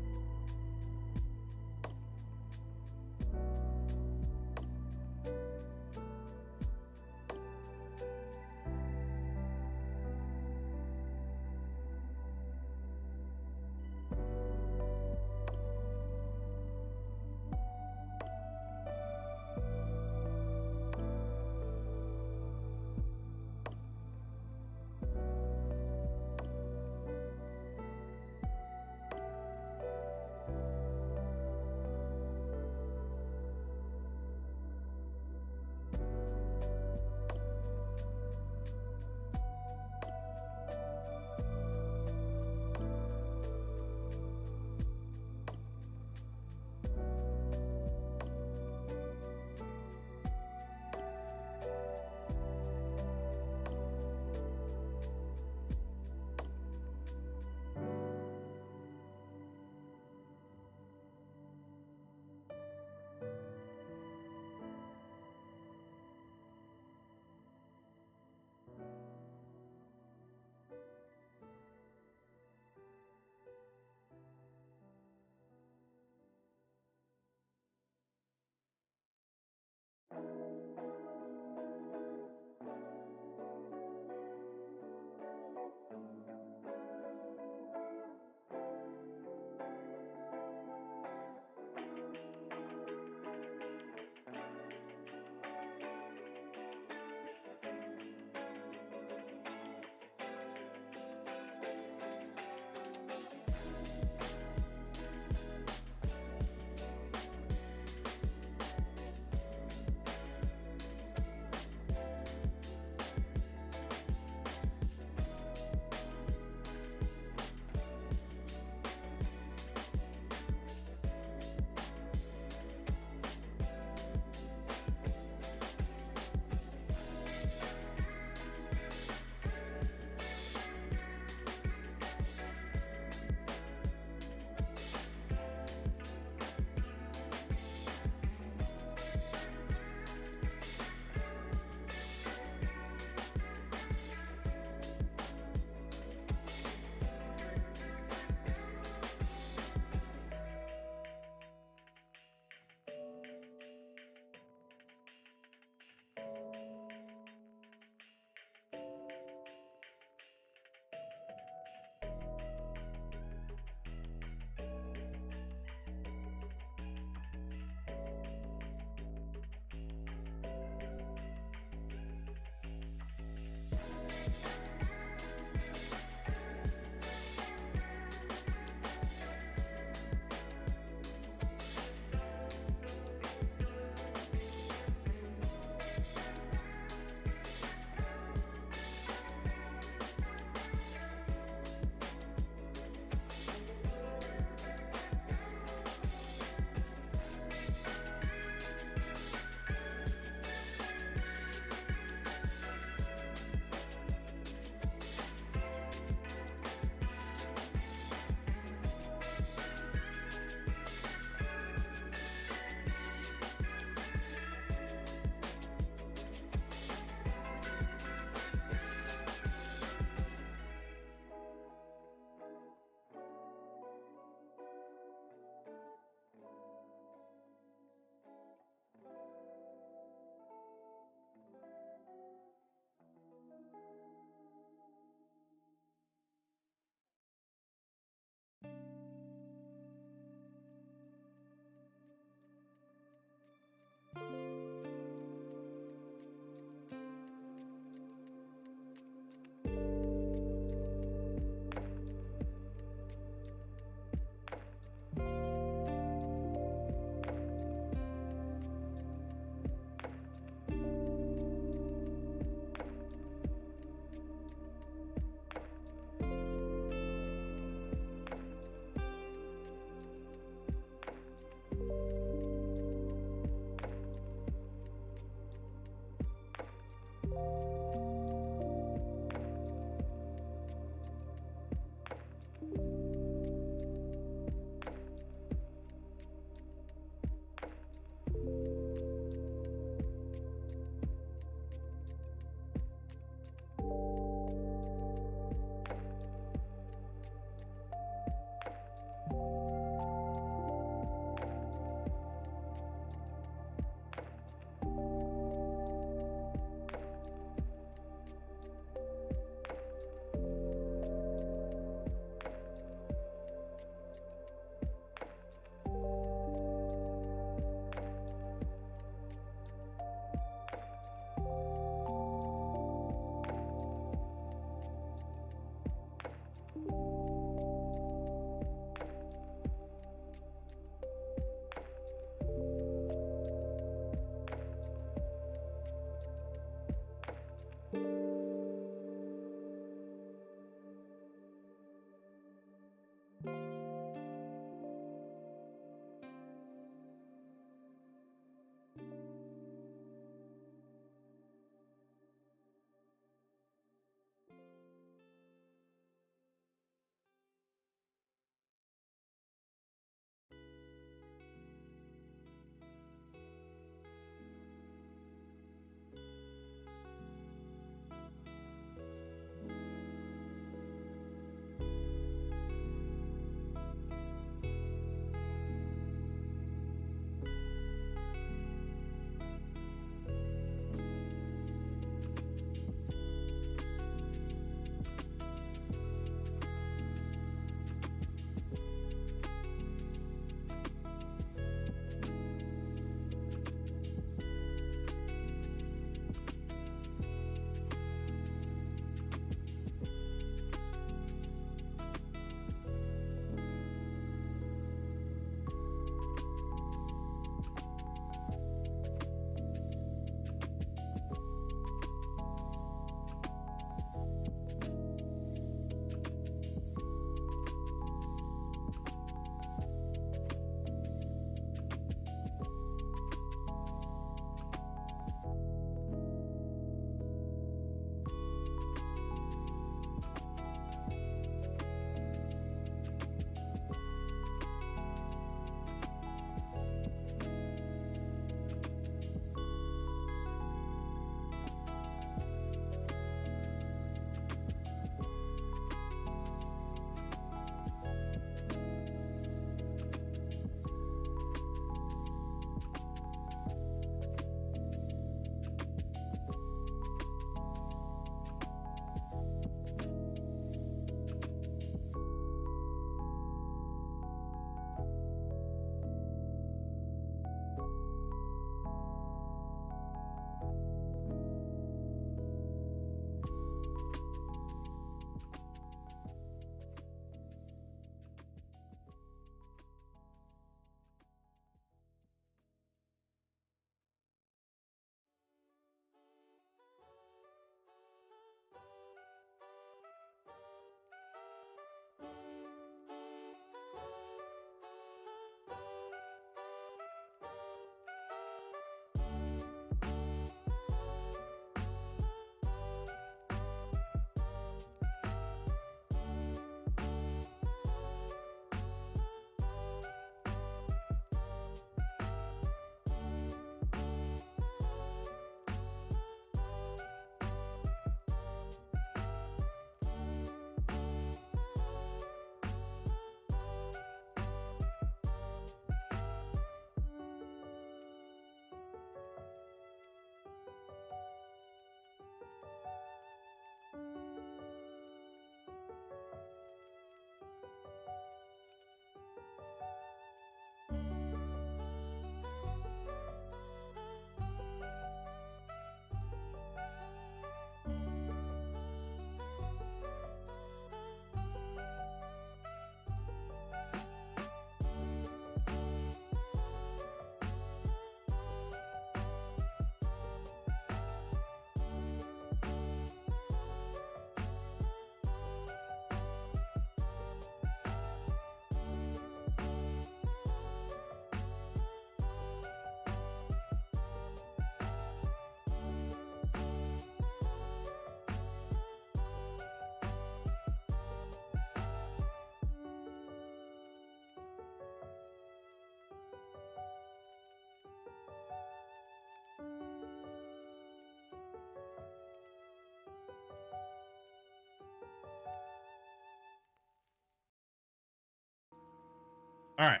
All right.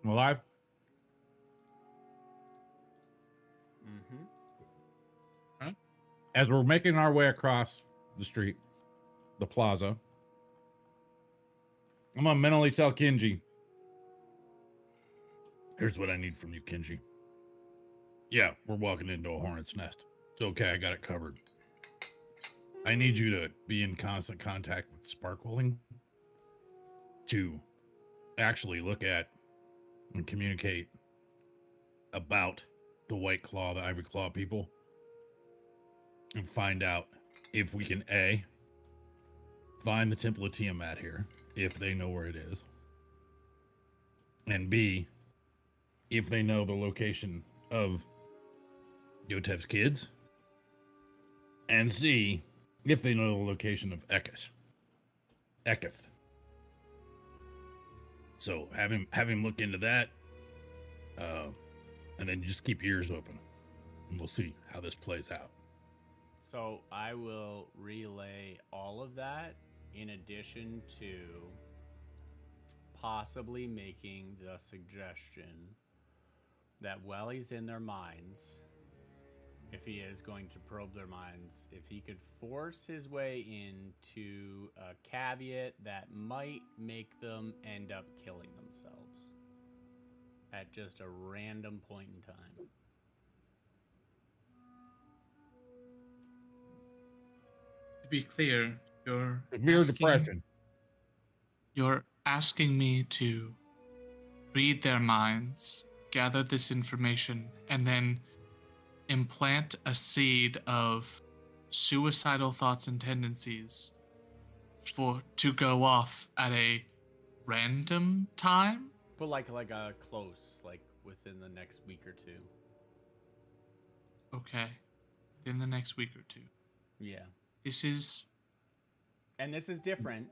I'm alive. Mm-hmm. As we're making our way across the street, the plaza, I'm gonna mentally tell Kenji. Here's what I need from you, Kenji. Yeah, we're walking into a hornet's nest. It's okay, I got it covered. I need you to be in constant contact with Sparkling to actually look at and communicate about the White Claw, the Ivory Claw people, and find out if we can A, find the Temple of Tiamat here, if they know where it is, and B, if they know the location of Yotev's kids, and C, if they know the location of Eketh. So have him look into that, and then just keep your ears open, and we'll see how this plays out. So I will relay all of that in addition to possibly making the suggestion that while he's in their minds, if he is going to probe their minds, if he could force his way into a caveat that might make them end up killing themselves at just a random point in time. To be clear, you're Severe depression. You're asking me to read their minds, gather this information, and then implant a seed of suicidal thoughts and tendencies to go off at a random time? But like a close, like within the next week or two. Okay. In the next week or two. Yeah. This is And this is different.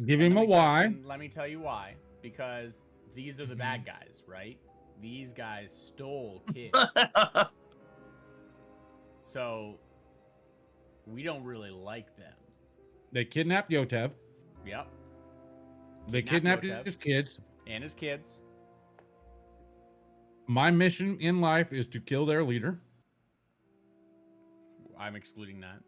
Give him a why. Let me tell you why. Because these are the bad guys, right? These guys stole kids. So we don't really like them. They kidnapped Yotev. Yep. They kidnapped Yotev his kids. and his kids. My mission in life is to kill their leader. I'm excluding that.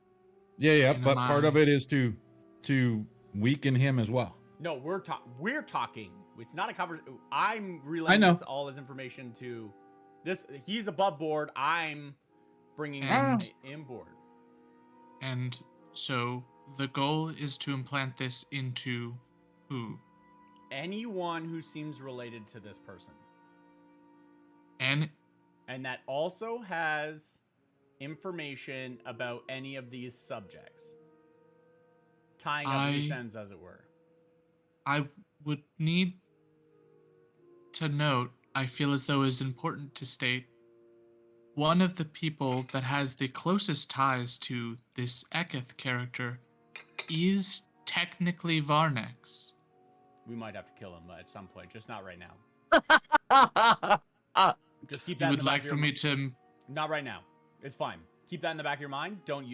Yeah, And but part of it is to weaken him as well. No, we're talking. It's not a cover. I'm relaying this all his information to this. He's above board. I'm bringing this inboard. And so the goal is to implant this into who? Anyone who seems related to this person. And that also has information about any of these subjects. Tying up loose ends, as it were. I would need to note, I feel as though it's important to state, one of the people that has the closest ties to this Eketh character is technically Varnex. We might have to kill him at some point, just not right now. Just keep that. You would like for me to? Not right now. It's fine. Keep that in the back of your mind. Don't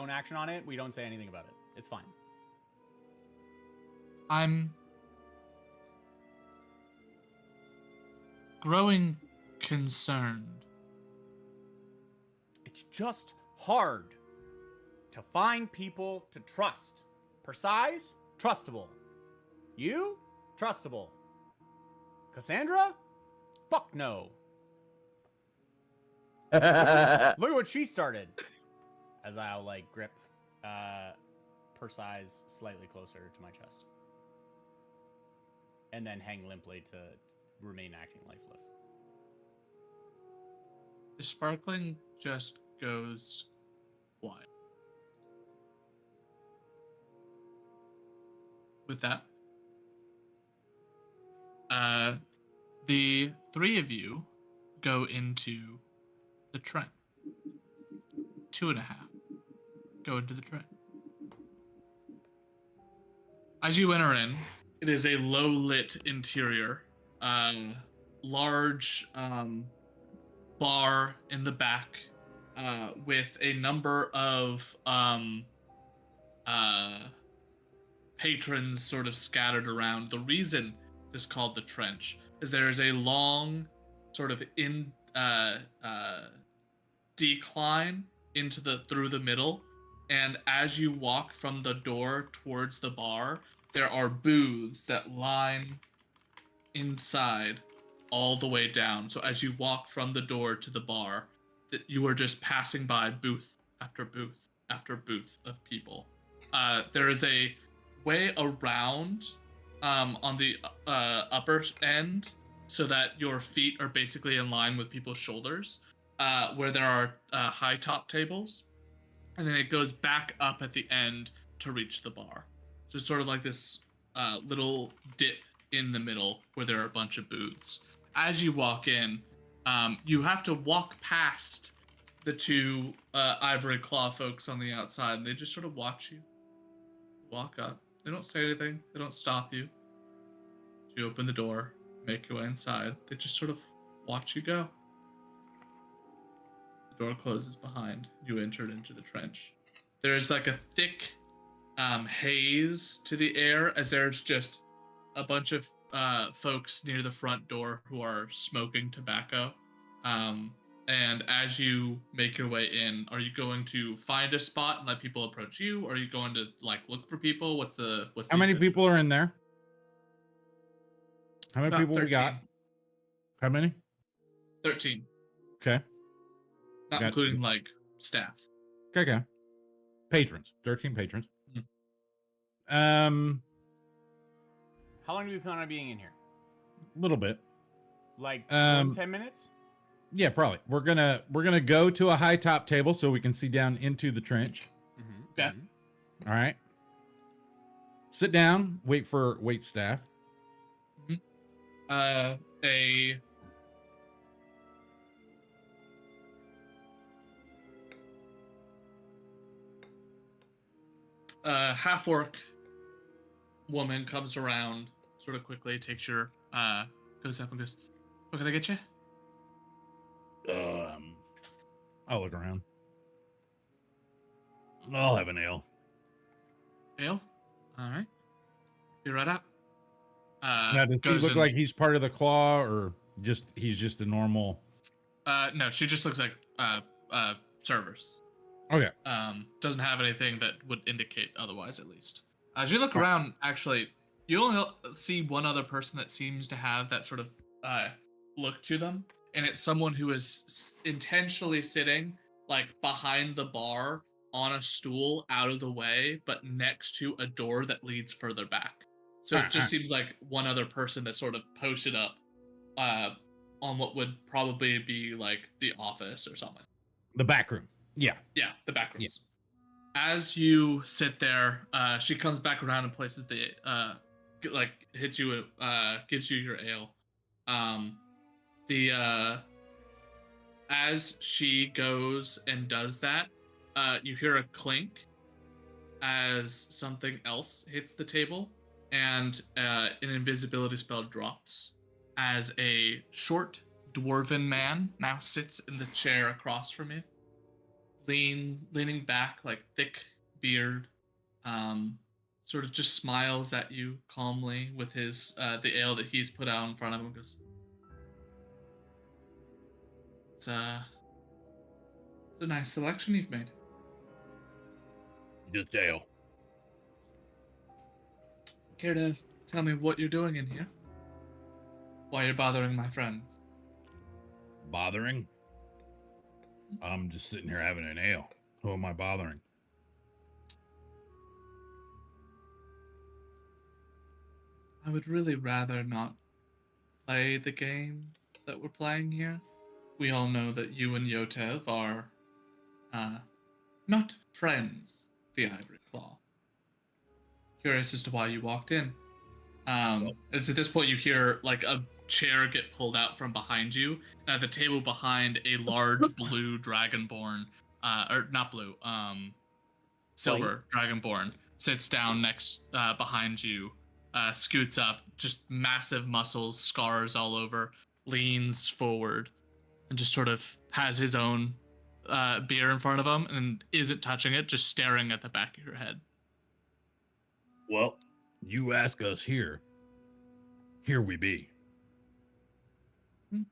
action on it. We don't say anything about it. It's fine. I'm growing concerned. It's just hard to find people to trust. Precise, trustable. You, trustable. Cassandra? Fuck no. Look at what she started. As I'll grip Precise slightly closer to my chest. And then hang limply to remain acting lifeless. The sparkling just goes quiet. With that, the three of you go into the Trent. 2.5 go into the Trent. As you enter in, it is a low-lit interior. Large bar in the back with a number of patrons sort of scattered around. The reason it's called the trench is there is a long sort of decline through the middle, and as you walk from the door towards the bar, there are booths that line inside all the way down. So as you walk from the door to the bar, that you are just passing by booth after booth after booth of people. There is a way around on the upper end so that your feet are basically in line with people's shoulders, where there are high top tables, and then it goes back up at the end to reach the bar. So it's sort of like this little dip in the middle where there are a bunch of booths. As you walk in, you have to walk past the two ivory claw folks on the outside, and they just sort of watch you walk up. They don't say anything. They don't stop you. You open the door, make your way inside. They just sort of watch you go. The door closes behind. You entered into the trench. There is like a thick haze to the air, as there's just a bunch of folks near the front door who are smoking tobacco. And as you make your way in, are you going to find a spot and let people approach you, or are you going to like look for people? What's How many intention? people are in there? How many About people 13. we got? How many? 13, Okay. not Got- including like staff. Okay. Patrons. 13 patrons. How long do we plan on being in here? A little bit. Like 10 minutes? Yeah, probably. We're gonna go to a high top table so we can see down into the trench. Okay. All right. Sit down. Wait staff. A half-orc woman comes around sort of quickly, takes your goes up and goes, "What can I get you?" I'll look around. I'll have an ale. Ale? All right. Be right up. Now, does he goes look and- like he's part of the claw, or he's just a normal? No, she just looks like servers. Okay. Doesn't have anything that would indicate otherwise, at least. As you look around, actually, you only see one other person that seems to have that sort of look to them, and it's someone who is intentionally sitting like behind the bar on a stool out of the way, but next to a door that leads further back. So it just seems like one other person that sort of posted up on what would probably be like the office or something. The back room. Yeah. Yeah, the back rooms. Yeah. As you sit there, she comes back around and places the hits you, gives you your ale. As she goes and does that, you hear a clink as something else hits the table, and an invisibility spell drops as a short dwarven man now sits in the chair across from you, leaning back, like thick beard, sort of just smiles at you calmly with his the ale that he's put out in front of him. Goes, it's a nice selection you've made. Just ale. Care to tell me what you're doing in here? Why you're bothering my friends? Bothering? I'm just sitting here having an ale. Who am I bothering? I would really rather not play the game that we're playing here. We all know that you and Yotev are not friends, the Ivory Claw. Curious as to why you walked in. It's at this point you hear like a chair get pulled out from behind you, and at the table behind, a large blue dragonborn, or not blue, silver dragonborn sits down next behind you, scoots up, just massive muscles, scars all over, leans forward, and just sort of has his own beer in front of him and isn't touching it, just staring at the back of your head. Well, You ask us here we be. Hmm.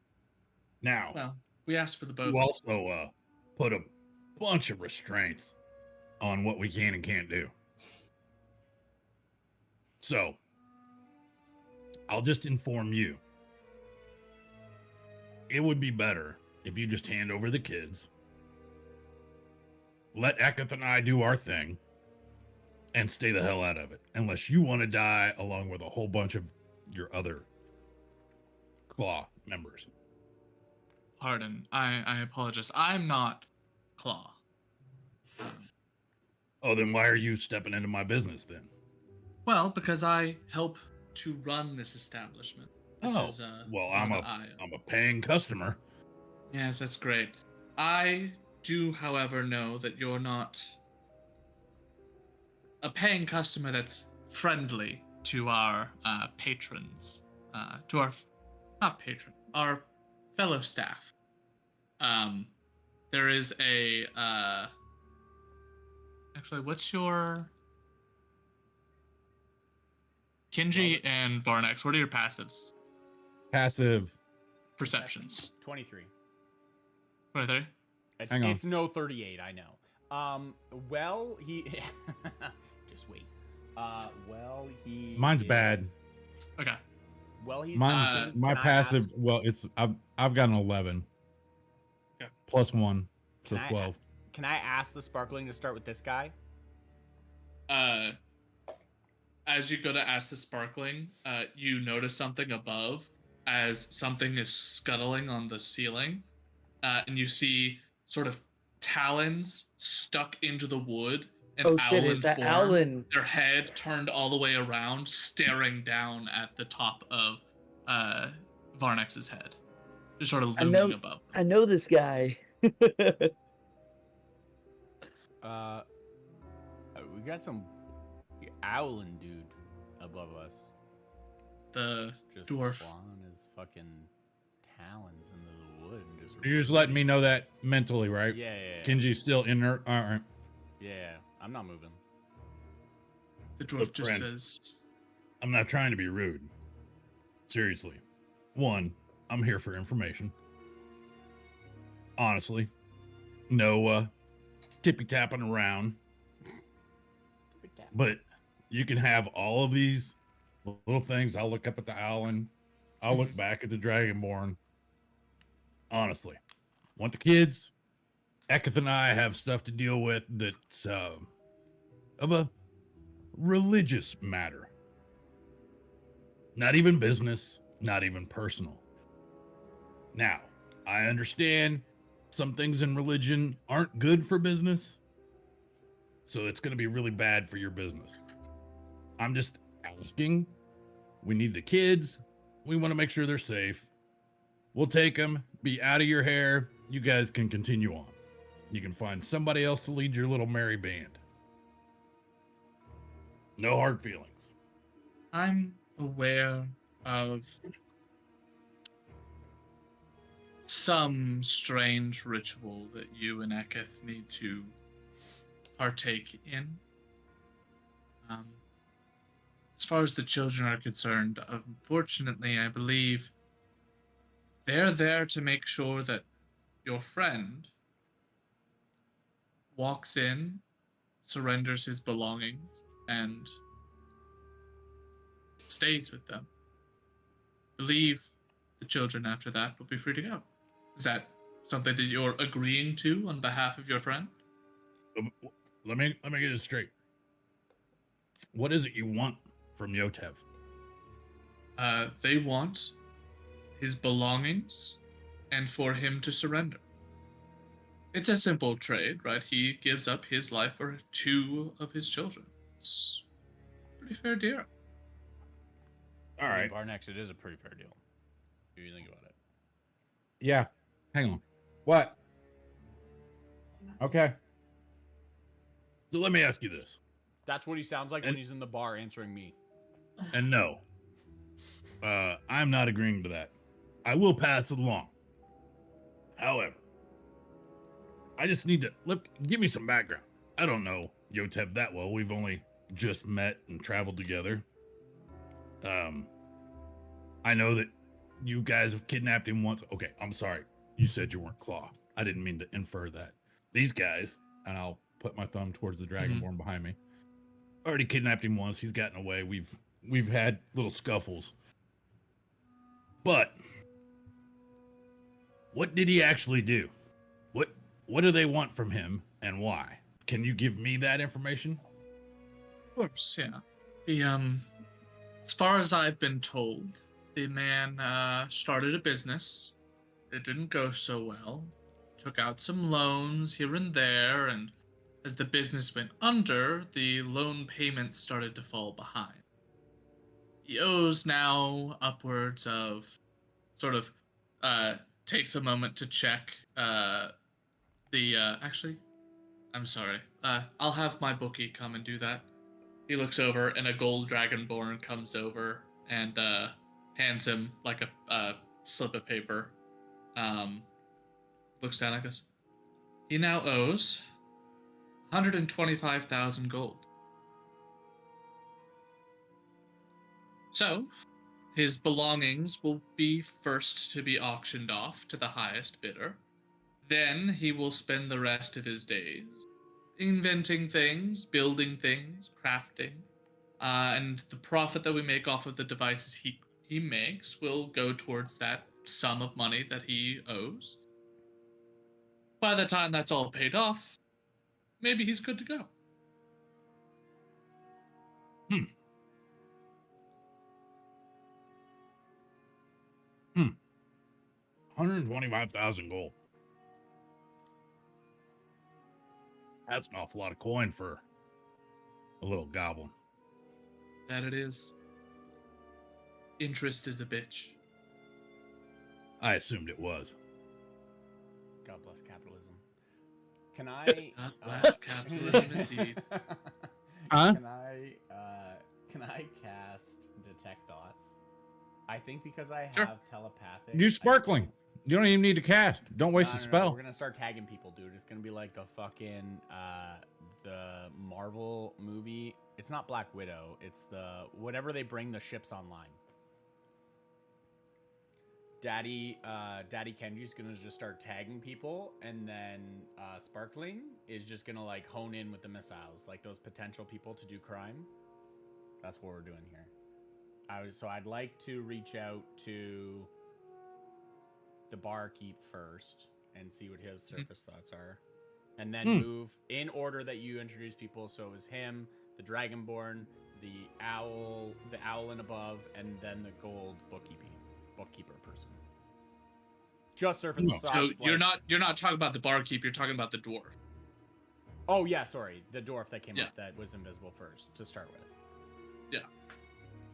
Now, Well, we asked for the boat. you also put a bunch of restraints on what we can and can't do. So, I'll just inform you. It would be better if you just hand over the kids, let Eketh and I do our thing, and stay the hell out of it. Unless you want to die along with a whole bunch of your other Claw members. Pardon, I apologize. I'm not Claw. Oh, then why are you stepping into my business then? Well, because I help to run this establishment. This Oh, is, well, one I'm that a paying customer. Yes, that's great. I do, however, know that you're not a paying customer that's friendly to our patrons, to our not patron, our fellow staff. There is a actually, what's your Kinji and Varnex? What are your passives? Passive. Perceptions. 23. 23. Hang on. It's no 38, I know. Well, he just wait. Well, he Mine's is... bad. Okay. Well, he's Mine's my passive. Well, it's I've got an 11. Okay. Plus 1, so Can I- 12. Can I ask the sparkling to start with this guy? As you go to ask the sparkling, you notice something above as something is scuttling on the ceiling, and you see sort of talons stuck into the wood. Oh shit, is that Alan? Their head turned all the way around, staring down at the top of Varnex's head. Just sort of looming above. I know this guy. We got some owling dude above us. The Just dwarf. clawing his fucking talons into the wood and just. You're just letting me know that mentally, right? Yeah, yeah, yeah. Kenji's still in there. All right. Yeah, I'm not moving. The dwarf Look, just friend. says, I'm not trying to be rude. Seriously. One, I'm here for information. Honestly. No tippy tapping around. But you can have all of these little things. I'll look up at the Owlin. I'll look back at the Dragonborn. Honestly. Want the kids? Eketh and I have stuff to deal with that's of a religious matter. Not even business, not even personal. Now, I understand some things in religion aren't good for business, so it's going to be really bad for your business. I'm just asking. We need the kids. We want to make sure they're safe. We'll take them, be out of your hair. You guys can continue on. You can find somebody else to lead your little merry band. No hard feelings. I'm aware of some strange ritual that you and Eketh need to partake in. As far as the children are concerned, unfortunately, I believe they're there to make sure that your friend walks in, surrenders his belongings, and stays with them. Believe the children after that will be free to go. Is that something that you're agreeing to on behalf of your friend? Let me get it straight. What is it you want from Yotev? They want his belongings and for him to surrender. It's a simple trade, right? He gives up his life for 2 of his children. It's a pretty fair deal. All right. Varnex, it is a pretty fair deal. If you think about it. Yeah. Hang on. What? Okay. So let me ask you this. That's what he sounds like when he's in the bar answering me. And no, I'm not agreeing to that. I will pass it along. However, I just need to give me some background. I don't know Yotev that well. We've only just met and traveled together. I know that you guys have kidnapped him once. Okay, I'm sorry. You said you weren't Claw. I didn't mean to infer that. These guys, and I'll put my thumb towards the Dragonborn behind me, already kidnapped him once. He's gotten away. We've had little scuffles. But what did he actually do? What do they want from him and why? Can you give me that information? Of course, yeah. The as far as I've been told, the man started a business. It didn't go so well. Took out some loans here and there, and as the business went under, the loan payments started to fall behind. He owes now upwards of sort of takes a moment to check actually, I'm sorry. I'll have my bookie come and do that. He looks over, and a gold dragonborn comes over and hands him like a slip of paper. Looks down and goes, he now owes 125,000 gold. So, his belongings will be first to be auctioned off to the highest bidder. Then he will spend the rest of his days inventing things, building things, crafting, and the profit that we make off of the devices he makes will go towards that sum of money that he owes. By the time that's all paid off, maybe he's good to go. 125,000 gold. That's an awful lot of coin for a little goblin. That it is. Interest is a bitch. I assumed it was. God bless capitalism. Can I? God bless capitalism indeed. Huh? Can I cast detect thoughts? I think because I have Sure. telepathic. Use sparkling. You don't even need to cast. Don't waste a spell. We're gonna start tagging people, dude. It's gonna be like the fucking the Marvel movie. It's not Black Widow. It's the whatever they bring the ships online. Daddy Kenji's gonna just start tagging people, and then Sparkling is just gonna like hone in with the missiles, like those potential people to do crime. That's what we're doing here. I'd like to reach out to the barkeep first and see what his surface thoughts are, and then move in order that you introduce people. So it was him, the Dragonborn, the owl and above, and then the gold bookkeeper person. Just surface thoughts. So you're not talking about the barkeep. You're talking about the dwarf. Oh yeah, sorry, the dwarf that came up that was invisible first to start with. Yeah.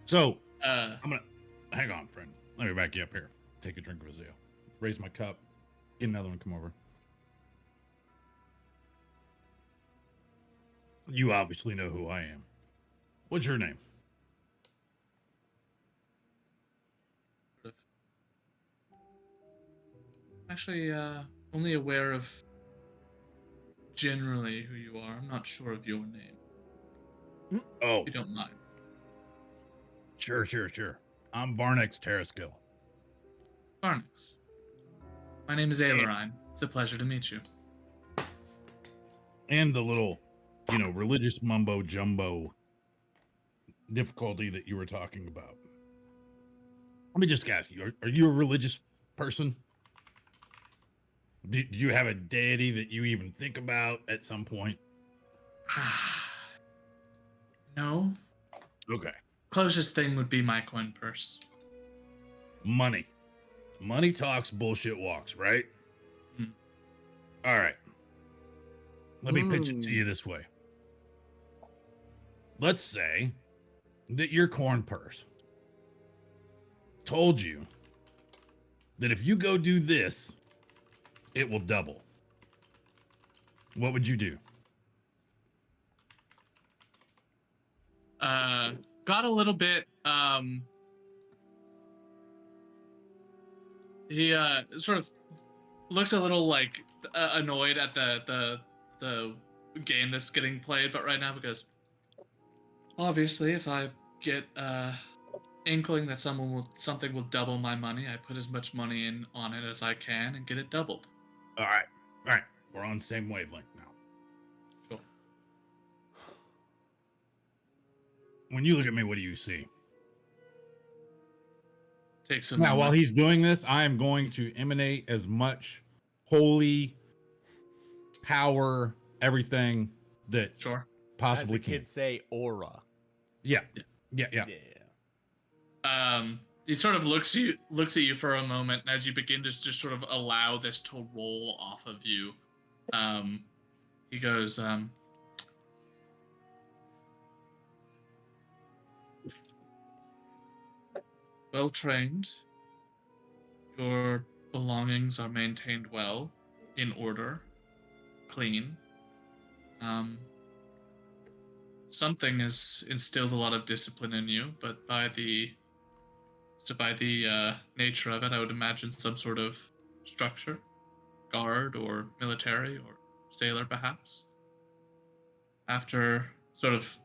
So I'm gonna hang on, friend. Let me back you up here. Take a drink of Azale. Raise my cup. Get another one. Come over. You obviously know who I am. What's your name? Actually, only aware of generally who you are. I'm not sure of your name. Oh, If you don't mind. sure. I'm Varnex Terraskill. Varnix. My name is Ailerine. It's a pleasure to meet you. And the little, religious mumbo jumbo difficulty that you were talking about. Let me just ask you, are you a religious person? Do you have a deity that you even think about at some point? No. Okay. Closest thing would be my coin purse. Money. Money talks, bullshit walks, right? All right. Let me pitch it to you this way. Let's say that your corn purse told you that if you go do this, it will double. What would you do? Got a little bit, he sort of looks a little like annoyed at the game that's getting played, but right now because obviously if I get inkling that something will double my money, I put as much money in on it as I can and get it doubled. All right. We're on the same wavelength now. Sure. When you look at me, what do you see? Take some. Now, while he's doing this, I am going to emanate as much holy power, everything that Sure. As possibly the can. kids say, aura. Yeah. He sort of looks at you for a moment, and as you begin to just sort of allow this to roll off of you, he goes, well trained. Your belongings are maintained well, in order, clean. Something has instilled a lot of discipline in you, but by the nature of it, I would imagine some sort of structure, guard or military or sailor, perhaps. After sort of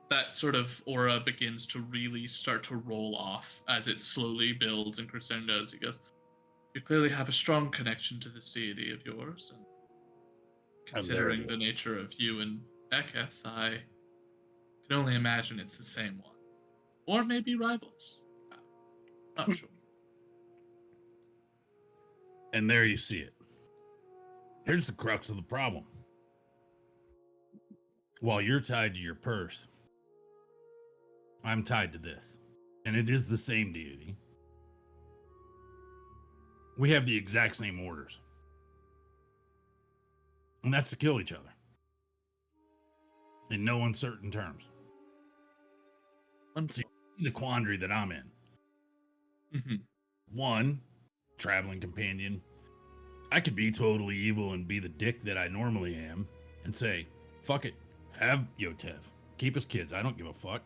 that sort of aura begins to really start to roll off as it slowly builds and crescendos. He goes, "You clearly have a strong connection to this deity of yours, and considering the nature of you and Eketh, I can only imagine it's the same one. Or maybe rivals. Not sure." And there you see it. Here's the crux of the problem. While you're tied to your purse, I'm tied to this. And it is the same deity. We have the exact same orders. And that's to kill each other. In no uncertain terms. See the quandary that I'm in. Mm-hmm. One, traveling companion. I could be totally evil and be the dick that I normally am and say, fuck it, have Yotev. Keep us kids. I don't give a fuck.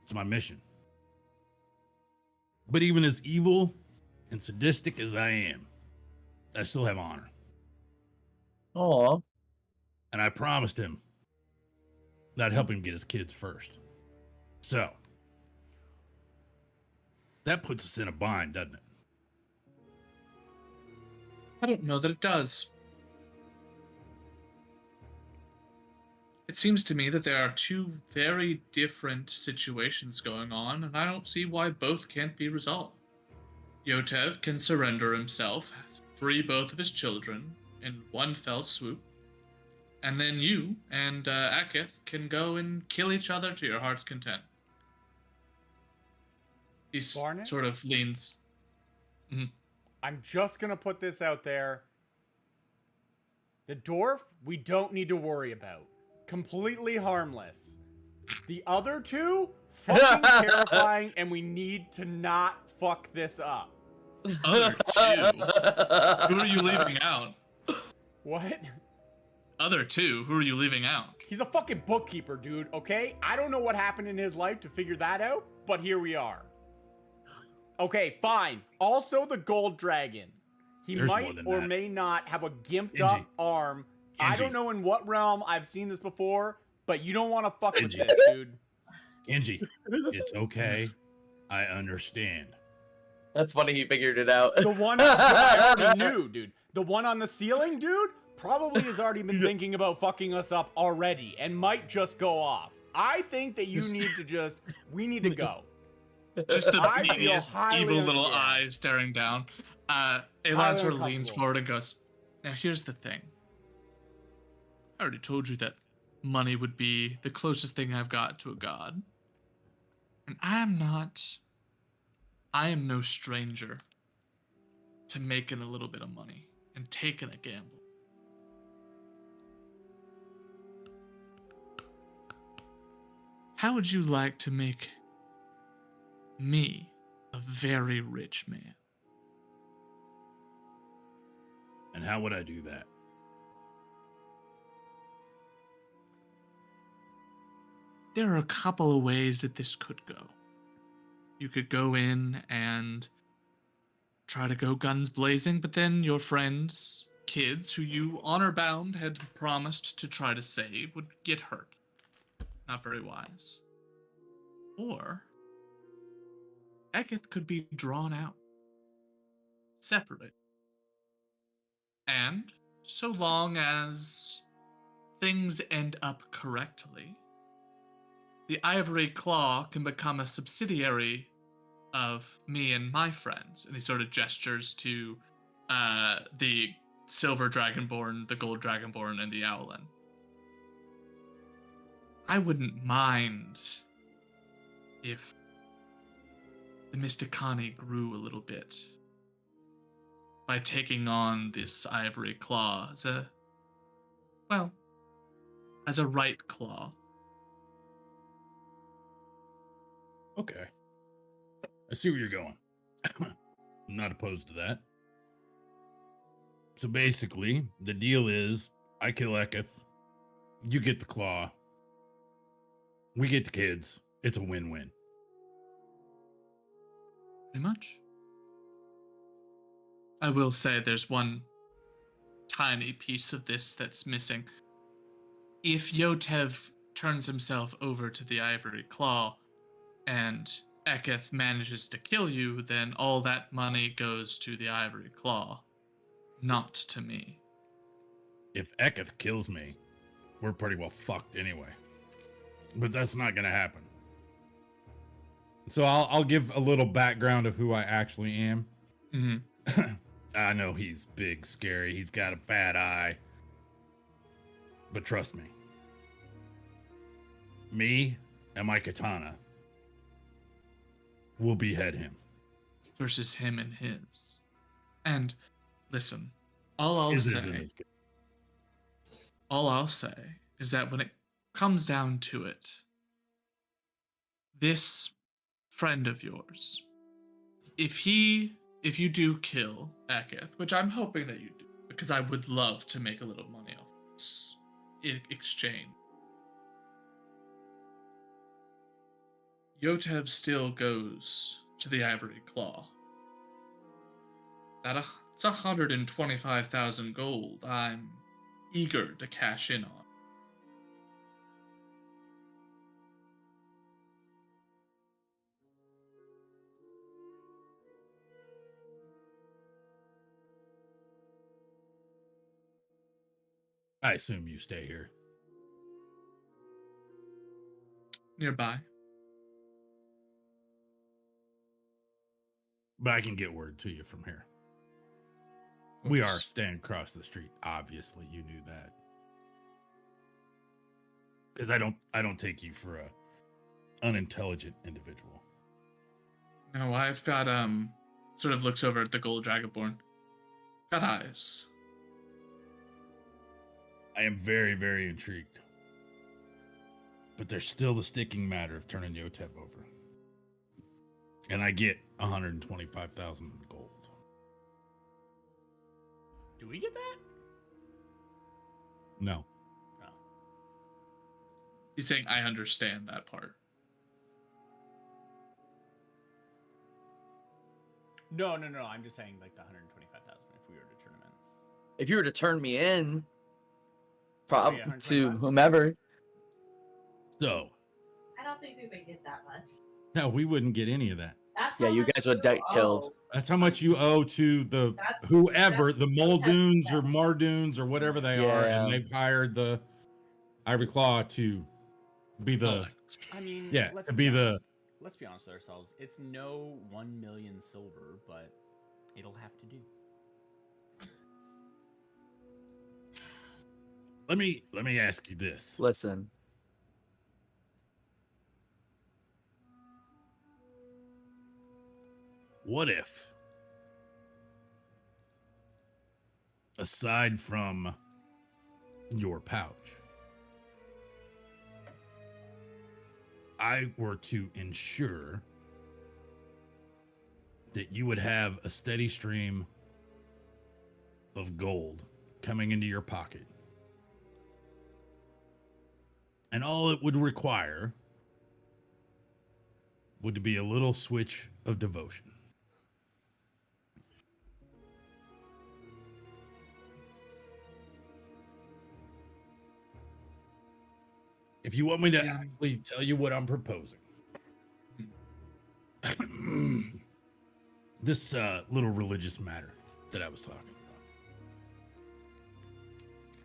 It's my mission. But even as evil and sadistic as I am, I still have honor. Aw. And I promised him that I'd help him get his kids first. So, that puts us in a bind, doesn't it? I don't know that it does. It seems to me that there are two very different situations going on, and I don't see why both can't be resolved. Yotev can surrender himself, free both of his children in one fell swoop, and then you and Akith can go and kill each other to your heart's content. He Barnett? sort of leans. I'm just gonna put this out there. The dwarf, we don't need to worry about. Completely harmless. The other two, fucking terrifying, and we need to not fuck this up. Other two? Who are you leaving out? What? Other two? Who are you leaving out? He's a fucking bookkeeper, dude, okay? I don't know what happened in his life to figure that out, but here we are. Okay, fine. Also the gold dragon. He There's might more than or that. may not have a gimped Genji. up arm. I Genji. don't know in what realm I've seen this before, but you don't want to fuck with Genji. this, dude. Genji, it's okay. I understand. That's funny he figured it out. The one I already knew, dude. The one on the ceiling, dude, probably has already been thinking about fucking us up already and might just go off. I think that we need to go. Just the I feel biggest highly evil little yeah. eyes staring down. Elan Highly sort of leans uncomfortable. forward and goes, "Now here's the thing. I already told you that money would be the closest thing I've got to a god. And I am no stranger to making a little bit of money and taking a gamble. How would you like to make me a very rich man?" And how would I do that? There are a couple of ways that this could go. You could go in and try to go guns blazing, but then your friends, kids who you honor bound had promised to try to save, would get hurt. Not very wise. Or Eketh could be drawn out, separate. And so long as things end up correctly, the Ivory Claw can become a subsidiary of me and my friends. And he sort of gestures to the Silver Dragonborn, the Gold Dragonborn, and the Owlin. I wouldn't mind if the Mysticani grew a little bit by taking on this Ivory Claw as a right claw. Okay. I see where you're going. I'm not opposed to that. So basically, the deal is I kill Eketh, you get the claw, we get the kids. It's a win-win. Pretty much. I will say there's one tiny piece of this that's missing. If Yotev turns himself over to the Ivory Claw and Eketh manages to kill you, then all that money goes to the Ivory Claw, not to me. If Eketh kills me, we're pretty well fucked anyway. But that's not going to happen. So I'll give a little background of who I actually am. Mm-hmm. I know he's big, scary. He's got a bad eye. But trust me. Me and my katana will behead him. Versus him and his. And listen, all I'll His isn't say as good. all I'll say is that when it comes down to it, this friend of yours, if you do kill Eketh, which I'm hoping that you do, because I would love to make a little money off this exchange, Yotev still goes to the Ivory Claw. It's 125,000 gold I'm eager to cash in on. I assume you stay here. Nearby. But I can get word to you from here. Of We course. are staying across the street. Obviously, you knew that. Because I don't take you for a unintelligent individual. No, I've got sort of looks over at the Gold Dragonborn. Got eyes. I am very, very intrigued. But there's still the sticking matter of turning Yotev over. And I get 125,000 gold. Do we get that? No. No. He's saying I understand that part. No. I'm just saying like the 125,000 if we were to turn him in. If you were to turn me in, Yeah, probably 125. to whomever. So, I don't think we would get that much. no, we wouldn't get any of that. That's Yeah, how you much guys would you get killed. owe. That's how much you owe to the That's- whoever, that's the Muldoons or yeah. Mardoons or whatever they are, and Yeah. they've hired the Ivory Claw to be the I mean, yeah, let's to be the let's be honest with ourselves. It's no 1 million silver, but it'll have to do. Let me ask you this. Listen, What if, aside from your pouch, I were to ensure that you would have a steady stream of gold coming into your pocket? And all it would require would be a little switch of devotion. If you want me to Yeah. actually tell you what I'm proposing, This little religious matter that I was talking about.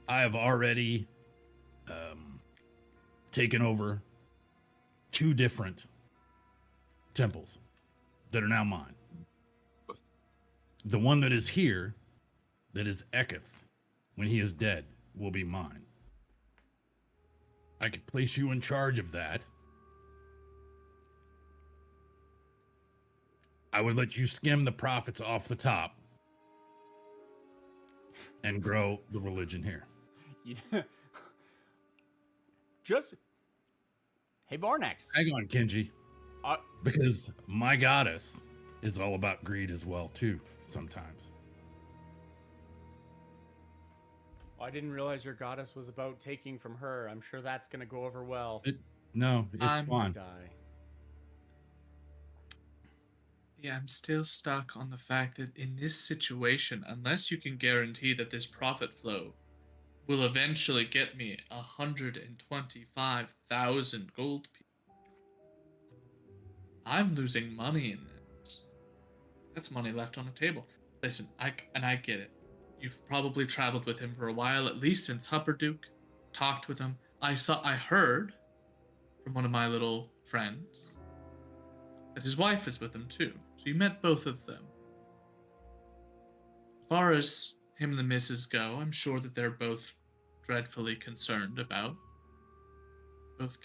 I have already taken over 2 different temples that are now mine. The one that is here, that is Eketh, when he is dead, will be mine. I could place you in charge of that. I would let you skim the profits off the top and grow the religion here. You just hey Varnex. Hang on, Kenji. Because my goddess is all about greed as well, too, sometimes. I didn't realize your goddess was about taking from her. I'm sure that's going to go over well. No, it's fine. Die. Yeah, I'm still stuck on the fact that in this situation, unless you can guarantee that this profit flow will eventually get me 125,000 gold pieces, I'm losing money in this. That's money left on the table. Listen, I get it. You've probably traveled with him for a while, at least since Hupperduke. Talked with him. I heard from one of my little friends that his wife is with him too. So you met both of them. As far as him and the missus go, I'm sure that they're both dreadfully concerned about both.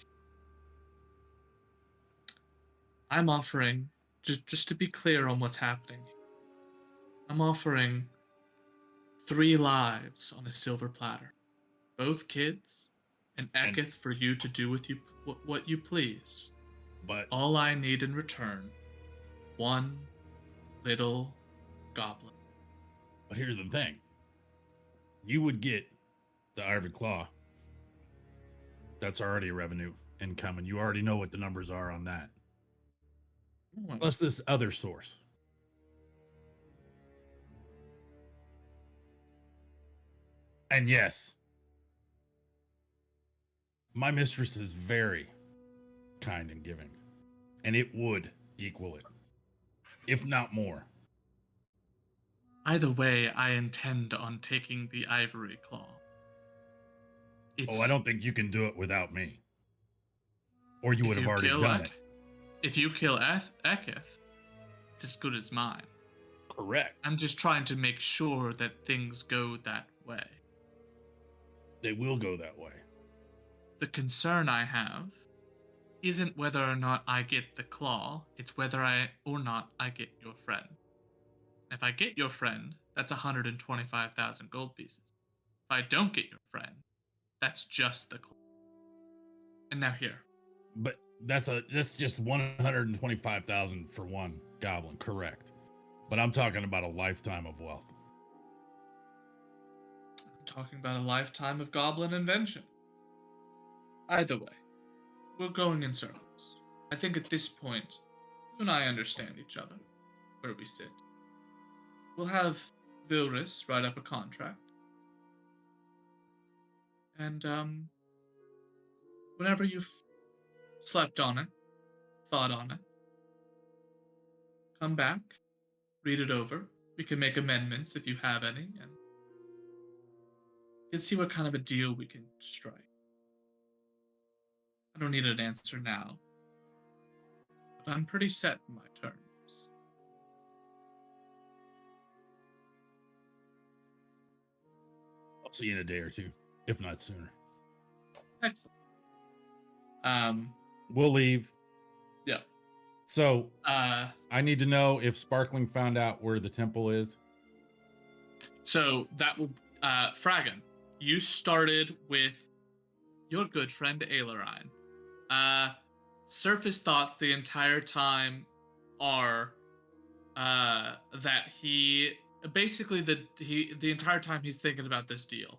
I'm offering, just to be clear on what's happening, I'm offering 3 lives on a silver platter. Both kids, and Eketh for you to do with you what you please. But all I need in return, 1 little goblin. But here's the thing. You would get the Ivory Claw. That's already revenue income, and you already know what the numbers are on that. Plus this other source. And yes, my mistress is very kind and giving, and it would equal it, if not more. Either way, I intend on taking the Ivory Claw. I don't think you can do it without me. Or you would have already done it. If you kill Eketh, it's as good as mine. Correct. I'm just trying to make sure that things go that way. They will go that way. The concern I have isn't whether or not I get the claw, it's whether or not I get your friend. If I get your friend, that's 125,000 gold pieces. If I don't get your friend, that's just the claw. And now here. But that's just 125,000 for one goblin, correct? But I'm talking about a lifetime of wealth. I'm talking about a lifetime of goblin invention. Either way, we're going in circles. I think at this point, you and I understand each other, where we sit. We'll have Vilris write up a contract. And, whenever you've slept on it, thought on it, come back, read it over. We can make amendments if you have any, and you can see what kind of a deal we can strike. I don't need an answer now, but I'm pretty set in my terms. I'll see you in a day or two, if not sooner. Excellent. We'll leave. Yeah. So, I need to know if Sparkling found out where the temple is. So that will, Fragan, you started with your good friend Ailerine. Surface thoughts the entire time are that he basically the entire time he's thinking about this deal.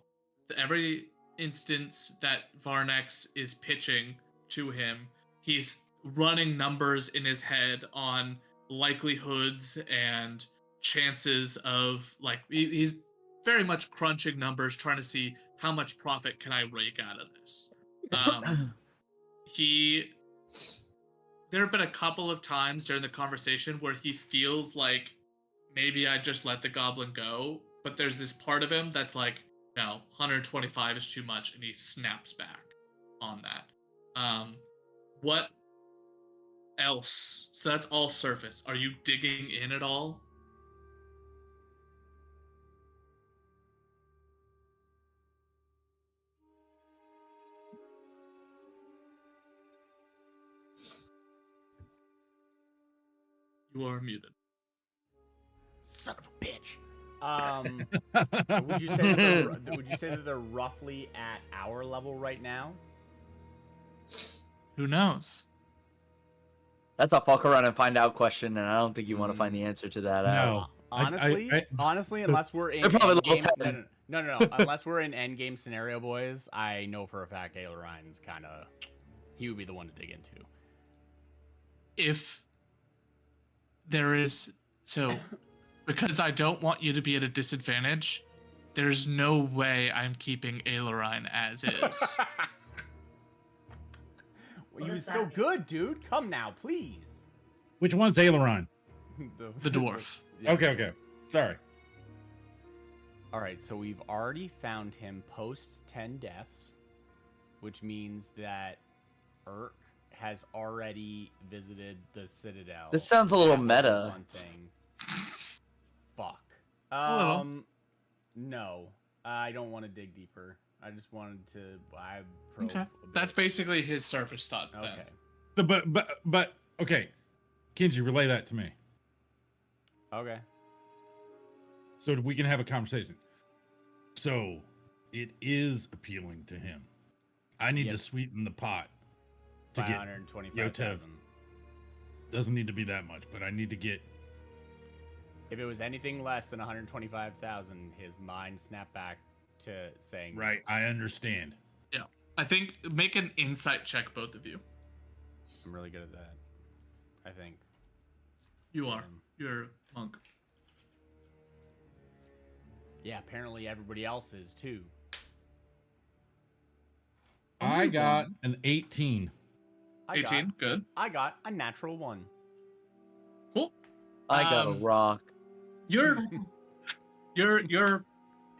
Every instance that Varnex is pitching to him, he's running numbers in his head on likelihoods and chances of, like, he's very much crunching numbers, trying to see how much profit can I rake out of this. there have been a couple of times during the conversation where he feels like maybe I just let the goblin go, but there's this part of him that's like, no, 125 is too much, and he snaps back on that. What else? So that's all surface. Are you digging in at all? You are muted. Son of a bitch. Would you say that they're roughly at our level right now? Who knows? That's a fuck around and find out question, and I don't think you want to find the answer to that out. No. Honestly, unless we're in They're probably level endgame, 10. no. Unless we're in endgame scenario, boys, I know for a fact Ailerion's kind of he would be the one to dig into. If there is because I don't want you to be at a disadvantage, there's no way I'm keeping Aileron as is. Well, he was so good, dude. Come now, please. Which one's Aileron? The dwarf. Yeah. Okay. Sorry. All right, so we've already found him post 10 deaths, which means that Urk has already visited the Citadel. This sounds a little That was the meta. fun thing. Fuck. little. No, I don't want to dig deeper. I just wanted to. I probe Okay. a bit. That's basically his surface thoughts then. Okay. But okay, Kenji, relay that to me Okay. so we can have a conversation. So it is appealing to him. I need to Yes. sweeten the pot to By get. 125,000. Doesn't need to be that much, but I need to get. If it was anything less than 125,000, his mind snapped back to saying Right, I understand. I think make an insight check, both of you. I'm really good at that. I think. You are. You're monk. Yeah, apparently everybody else is too. I got an 18. 18. Good. I got a natural 1. Cool. I got a rock. You're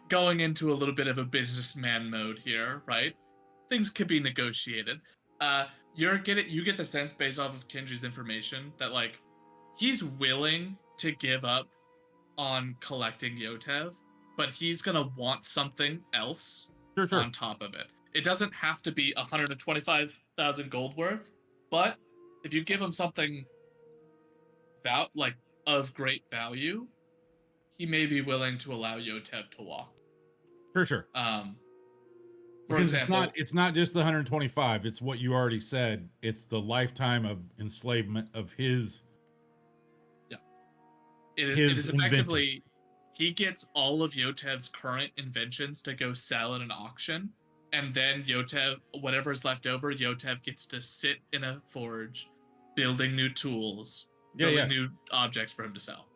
going into a little bit of a businessman mode here, right? Things could be negotiated. You get the sense based off of Kenji's information that like he's willing to give up on collecting Yotev, but he's gonna want something else Sure. on top of it. It doesn't have to be 125,000 gold worth, but if you give him something of great value, he may be willing to allow Yotev to walk. Sure. For Because example, it's not just the 125. It's what you already said. It's the lifetime of enslavement of his. it is effectively he gets all of Yotev's current inventions to go sell at an auction, and then Yotev, whatever's left over, Yotev gets to sit in a forge, building new tools, building new objects for him to sell.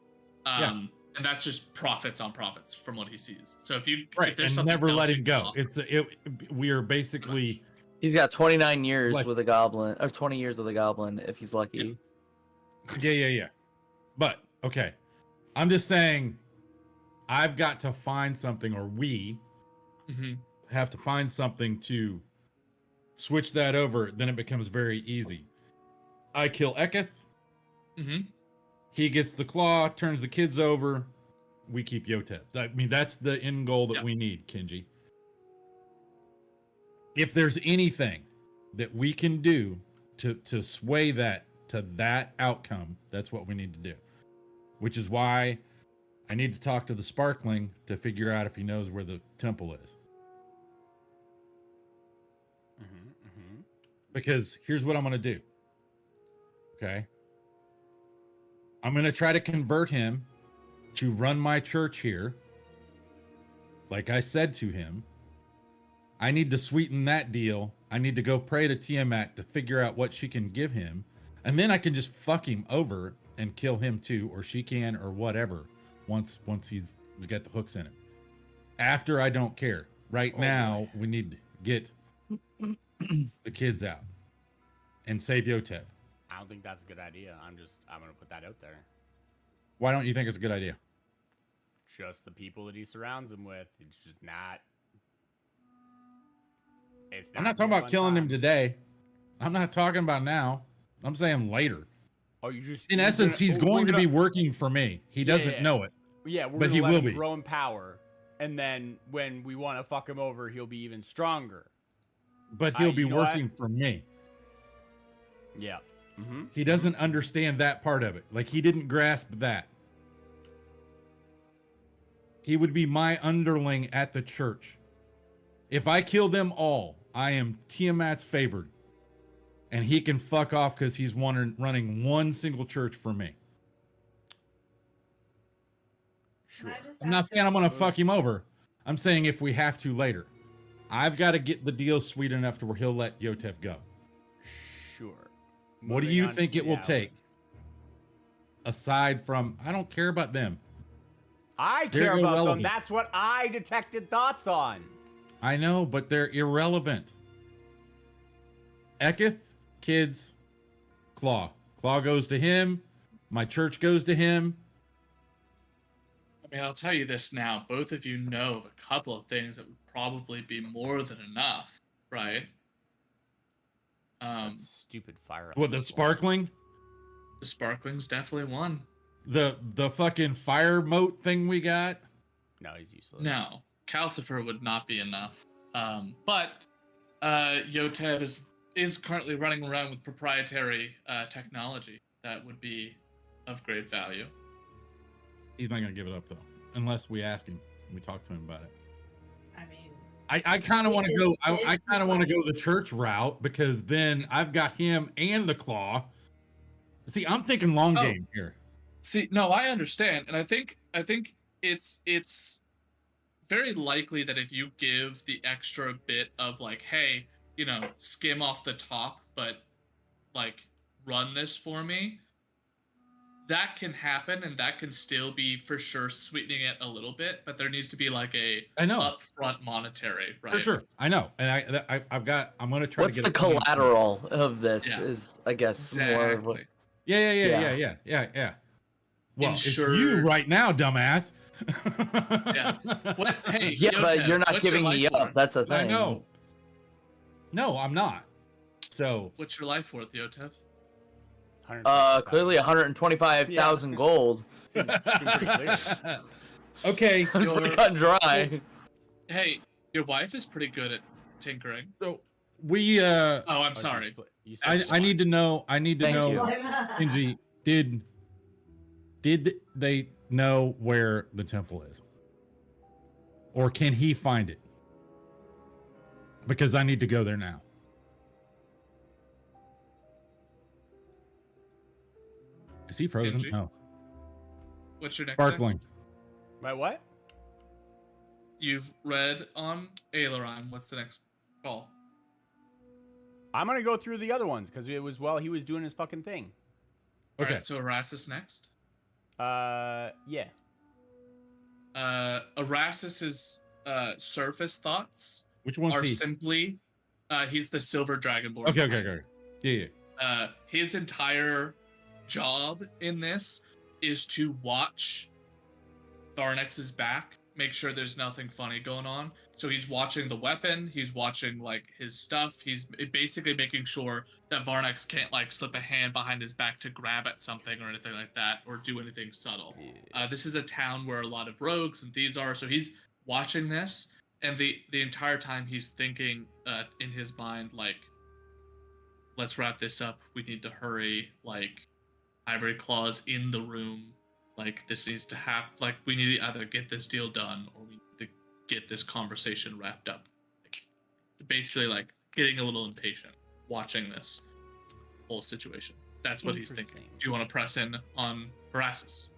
And that's just profits on profits from what he sees. So if there's and something never else let you him can go. offer- We are basically. He's got 29 years Like- with a goblin, or 20 years with a goblin if he's lucky. Yeah. But okay, I'm just saying, I've got to find something, or we Mhm. have to find something to switch that over. Then it becomes very easy. I kill Eketh. Mhm. He gets the claw, turns the kids over. We keep Yotev. I mean, that's the end goal that we need, Kenji. If there's anything that we can do to sway that to that outcome, that's what we need to do. Which is why I need to talk to the Sparkling to figure out if he knows where the temple is. Because here's what I'm going to do. Okay. I'm going to try to convert him to run my church here. Like I said to him, I need to sweeten that deal. I need to go pray to Tiamat to figure out what she can give him. And then I can just fuck him over and kill him too, or she can, or whatever, once he's got the hooks in it. After, I don't care. Right now, we need to get the kids out and save Yotev. I don't think that's a good idea. I'm gonna put that out there. Why don't you think it's a good idea? Just the people that he surrounds him with. It's just not. It's not. I'm not talking about killing him today. I'm not talking about now. I'm saying later. Oh, you just. In essence, he's going to be working for me. He doesn't know it. Yeah, we're but gonna he let will him be. grow in power, and then when we want to fuck him over, he'll be even stronger. But he'll be you know what? working for me. Yeah. Mm-hmm. He doesn't understand that part of it. Like, he didn't grasp that. He would be my underling at the church. If I kill them all, I am Tiamat's favored. And he can fuck off because he's running one single church for me. Sure. I'm not saying I'm going to fuck him over. I'm saying if we have to later. I've got to get the deal sweet enough to where he'll let Yotef go. Sure. What do Moving you on think to it the will alley. take? Aside from, I don't care about them. I They're care about them. irrelevant. That's what I detected thoughts on. I know, but they're irrelevant. Eketh, kids, Claw. Claw goes to him. My church goes to him. I mean, I'll tell you this now. Both of you know of a couple of things that would probably be more than enough, right? It's that stupid fire. What, the sparkling? The sparkling's definitely one. The fucking fire moat thing we got? No, he's useless. No, calcifer would not be enough. But Yotev is currently running around with proprietary technology that would be of great value. He's not gonna give it up though, unless we ask him. We talk to him about it. I mean, I kind of want to go. I it's kind of want to go the church route because then I've got him and the Claw. See, I'm thinking long Oh. game here. See, no, I understand, and I think it's very likely that if you give the extra bit of like, hey, skim off the top, but like run this for me, that can happen, and that can still be for sure sweetening it a little bit. But there needs to be like a I know. upfront monetary, right? For sure, I know, and I'm going to try What's to the get a plan. collateral of this? Yeah. Is I guess more of what. Exactly. Yeah. Well, Ensure- it's you right now, dumbass. Yeah. What? Hey, Yeah, but Yotev, you're not what's your giving life me up. worth? That's the thing. I know. No, I'm not. So What's your life worth, Yotev? Clearly 125,000 gold. Seemed pretty clear. okay. It's Your- pretty cut and dry. Hey, your wife is pretty good at tinkering. So we Oh, I'm sorry. I need to know. I need to Thank know. you. Shinji, did they know where the temple is, or can he find it? Because I need to go there now. Is he frozen? Shinji? No. What's your next thing? Sparkling. My what? You've read on Aileron. What's the next call? I'm gonna go through the other ones because it was while he was doing his fucking thing. Okay. Alright, so Erastus next. Yeah. Erastus's surface thoughts Which one's are he? simply he's the silver dragonborn. Okay. Yeah. His entire job in this is to watch Varnex's back, make sure there's nothing funny going on. So he's watching the weapon, he's watching like his stuff, he's basically making sure that Varnex can't like slip a hand behind his back to grab at something or anything like that, or do anything subtle. This is a town where a lot of rogues and thieves are, so he's watching this, and the entire time he's thinking in his mind like, let's wrap this up, we need to hurry, like Ivory Claw's in the room, like this needs to happen, like we need to either get this deal done or we need to get this conversation wrapped up. Like, basically like getting a little impatient watching this whole situation. That's what he's thinking. Interesting. Do you want to press in on Parasis?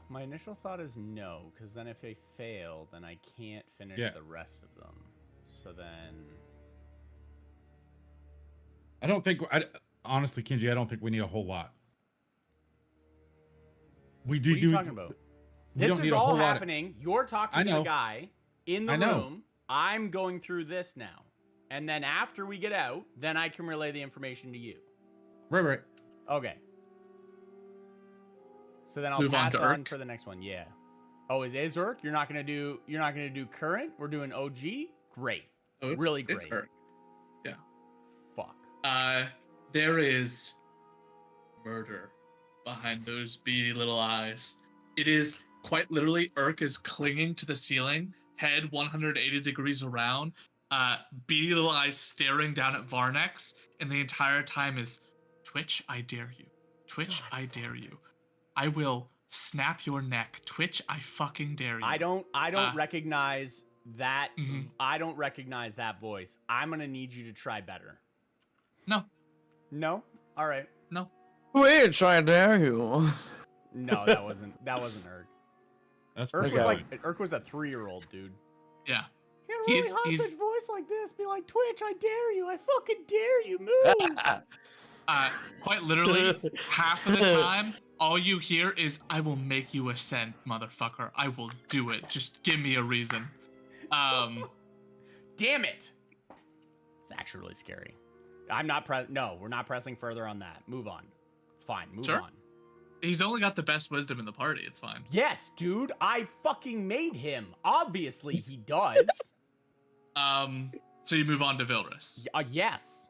My initial thought is no, because then if they fail, then I can't finish Yeah. the rest of them. So then, I don't think. Honestly, Kenji, I don't think we need a whole lot. We do. what are you talking about? we This don't is need a all whole lot of- happening. You're talking I to know. the guy in the I know. room. I'm going through this now, and then after we get out, then I can relay the information to you. Right. Okay. So then I'll Move on pass to on Urk. for the next one. Yeah. Oh, is Urk? You're not gonna do current? We're doing OG? Great. Oh, it's, Really It's great. Urk. Fuck. There is murder behind those beady little eyes. It is quite literally Urk is clinging to the ceiling, head 180 degrees around, beady little eyes staring down at Varnex, and the entire time is Twitch, I dare you. Twitch, I dare you. I will snap your neck. Twitch, I fucking dare you. I don't recognize that. Mhm. I don't recognize that voice. I'm gonna need you to try better. No. No? All right. No. Wait, try dare you. No, that wasn't Urk. That's Urk pretty was good. Urk was a 3-year-old dude. Yeah. He had a really He's- high he's- pitched voice like this. Be like, Twitch, I dare you. I fucking dare you. Move. Quite literally, half of the time, all you hear is, I will make you ascend, motherfucker. I will do it. Just give me a reason. Damn it. It's actually really scary. No, we're not pressing further on that. Move on. It's fine. Move Sure. on. He's only got the best wisdom in the party. It's fine. Yes, dude. I fucking made him. Obviously, he does. So you move on to Vilrus. Yes.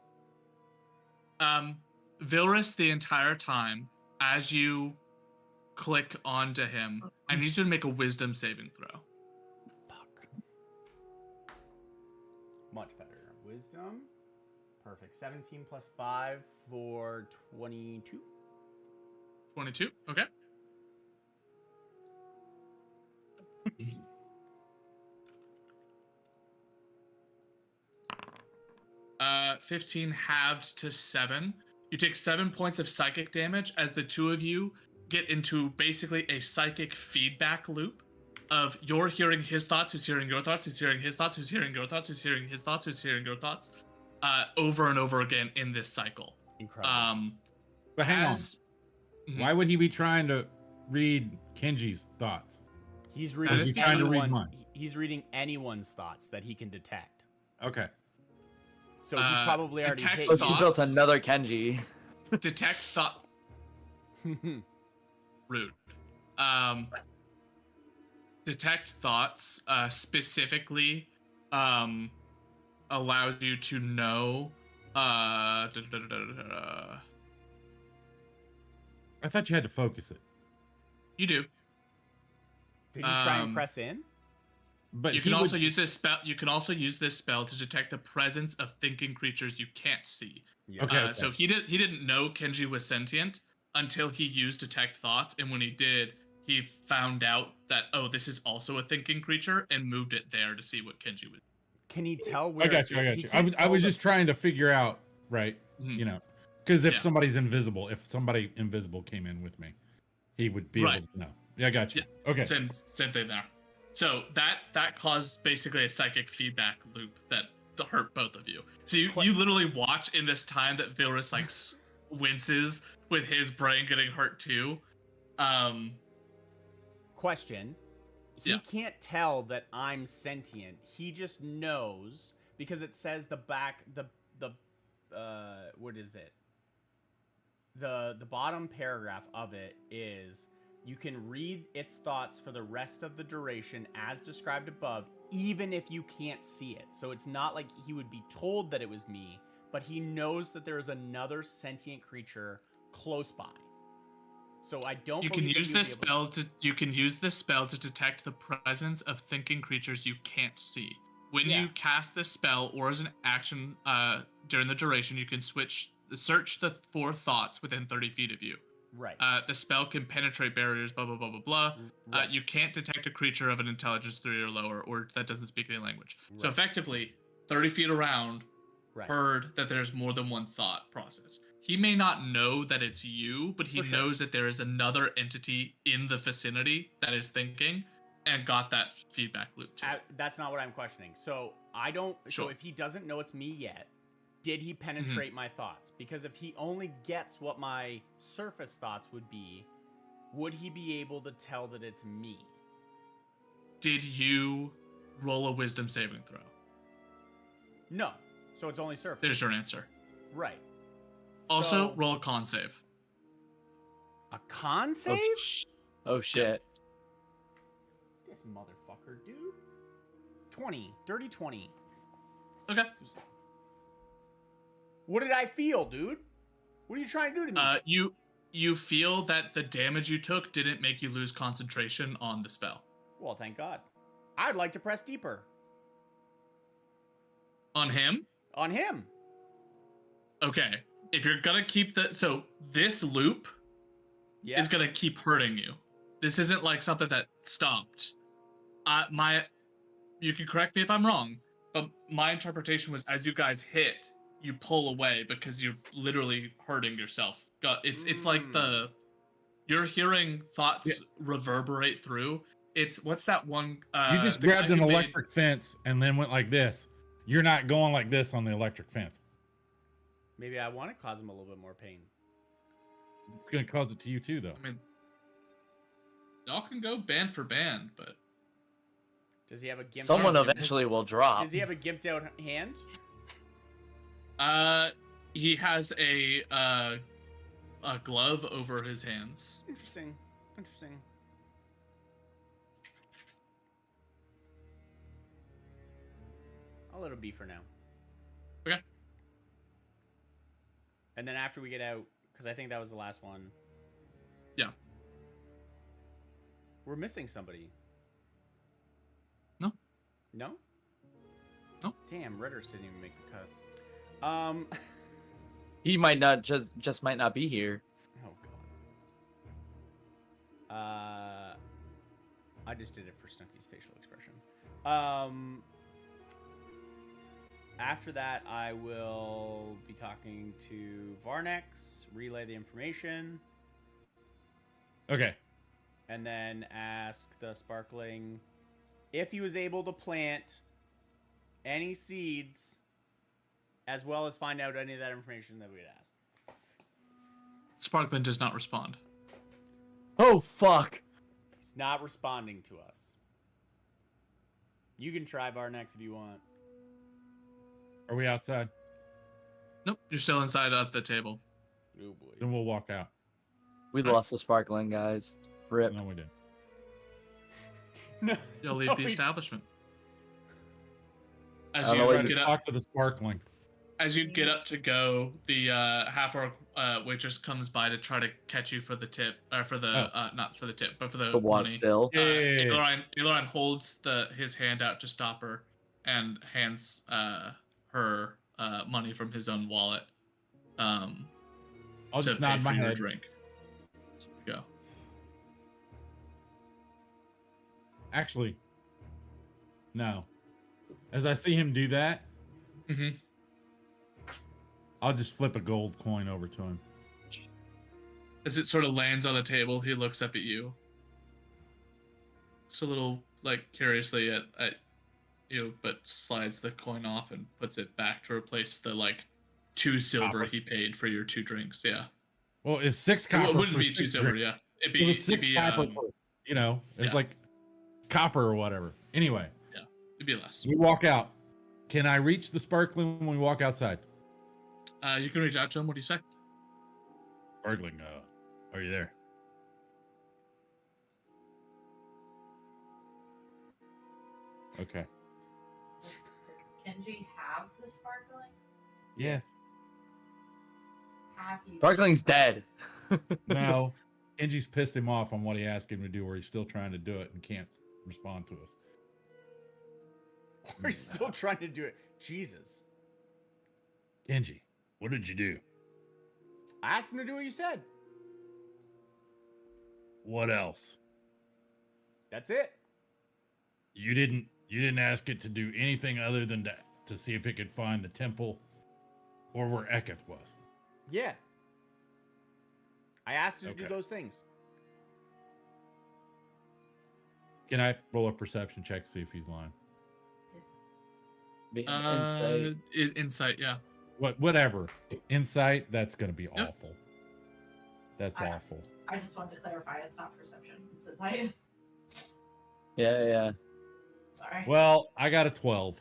Vilrus, the entire time, as you click onto him, I need you to make a wisdom saving throw. Fuck. Much better. Wisdom. Perfect. 17 plus 5 for 22. 22. Okay. 15 halved to 7. You take 7 points of psychic damage as the two of you get into basically a psychic feedback loop of you're hearing his thoughts, who's hearing your thoughts, who's hearing his thoughts, who's hearing your thoughts, who's hearing his thoughts, who's hearing your thoughts, over and over again in this cycle. Incredible. But hang on. Mhm. Why would he be trying to read Kenji's thoughts? He's Is he reading trying to read anyone, mine? he's reading anyone's thoughts that he can detect. Okay. So he probably already detect hit So you. she built Thoughts? another Kenji. Detect thought. Rude. Detect thoughts specifically allows you to know. I thought you had to focus it. You do. Did you try and Um, press in? But You he can also would- use this spell. You can also use this spell to detect the presence of thinking creatures you can't see. Yeah. Okay. So he didn't know Kenji was sentient until he used detect thoughts, and when he did, he found out that this is also a thinking creature, and moved it there to see what Kenji was. Can he tell where? I got you. he I can't was tell was the- just trying to figure out, right? Mhm. You know, because if Yeah. somebody's invisible, if somebody invisible came in with me, he would be Right. able to know. Yeah, I got you. Okay. Same thing there. So that caused basically a psychic feedback loop that hurt both of you. So you literally watch in this time that Vilrus like winces with his brain getting hurt too. Question. He Yeah. can't tell that I'm sentient. He just knows because it says the what is it? The bottom paragraph of it is you can read its thoughts for the rest of the duration as described above, even if you can't see it. So it's not like he would be told that it was me, but he knows that there is another sentient creature close by. So I don't. You can believe that use he would this be able spell to detect the presence of thinking creatures you can't see. When Yeah. you cast this spell or as an action during the duration, you can search the 4 thoughts within 30 feet of you. Right. The spell can penetrate barriers, blah blah blah blah blah. Right. You can't detect a creature of an intelligence 3 or lower, or that doesn't speak any language. So Right. effectively, 30 feet around, Right. heard that there's more than one thought process. He may not know that it's you, but he For sure. knows that there is another entity in the vicinity that is thinking, and got that feedback loop too. That's not what I'm questioning. So I don't. So Sure. if he doesn't know it's me yet, did he penetrate my thoughts? Because if he only gets what my surface thoughts would be, would he be able to tell that it's me? Did you roll a wisdom saving throw? No. So it's only surface. There's your answer. Right. Also, So- roll a con save. A con save? Oh shit. This motherfucker, dude. 20. Dirty 20. Okay. What did I feel, dude? What are you trying to do to me? You feel that the damage you took didn't make you lose concentration on the spell. Well, thank God. I'd like to press deeper. On him? On him. Okay. If you're gonna keep this loop Yeah. is gonna keep hurting you. This isn't like something that stopped. You can correct me if I'm wrong, but my interpretation was as you guys hit, you pull away because you're literally hurting yourself. It's like you're hearing thoughts reverberate through. It's what's that one? You just the guy grabbed an who made- electric fence and then went like this. You're not going like this on the electric fence. Maybe I want to cause him a little bit more pain. It's going to cause it to you too, though. I mean, y'all can go band for band, but Does he have a gimp? Someone out. eventually will drop. Does he have a gimped out hand? he has a glove over his hands. Interesting. Interesting. I'll let him be for now. Okay. And then after we get out, because I think that was the last one. Yeah. We're missing somebody. No. No? No. Damn, Ritters didn't even make the cut. He might not just might not be here. Oh god. I just did it for Snooky's facial expression. After that, I will be talking to Varnex, relay the information, Okay. and then ask the Sparkling if he was able to plant any seeds, as well as find out any of that information that we had asked. Sparkling does not respond. Oh fuck. He's not responding to us. You can try Varnex if you want. Are we outside? Nope, you're still inside at the table. Oh boy. Then we'll walk out. We lost the Sparkling guys. Rip. No, we didn't. No, You'll leave no, the we- establishment. As I don't you know what Trying to get up, talk to the Sparkling. as you get up to go, the half-orc waitress comes by to try to catch you for the tip, or for the not for the tip, but for the The one money. bill. Yeah. Aileron holds his hand out to stop her and hands her money from his own wallet. I'll to just pay nod for my your head. drink. Go. Actually, no. As I see him do that, Mm-hmm. I'll just flip a gold coin over to him. As it sort of lands on the table, he looks up at you. It's a little like curiously at you, but slides the coin off and puts it back to replace the like 2 silver Copper. he paid for your 2 drinks. Yeah. Well, if 6 Well, copper it wouldn't for be 2 6 silver, drink- yeah. It'd it be, was 6 copper it'd for, it's yeah. like copper or whatever. Anyway, be less. we walk out. Can I reach the Sparkling when we walk outside? You can reach out to him. What do you say? Sparkling, are you there? Okay. Does Kenji have the Sparkling? Yes. Have you? Sparkling's dead. No. Kenji's pissed him off on what he asked him to do, where he's still trying to do it and can't respond to us. We're still trying to do it. Jesus. Kenji, what did you do? I asked him to do what you said. What else? That's it. You didn't ask it to do anything other than to see if it could find the temple or where Eketh was. Yeah. I asked him to do Okay. those things. Can I roll a perception check to see if he's lying? Insight. Insight, yeah. Whatever. Insight, that's gonna be Yep. awful. That's I- awful. I just wanted to clarify it's not perception. It's insight. Yeah. Sorry. Well, I got a 12.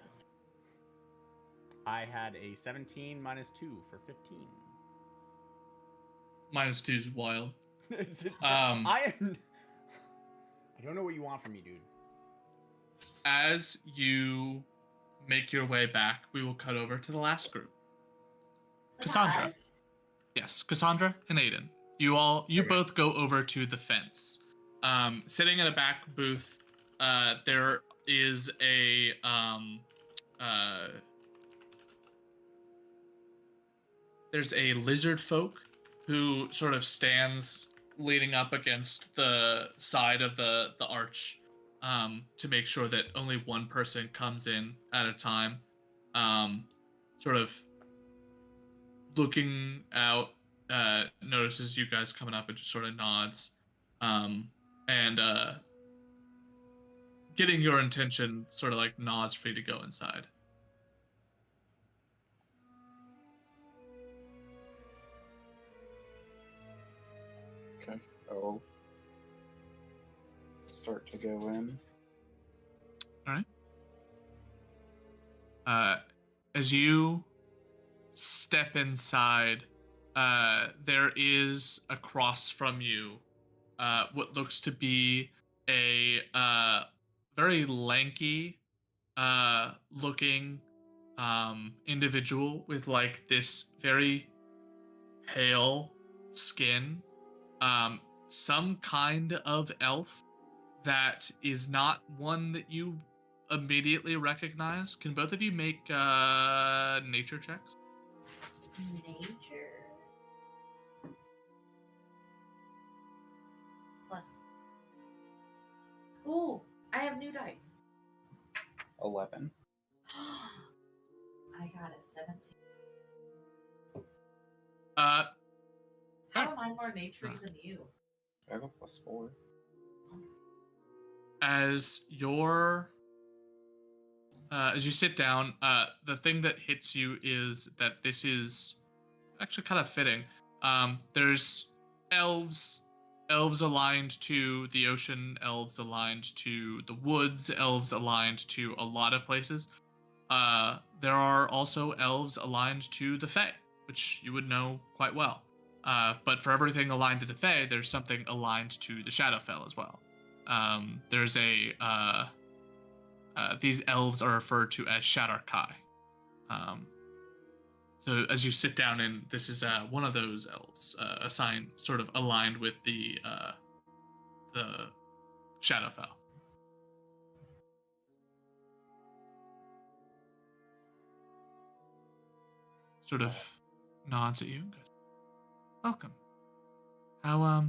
I had a 17 minus 2 for 15. -2 is wild. I don't know what you want from me, dude. As you make your way back, we will cut over to the last group. Cassandra. Us? Yes, Cassandra and Aiden. You Okay. both go over to the fence. Sitting in a back booth, there is a there's a lizard folk who sort of stands leaning up against the side of the arch, to make sure that only one person comes in at a time. Sort of looking out, notices you guys coming up and just sort of nods, and getting your intention, sort of like nods for you to go inside. Okay. I'll start to go in. All right. As you step inside, there is across from you what looks to be a very lanky looking individual with like this very pale skin, some kind of elf that is not one that you immediately recognize. Can both of you make nature checks? Nature. Plus. Ooh, I have new dice. 11. I got a 17. Uh, How am I more naturey than you? I have a +4. as you sit down, the thing that hits you is that this is actually kind of fitting. There's elves aligned to the ocean, elves aligned to the woods, elves aligned to a lot of places. There are also elves aligned to the Fae, which you would know quite well. But for everything aligned to the Fae, there's something aligned to the Shadowfell as well. There's these elves are referred to as Shadarkai. So as you sit down, and this is one of those elves, assigned, sort of aligned with the Shadowfell. Sort of nods at you. Good. Welcome. How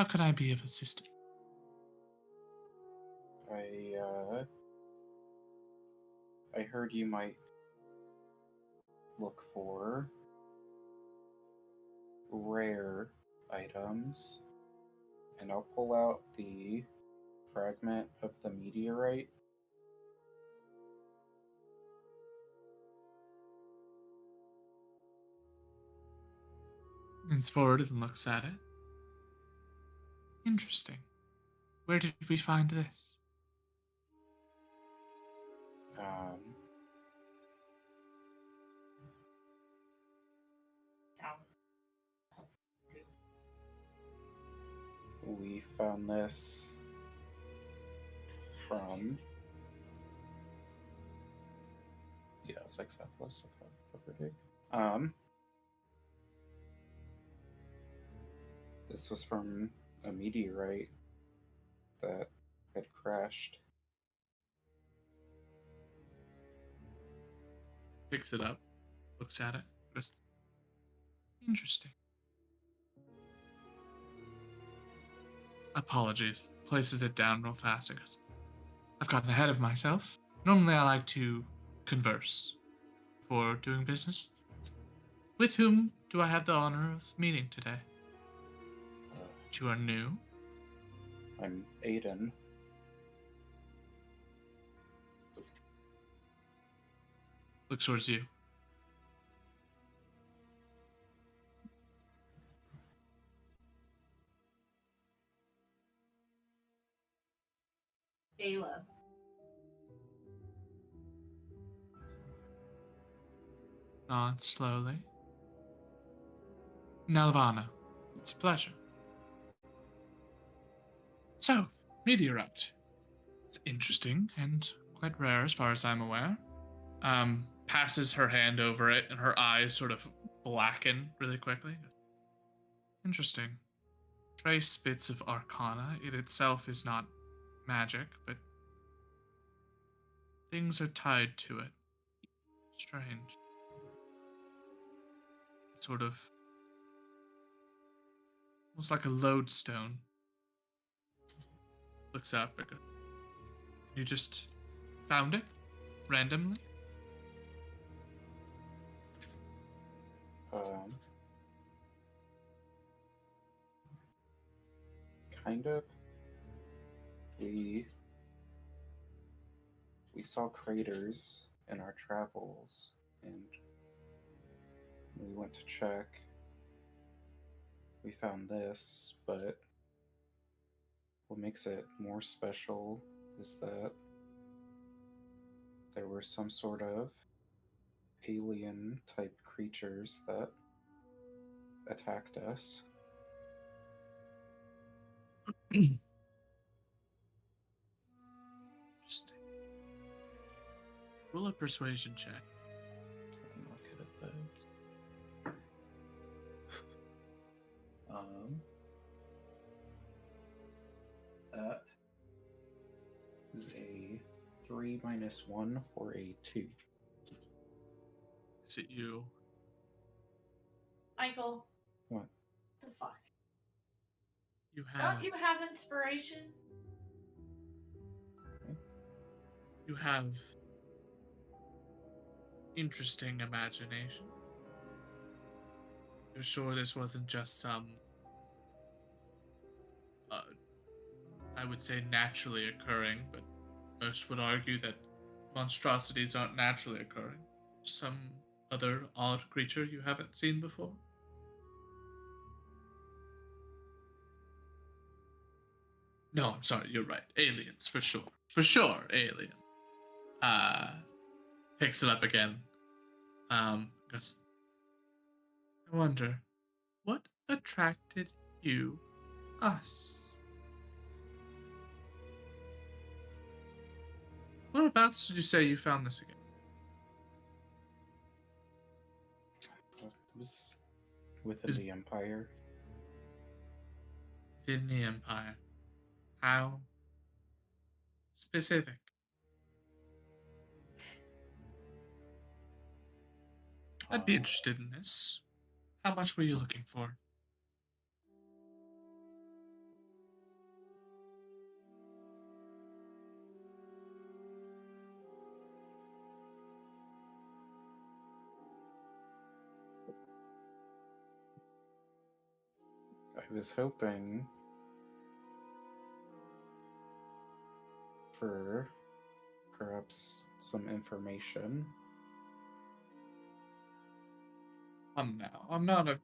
can I be of assistance? I heard you might look for rare items, and I'll pull out the fragment of the meteorite. Leans forward and looks at it. Interesting. Where did we find this? We found this from... Yeah, it's like southwest of Clipperdick. This was from a meteorite that had crashed. Picks it up, looks at it, goes, interesting. Apologies. Places it down real fast and goes, I've gotten ahead of myself. Normally I like to converse before doing business. With whom do I have the honor of meeting today? You are new. I'm Aiden. Looks towards you. Ayla. Nod slowly. Nalvana, it's a pleasure. So, meteorite. It's interesting and quite rare as far as I'm aware. Passes her hand over it and her eyes sort of blacken really quickly. Interesting. Trace bits of arcana. It itself is not magic, but things are tied to it. Strange. Sort of almost like a lodestone. Looks up. You just found it randomly? Kind of. We saw craters in our travels, and we went to check. We found this, but what makes it more special is that there were some sort of alien type creatures that attacked us. Interesting. Roll a persuasion check. I'm not good at that. That is a 3 minus 1 for a 2. Is it you? Michael. What? The fuck? You have. Don't you have inspiration? You have interesting imagination. You're sure this wasn't just some, I would say naturally occurring, but most would argue that monstrosities aren't naturally occurring. Some other odd creature you haven't seen before? No, I'm sorry, you're right. Aliens, for sure. For sure, alien. Picks it up again. Goes, I wonder, what attracted you, us? Whereabouts did you say you found this again? It was within the Empire. Within the Empire. How specific? I'd be interested in this. How much were you looking for? I was hoping for perhaps some information. Now. I'm not a.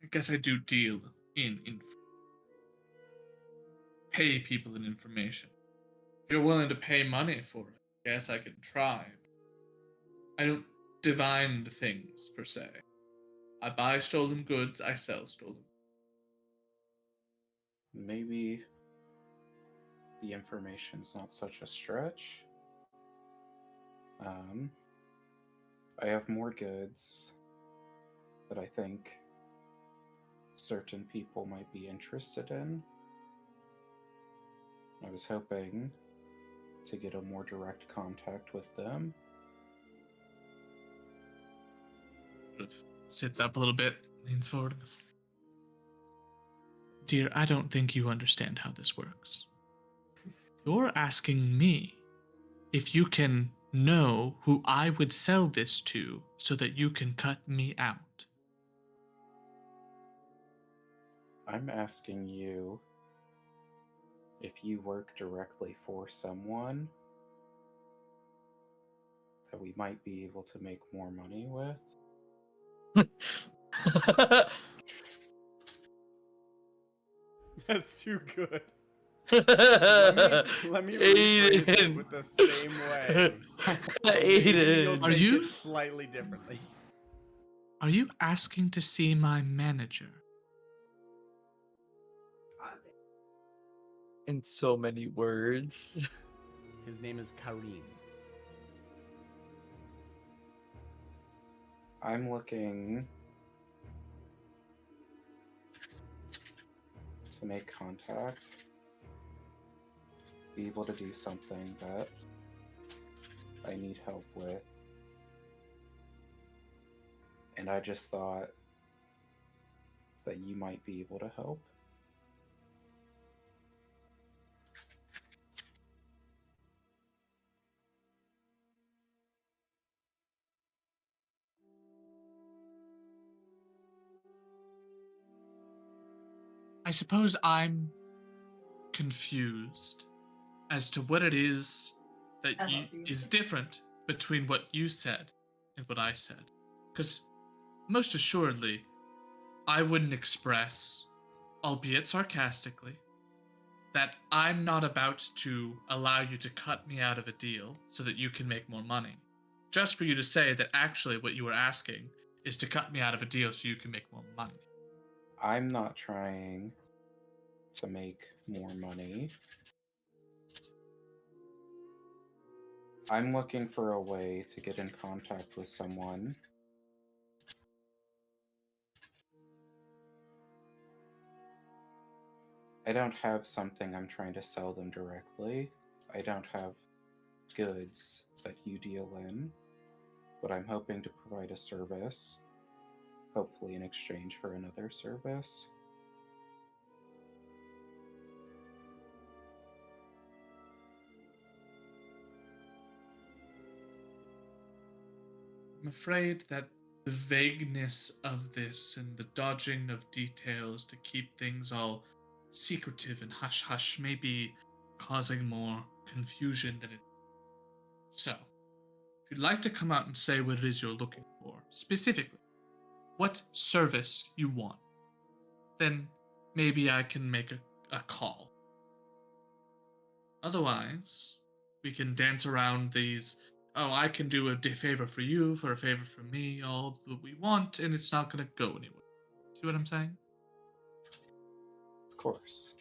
I guess I do deal in pay people in information. If you're willing to pay money for it, I guess I can try. I don't divine things per se. I buy stolen goods, I sell stolen. Maybe the information's not such a stretch. I have more goods that I think certain people might be interested in. I was hoping to get a more direct contact with them. Sits up a little bit, leans forward and goes, Dear, I don't think you understand how this works. You're asking me if you can know who I would sell this to so that you can cut me out. I'm asking you if you work directly for someone that we might be able to make more money with. That's too good. Let me rephrase it with the same way. Maybe you'll Aiden. Are take you- it slightly differently. Are you asking to see my manager? In so many words. His name is Kareem. I'm looking to make contact, be able to do something that I need help with. And I just thought that you might be able to help. I suppose I'm confused as to what it is that I love you. is different between what you said and what I said. Because most assuredly, I wouldn't express, albeit sarcastically, that I'm not about to allow you to cut me out of a deal so that you can make more money. Just for you to say that actually what you were asking is to cut me out of a deal so you can make more money. I'm not trying to make more money. I'm looking for a way to get in contact with someone I don't have something I'm trying to sell them directly. I don't have goods that you deal in, but I'm hoping to provide a service, hopefully in exchange for another service. I'm afraid that the vagueness of this and the dodging of details to keep things all secretive and hush hush may be causing more confusion than it. So, if you'd like to come out and say what it is you're looking for, specifically, what service you want, then maybe I can make a call. Otherwise, we can dance around these. Oh, I can do a favor for you, for a favor for me, all that we want, and it's not gonna go anywhere. See what I'm saying? Of course.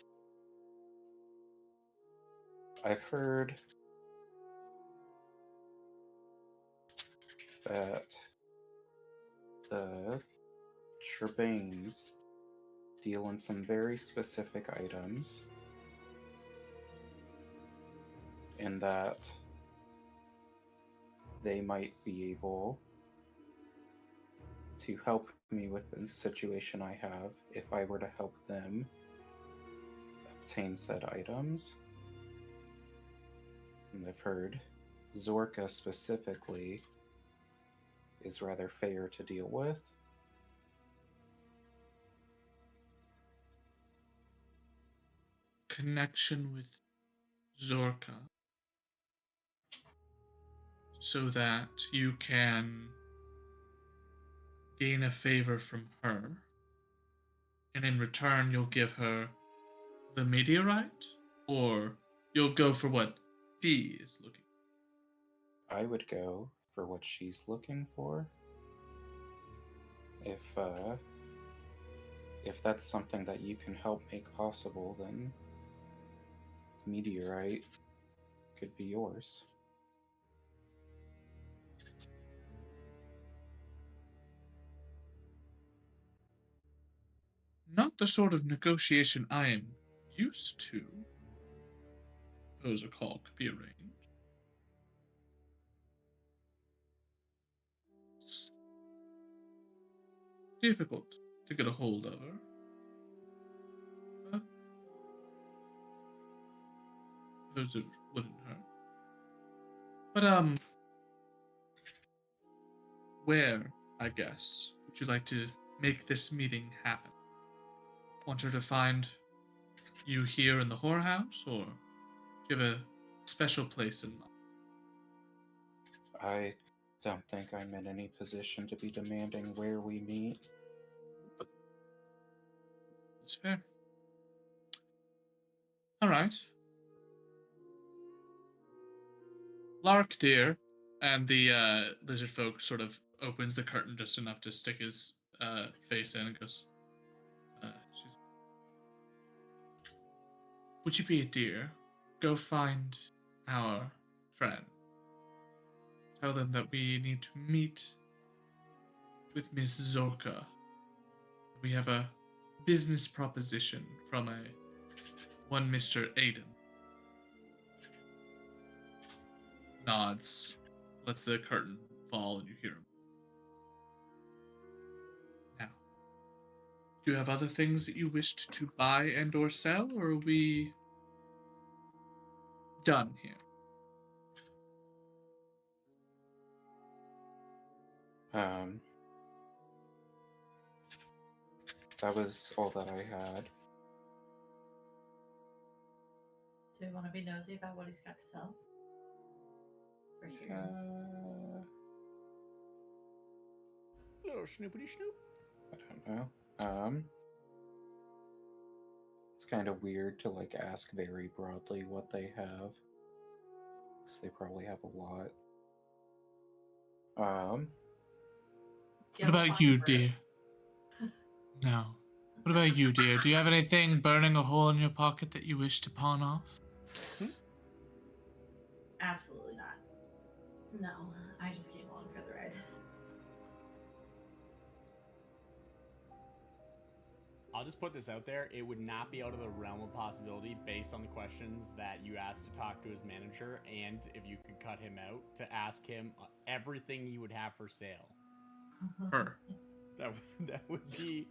I've heard that the Trebanes deal in some very specific items, and that they might be able to help me with the situation I have if I were to help them obtain said items. And I've heard Zorka specifically is rather fair to deal with. Connection with Zorka so that you can gain a favor from her, and in return, you'll give her the meteorite, or you'll go for what she is looking for. I would go for what she's looking for. If that's something that you can help make possible, then meteorite could be yours. Not the sort of negotiation I am used to. Suppose a call could be arranged. It's difficult to get a hold of her. Suppose it wouldn't hurt. But where, I guess, would you like to make this meeting happen? Want her to find you here in the whorehouse, or do you have a special place in mind? I don't think I'm in any position to be demanding where we meet. It's fair. All right. Lark, dear, And the lizard folk sort of opens the curtain just enough to stick his face in and goes, she's, would you be a dear? Go find our friend. Tell them that we need to meet with Miss Zorka. We have a business proposition from one Mr. Aiden. Nods, lets the curtain fall, and you hear him. Now, do you have other things that you wished to buy and or sell, or are we done here? That was all that I had. Do you want to be nosy about what he's got to sell? For here. Little snoopity snoop. I don't know. It's kind of weird to like ask very broadly what they have, because they probably have a lot. What about you, dear? No. What about you, dear? Do you have anything burning a hole in your pocket that you wish to pawn off? Absolutely not. No, I just came along for the ride. I'll just put this out there. It would not be out of the realm of possibility based on the questions that you asked to talk to his manager, and if you could cut him out, to ask him everything he would have for sale. Her. That would be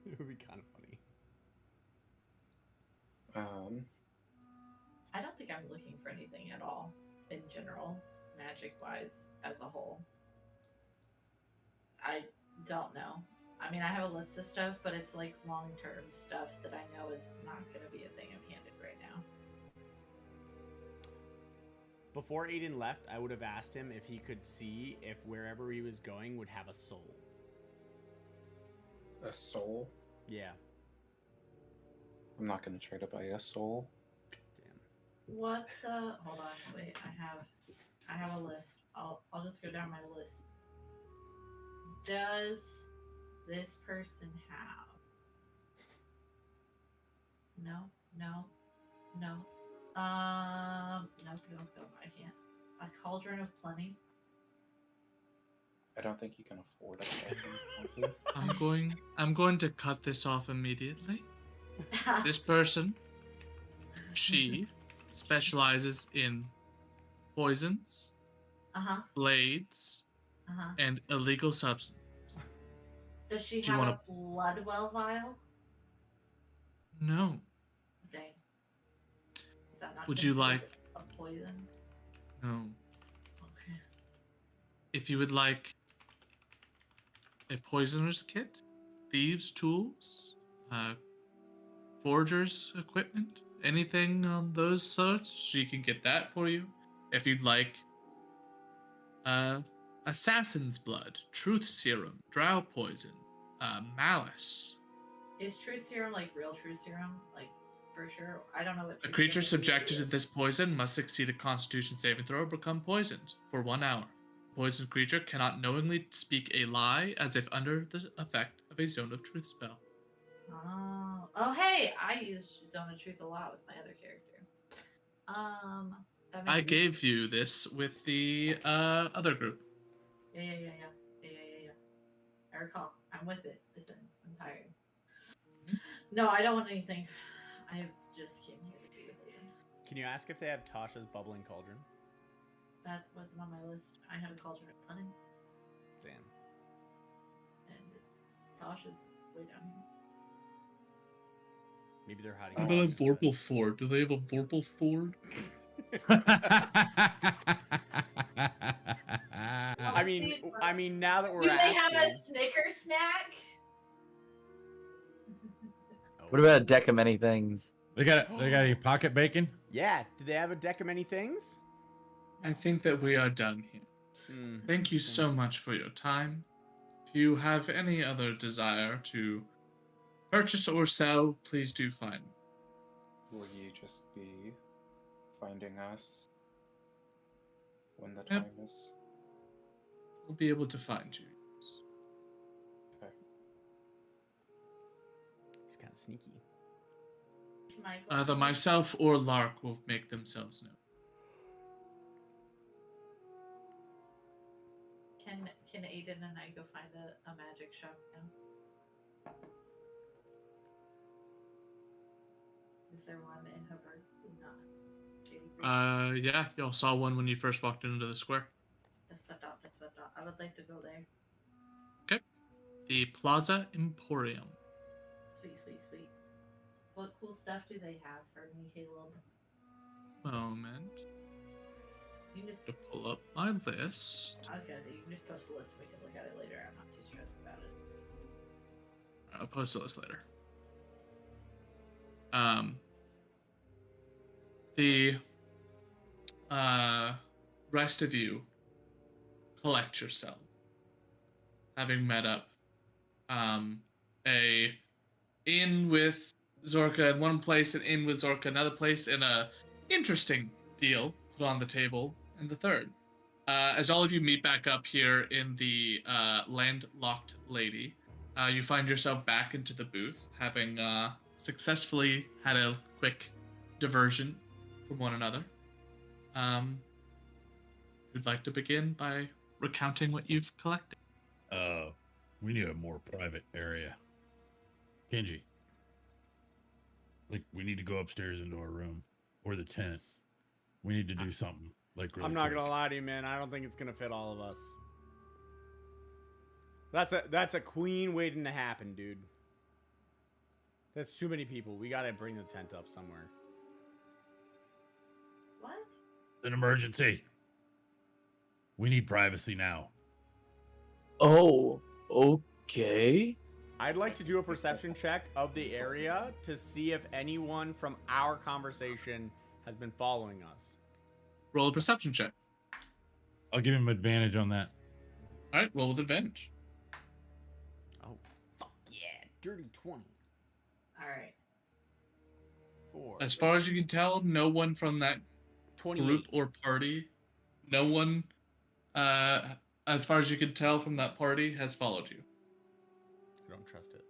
it would be kind of funny. I don't think I'm looking for anything at all in general, magic-wise, as a whole. I don't know. I mean, I have a list of stuff, but it's like long-term stuff that I know is not going to be a thing I'm handed right now. Before Aiden left, I would have asked him if he could see if wherever he was going would have a soul. A soul? Yeah. I'm not gonna try to buy a soul. Damn. What's hold on, wait, I have a list. I'll just go down my list. Does this person have no. I can't. A cauldron of plenty. I don't think you can afford a cauldron. I'm going to cut this off immediately. This person, she specializes in poisons, blades, and illegal substances. Does she Do you have wanna- a blood well vial? No. Dang. Is that not Would you considered like- a poison? No. Okay. If you would like a poisoner's kit, thieves' tools, forger's equipment, anything on those sorts, she can get that for you. If you'd like assassin's blood, truth serum, drow poison, malice. Is true serum like real true serum? Like for sure? I don't know what. A true creature serum subjected to is. this poison must succeed a constitution saving throw or become poisoned for 1 hour. Poisoned creature cannot knowingly speak a lie as if under the effect of a zone of truth spell. Oh, hey! I used Zone of Truth a lot with my other character. That makes I sense. gave you this with the other group. Yeah. I recall. I'm with it. Listen, I'm tired. No, I don't want anything. I just came here to be with Aiden. Can you ask if they have Tasha's bubbling cauldron? That wasn't on my list. I had a cauldron of plenty, Damn. and Tasha's way down here. Maybe they're hiding. What about a Vorpal Ford? Do they have a Vorpal Ford? I mean, now that we're Do they asking, have a Snicker snack? What about a deck of many things? They got any pocket bacon? Yeah. Do they have a deck of many things? I think that we are done here. Thank you so much for your time. If you have any other desire to purchase or sell, please do find me. Will you just be finding us? when the Yep. time is. We'll be able to find you. Okay. He's kind of sneaky. Either myself or Lark will make themselves known. Can Aiden and I go find a magic shop now? Is there one in Hubbard? Not Shady Creek. Yeah, y'all saw one when you first walked into the square. That's what I would like to go there. Okay. The Plaza Emporium. Sweet. What cool stuff do they have for me, Caleb? Moment. You can just To pull up my list. I was gonna say you can just post a list and we can look at it later. I'm not too stressed about it. I'll post the list later. The rest of you collect yourself, having met up a inn with Zorka in one place, an inn with Zorka another place, and a interesting deal put on the table in the third. As all of you meet back up here in the landlocked lady, you find yourself back into the booth, having successfully had a quick diversion from one another. Who'd like to begin by recounting what you've collected? We need a more private area. Kenji. Like, we need to go upstairs into our room. Or the tent. We need to do something. Like, really I'm not quick. gonna lie to you, man. I don't think it's gonna fit all of us. That's a queen waiting to happen, dude. That's too many people. We gotta bring the tent up somewhere. What? An emergency. We need privacy now. Oh, okay. I'd like to do a perception check of the area to see if anyone from our conversation has been following us. Roll a perception check. I'll give him advantage on that. All right, roll with advantage. Oh, fuck yeah. Dirty 20. Alright. 4. As far as you can tell, no one from that 28. group or party, no one, as far as you can tell from that party, has followed you. I don't trust it.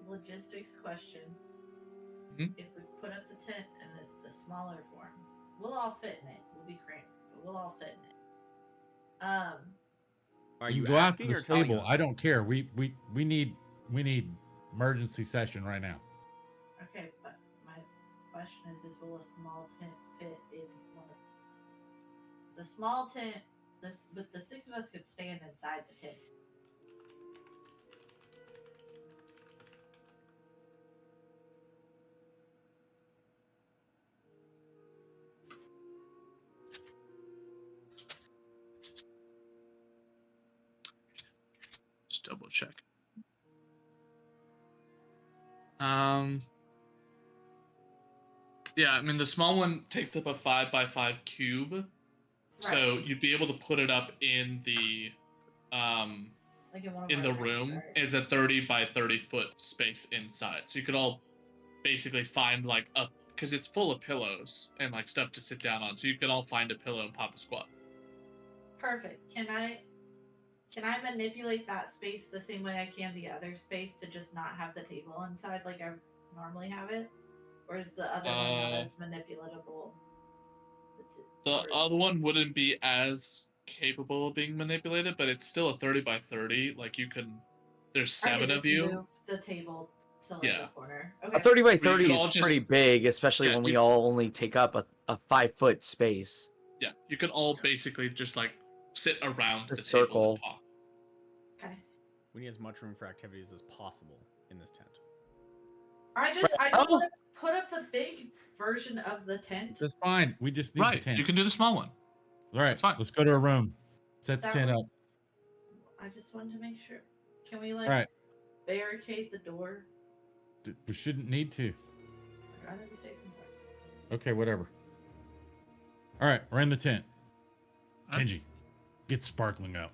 Logistics question. Mhm. If we put up the tent in the smaller form, we'll all fit in it. We'll be cramped, but we'll all fit in it. Are We you can go asking after or the telling stable. us? I don't care. We need emergency session right now. Okay, but my question is will a small tent fit in one of the small tent? But the six of us could stand inside the tent. Just double check. Yeah, I mean the small one takes up a 5x5 cube, so Right. you'd be able to put it up in the Like in one of in our the rooms, room. right? It's a 30x30 foot space inside, so you could all basically find like a because it's full of pillows and like stuff to sit down on, so you could all find a pillow and pop a squat. Perfect. Can I manipulate that space the same way I can the other space to just not have the table inside like I normally have it? Or is the other one not as manipulatable? The other one wouldn't be as capable of being manipulated, but it's still a 30x30. Like you can, there's I could 7 of just you. move the table to like Yeah. a corner. A Okay. 30 by Where you 30 could is all just- pretty big, especially Yeah, when we you- all only take up a 5-foot space. Yeah, you could all basically just like sit around A the table circle. and talk. Okay. We need as much room for activities as possible in this tent. I don't want to put up the big version of the tent. That's fine. We just need Right, the tent. you can do the small one. All right, That's fine. let's go to our room. Set the That tent was- up. I just wanted to make sure. Can we like All right. barricade the door? We shouldn't need to. I'd rather be safe than sorry. Okay, whatever. All right, we're in the tent. Alright. Kenji, get sparkling out.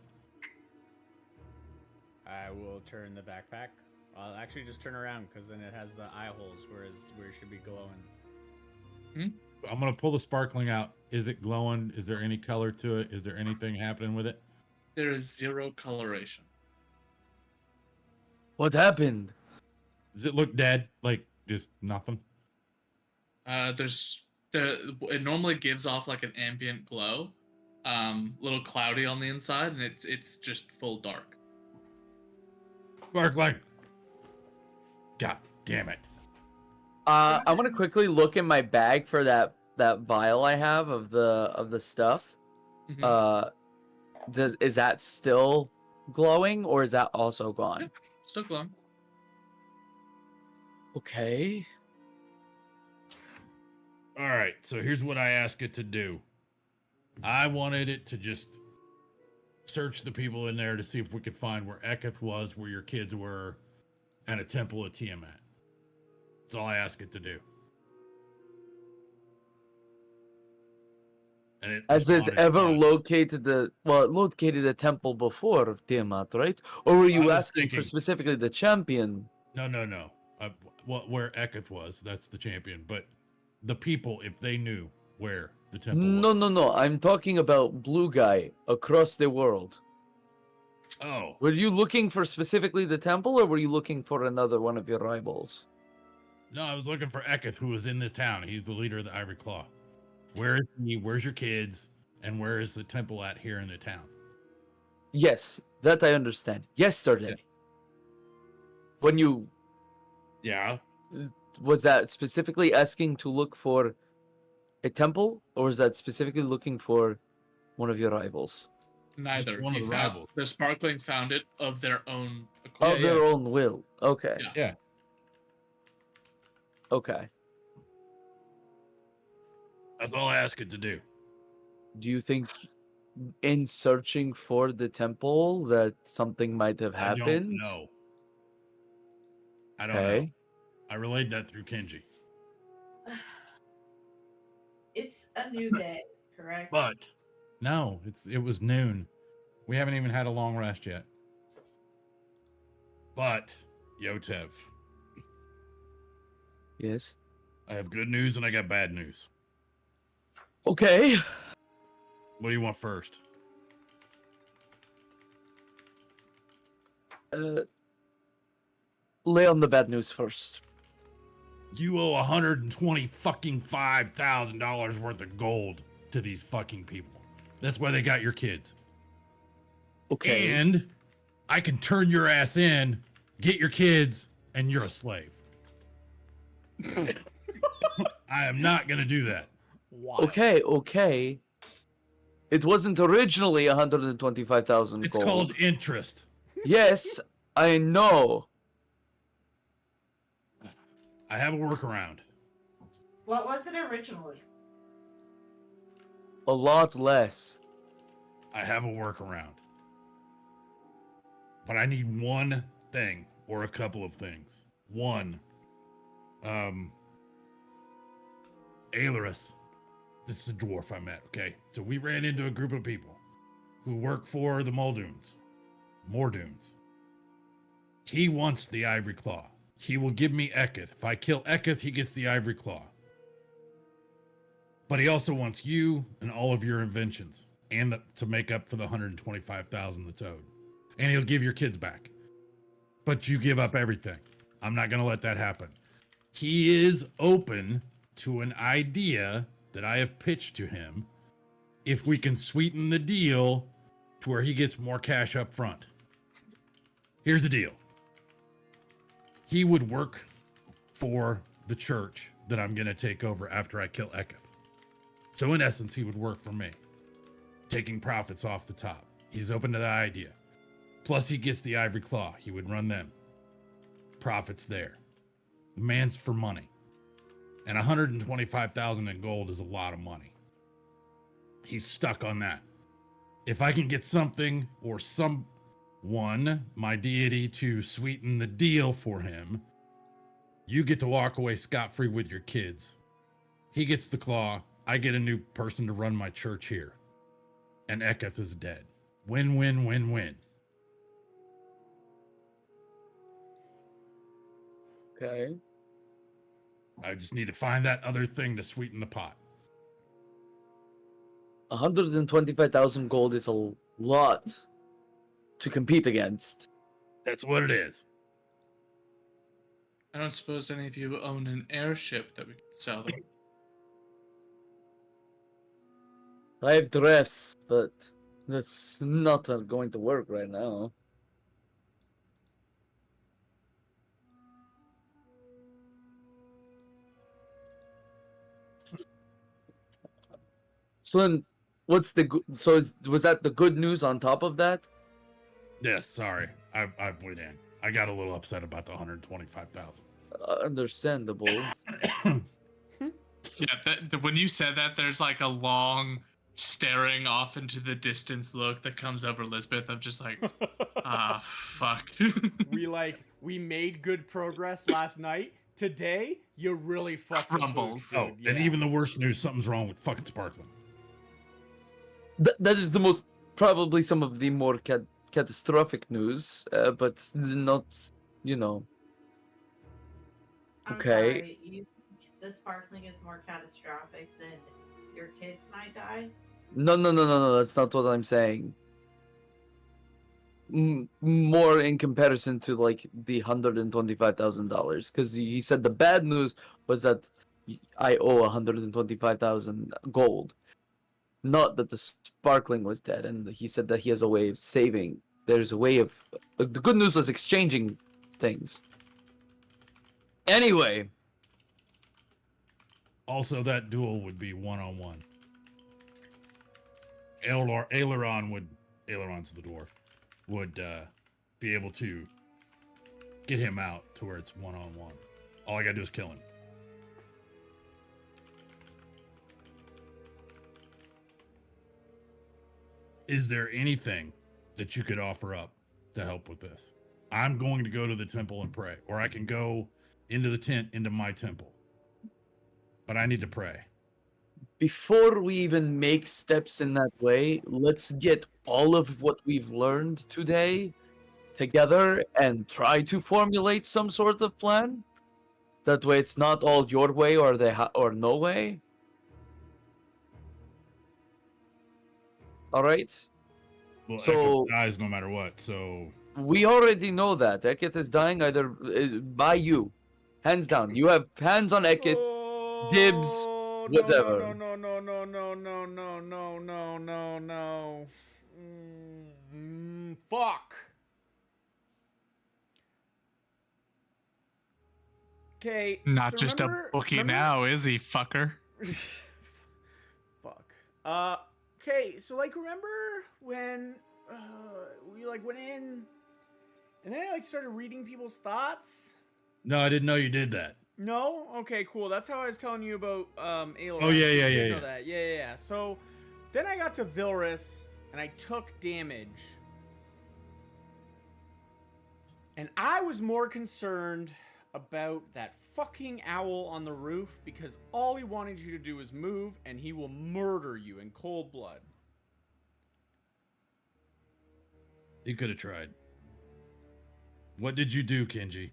I will turn the backpack. I'll actually just turn around because then it has the eye holes, where it should be glowing. I'm gonna pull the sparkling out. Is it glowing? Is there any color to it? Is there anything happening with it? There is zero coloration. What happened? Does it look dead? Like just nothing? It normally gives off like an ambient glow, little cloudy on the inside, and it's just full dark. Sparkling. God damn it. I want to quickly look in my bag for that vial I have of the stuff. Mhm. Is that still glowing or is that also gone? Yeah, still glowing. Okay. All right, so here's what I ask it to do. I wanted it to just search the people in there to see if we could find where Eketh was, where your kids were, and a temple of Tiamat. That's all I ask it to do. And it Has it responded ever fine. located it located a temple before of Tiamat, right? Or were I you was asking for thinking- specifically the champion? No. Where Eketh was, that's the champion. But the people, if they knew where the temple was. No. I'm talking about Blue Guy across the world. Oh, Were you looking for specifically the temple, or were you looking for another one of your rivals? no, I was looking for Eketh, who was in this town. He's the leader of the Ivory Claw. Where is he? Where's your kids? And where is the temple at here in the town? Yes, that I understand. Yesterday. When you Yeah. was that specifically asking to look for a temple, or was that specifically looking for one of your rivals? Neither. one of He the found, rivals. the Sparkling found it of their own Yeah, accord. Of their own will. Okay. Yeah. Yeah. Okay. That's all I ask it to do. Do you think in searching for the temple that something might have I don't happened? know. I don't know. Okay. I relayed that through Kenji. It's a new day, correct? But no, it was noon. We haven't even had a long rest yet. But Yotev, Yes. I have good news and I got bad news. Okay. What do you want first? Lay on the bad news first. You owe $125,000 worth of gold to these fucking people. That's why they got your kids. Okay. And I can turn your ass in, get your kids, and you're a slave. I am not going to do that. Why? Okay. It wasn't originally 125,000 It's gold. called interest. Yes, I know. I have a workaround. What was it originally? A lot less. I have a workaround. But I need one thing or a couple of things. One, Aelurus. This is a dwarf I met, okay? So we ran into a group of people who work for the Muldoons. Mordoons. He wants the Ivory Claw. He will give me Eketh. If I kill Eketh, he gets the Ivory Claw. But he also wants you and all of your inventions, and to make up for the 125,000 that's owed. And he'll give your kids back. But you give up everything. I'm not going to let that happen. He is open to an idea that I have pitched to him if we can sweeten the deal to where he gets more cash up front. Here's the deal. He would work for the church that I'm going to take over after I kill Eketh. So in essence, he would work for me, taking profits off the top. He's open to that idea. Plus he gets the Ivory Claw. He would run them. Profits there. The man's for money. And 125,000 in gold is a lot of money. He's stuck on that. If I can get something or someone, my deity, to sweeten the deal for him, you get to walk away scot-free with your kids. He gets the claw. I get a new person to run my church here. And Eketh is dead. Win, win, win, win. Okay. I just need to find that other thing to sweeten the pot. 125,000 gold is a lot to compete against. That's what it is. I don't suppose any of you own an airship that we could sell them. I have drafts, but that's not going to work right now. So then, what's the was that the good news on top of that? Yes, sorry. I went in. I got a little upset about the 125,000. Understandable. Yeah, when you said that, there's like a long staring off into the distance look that comes over Lisbeth. I'm just like, fuck. we made good progress last night. Today, you really fucking Crumbles. Oh, and even the worst news, something's wrong with fucking Sparkling. That is the most, probably some of the more catastrophic news, but not, you know. I'm Okay. sorry, the sparkling is more catastrophic than your kids might die? No, that's not what I'm saying. More in comparison to like the $125,000, because he said the bad news was that I owe 125,000 gold, not that the sparkling was dead. And he said that he has a way of saving. There's a way of the good news was exchanging things. Anyway. Also, that duel would be one-on-one. Aileron's the dwarf, would be able to get him out to where it's one-on-one. All I gotta do is kill him. Is there anything that you could offer up to help with this? I'm going to go to the temple and pray, or I can go into the tent, into my temple. But I need to pray. Before we even make steps in that way, let's get all of what we've learned today together and try to formulate some sort of plan. That way it's not all your way or or no way. All right? Well, So Eketh dies no matter what, so... We already know that. Eketh is dying either by you. Hands down. You have hands on Eketh. Dibs. Whatever. No. Fuck. Okay. Not just a bookie now, is he, fucker? Fuck. Okay, so like remember when we like went in and then I like started reading people's thoughts? No, I didn't know you did that. No? Okay, cool. That's how I was telling you about Aloy. Oh, yeah. Yeah. So then I got to Vilrus and I took damage. And I was more concerned about that fucking owl on the roof because all he wanted you to do is move and he will murder you in cold blood. You could have tried. What did you do, Kenji?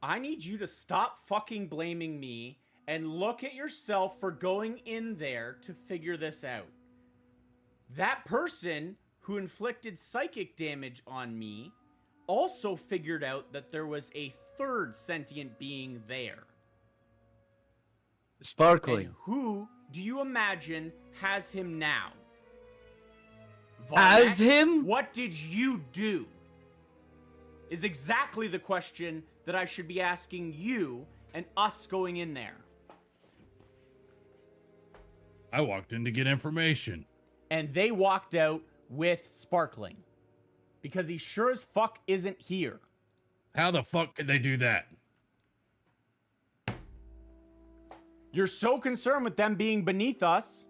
I need you to stop fucking blaming me and look at yourself for going in there to figure this out. That person who inflicted psychic damage on me also figured out that there was a third sentient being there. Sparkling. And who do you imagine has him now? Has Varnax, him? What did you do? Is exactly the question that I should be asking you and us going in there. I walked in to get information. And they walked out with Sparkling. Because he sure as fuck isn't here. How the fuck could they do that? You're so concerned with them being beneath us.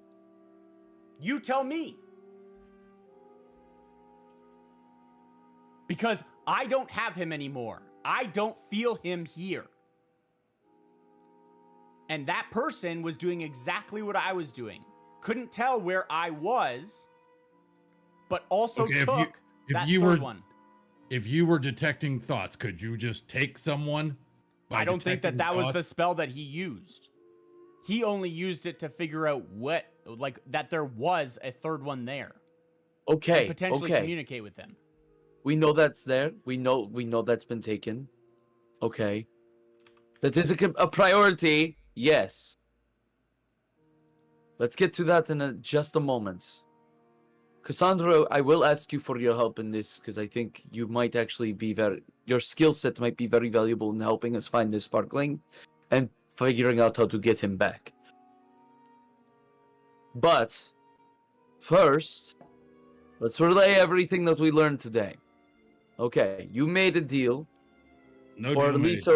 You tell me. Because I don't have him anymore. I don't feel him here. And that person was doing exactly what I was doing. Couldn't tell where I was, but also took that third one. If you were detecting thoughts, could you just take someone? I don't think that was the spell that he used. He only used it to figure out what like that there was a third one there. Okay. And potentially Okay. communicate with them. We know that's there. We know that's been taken. Okay. That is a priority. Yes. Let's get to that in just a moment. Cassandra, I will ask you for your help in this because I think you might actually be your skill set might be very valuable in helping us find this sparkling and figuring out how to get him back. But first, let's relay everything that we learned today. Okay, you made a deal, No or deal at made. least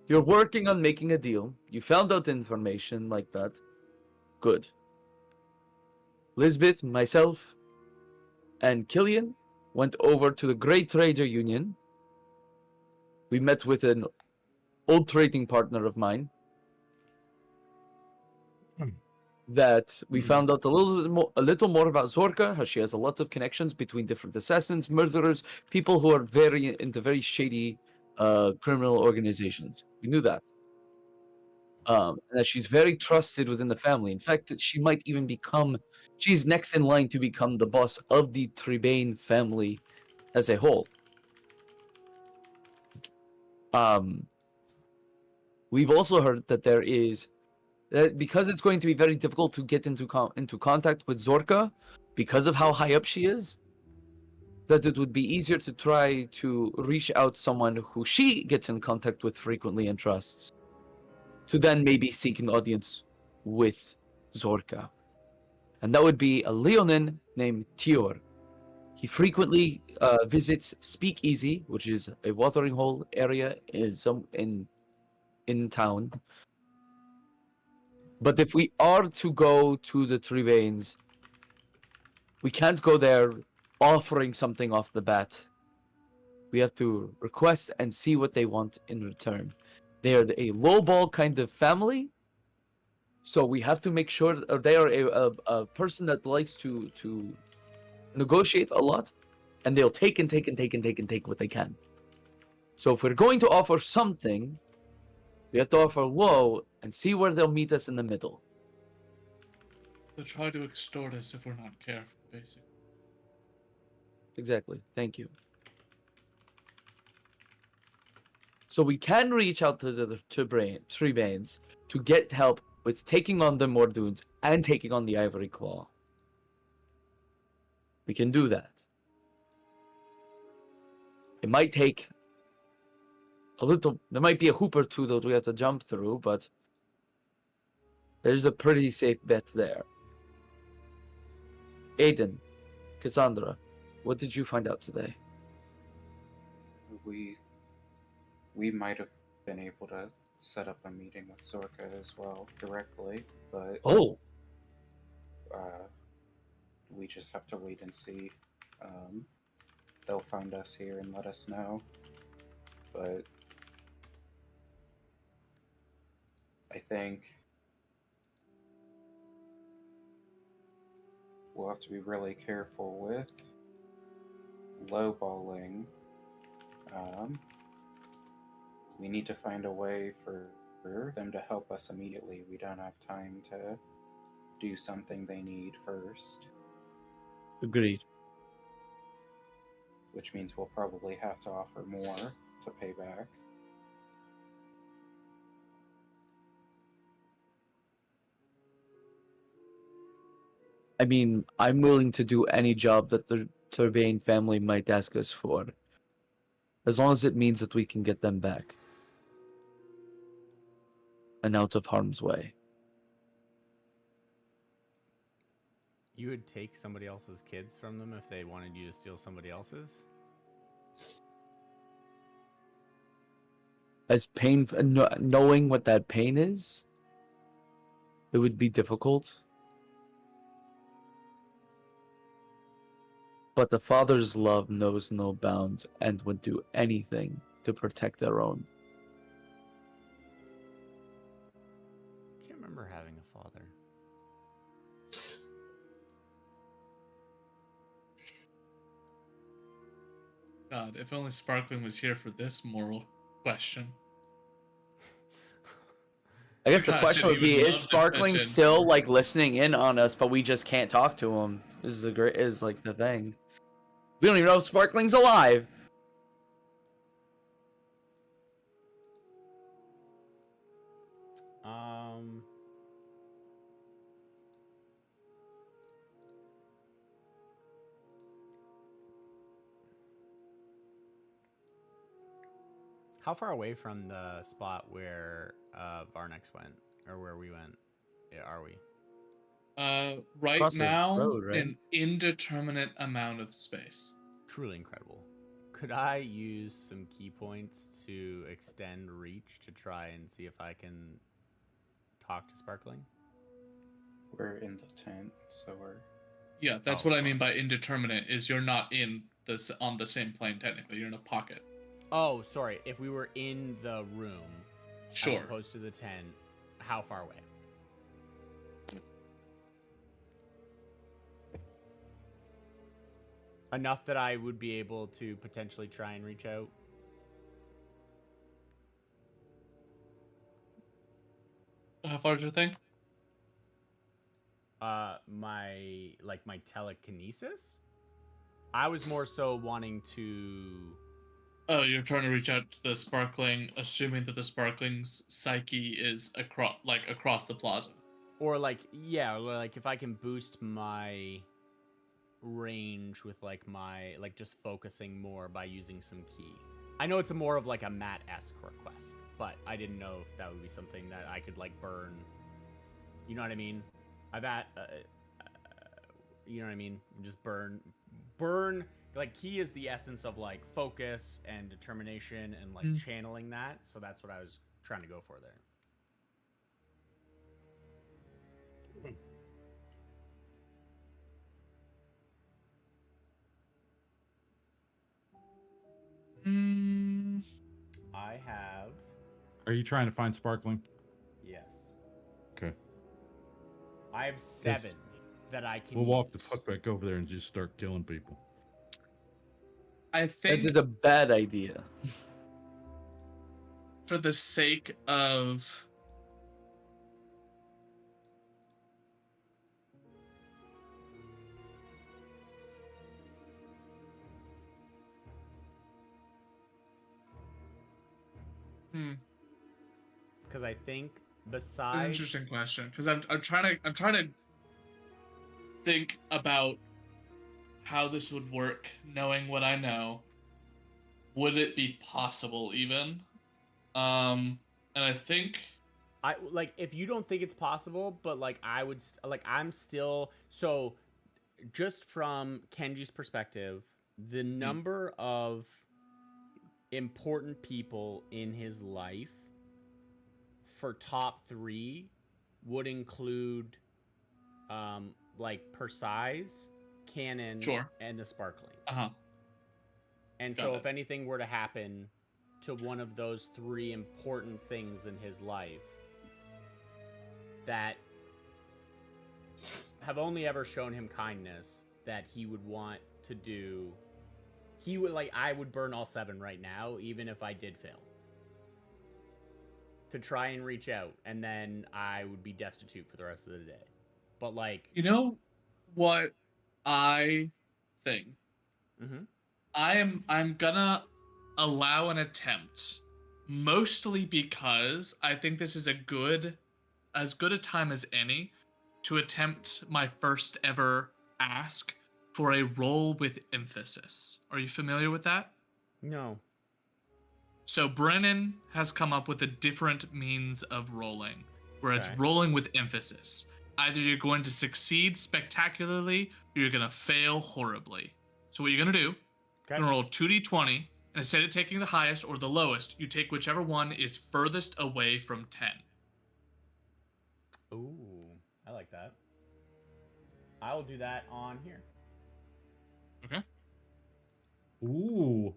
you're working on making a deal. You found out information like that. Good. Lisbeth, myself, and Killian went over to the Great Trader Union. We met with an old trading partner of mine that we found out a little more about Zorka, how she has a lot of connections between different assassins, murderers, people who are into very shady criminal organizations. We knew that. And that she's very trusted within the family. In fact, she might even she's next in line to become the boss of the Trebane family as a whole. We've also heard that because it's going to be very difficult to get into contact with Zorka, because of how high up she is, that it would be easier to try to reach out someone who she gets in contact with frequently and trusts, to then maybe seek an audience with Zorka. And that would be a Leonin named Tior. He frequently visits Speakeasy, which is a watering hole area in town. But if we are to go to the Trebanes, we can't go there offering something off the bat. We have to request and see what they want in return. They are a lowball kind of family, so we have to make sure they are a person that likes to negotiate a lot, and they'll take what they can. So if we're going to offer something, we have to offer low and see where they'll meet us in the middle. They'll try to extort us if we're not careful, basically. Exactly. Thank you. So we can reach out to the Trebanes to get help with taking on the Mordunes and taking on the Ivory Claw. We can do that. It might take a little. There might be a hoop or two that we have to jump through, but there's a pretty safe bet there. Aiden, Cassandra, what did you find out today? We might have been able to set up a meeting with Zorka as well directly, but we just have to wait and see. They'll find us here and let us know, but I think we'll have to be really careful with lowballing. We need to find a way for them to help us immediately. We don't have time to do something they need first. Agreed. Which means we'll probably have to offer more to pay back. I mean, I'm willing to do any job that the Turbane family might ask us for, as long as it means that we can get them back and out of harm's way. You would take somebody else's kids from them if they wanted you to steal somebody else's? As knowing what that pain is, it would be difficult. But the father's love knows no bounds and would do anything to protect their own. I can't remember having a father. God, if only Sparkling was here for this moral question. I guess the Gosh, question he would be: would is love that Sparkling question. still like listening in on us, but we just can't talk to him? Is like the thing. We don't even know if Sparkling's alive. How far away from the spot where Varnex went, or where we went, are we? Right Across the now, road, right? an indeterminate amount of space. Truly incredible. Could I use some key points to extend reach to try and see if I can talk to Sparkling? We're in the tent, so we're. Yeah, that's Oh, what I mean fuck. by indeterminate. Is you're not in this on the same plane technically. You're in a pocket. Oh, sorry. If we were in the room, Sure. as opposed to the tent, how far away? Enough that I would be able to potentially try and reach out. How far do you think? My telekinesis. I was more so wanting to. Oh, you're trying to reach out to the sparkling, assuming that the sparkling's psyche is across the plaza. Or like, yeah, like if I can boost my range with like my just focusing more by using some key. I know it's a more of like a Matt-esque request, but I didn't know if that would be something that I could like burn. You know what I mean? You know what I mean? Just burn. Like key is the essence of like focus and determination and like channeling that. So that's what I was trying to go for there. I have. Are you trying to find Sparkling? Yes. Okay. I have 7 that I can. We'll walk the use. fuck back over there and just start killing people. I think That is a bad idea. for the sake of Because I think an besides. interesting question, because I'm trying to think about how this would work, knowing what I know. Would it be possible even? And I think I like if you don't think it's possible, but like I would I'm still so just from Kenji's perspective, the number of important people in his life for top 3 would include like Persize, Cannon, Sure. and the Sparkling. And Got so it. if anything were to happen to one of those 3 important things in his life that have only ever shown him kindness that he would want to do, he would I would burn all 7 right now, even if I did fail. To try and reach out, and then I would be destitute for the rest of the day. But like, you know what I think? I'm gonna allow an attempt, mostly because I think this is as good a time as any to attempt my first ever ask for a roll with emphasis. Are you familiar with that? no. So Brennan has come up with a different means of rolling, where it's Okay. rolling with emphasis. Either you're going to succeed spectacularly, or you're going to fail horribly. So what you're going to do, Okay. you're going to roll 2d20, and instead of taking the highest or the lowest, you take whichever one is furthest away from 10. Ooh, I like that. I will do that on here. Okay? Ooh.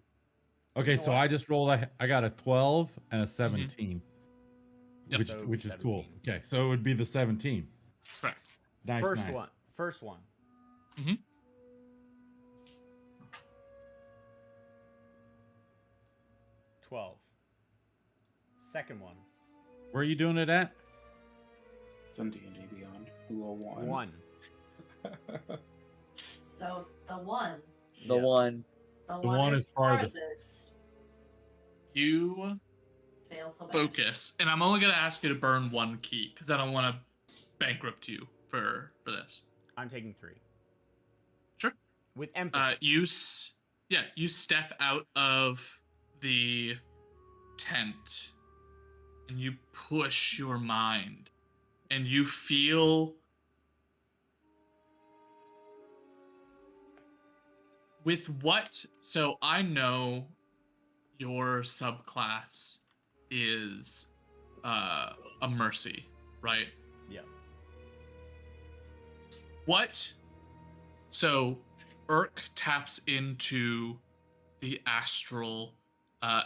Okay, You know so what? I just rolled. I got a 12 and a 17, Yep. which So it would be is cool. 17. Okay, so it would be the 17. Correct. Nice. First nice. one. First one. 12. Second one. Where are you doing it at? It's on D&D Beyond. Cool one. One. So the one. The Yeah. one. The The one, one is is farthest. farthest. You Fail so bad. focus, and I'm only gonna ask you to burn one key because I don't want to bankrupt you for this. I'm taking 3. Sure. With emphasis. You step out of the tent and you push your mind and you feel with what, so I know your subclass is a mercy, right? Yeah. What, so Urk taps into the astral,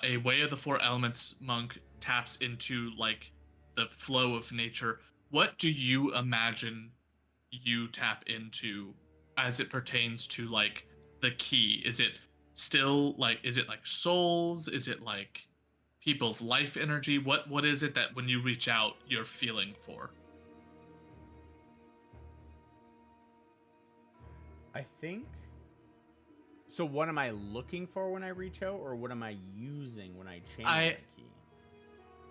a Way of the Four Elements monk taps into like the flow of nature. What do you imagine you tap into as it pertains to like the key? Is it still like, is it like souls? Is it like people's life energy? What is it that when you reach out you're feeling for? I think. So what am I looking for when I reach out, or what am I using when I change my key?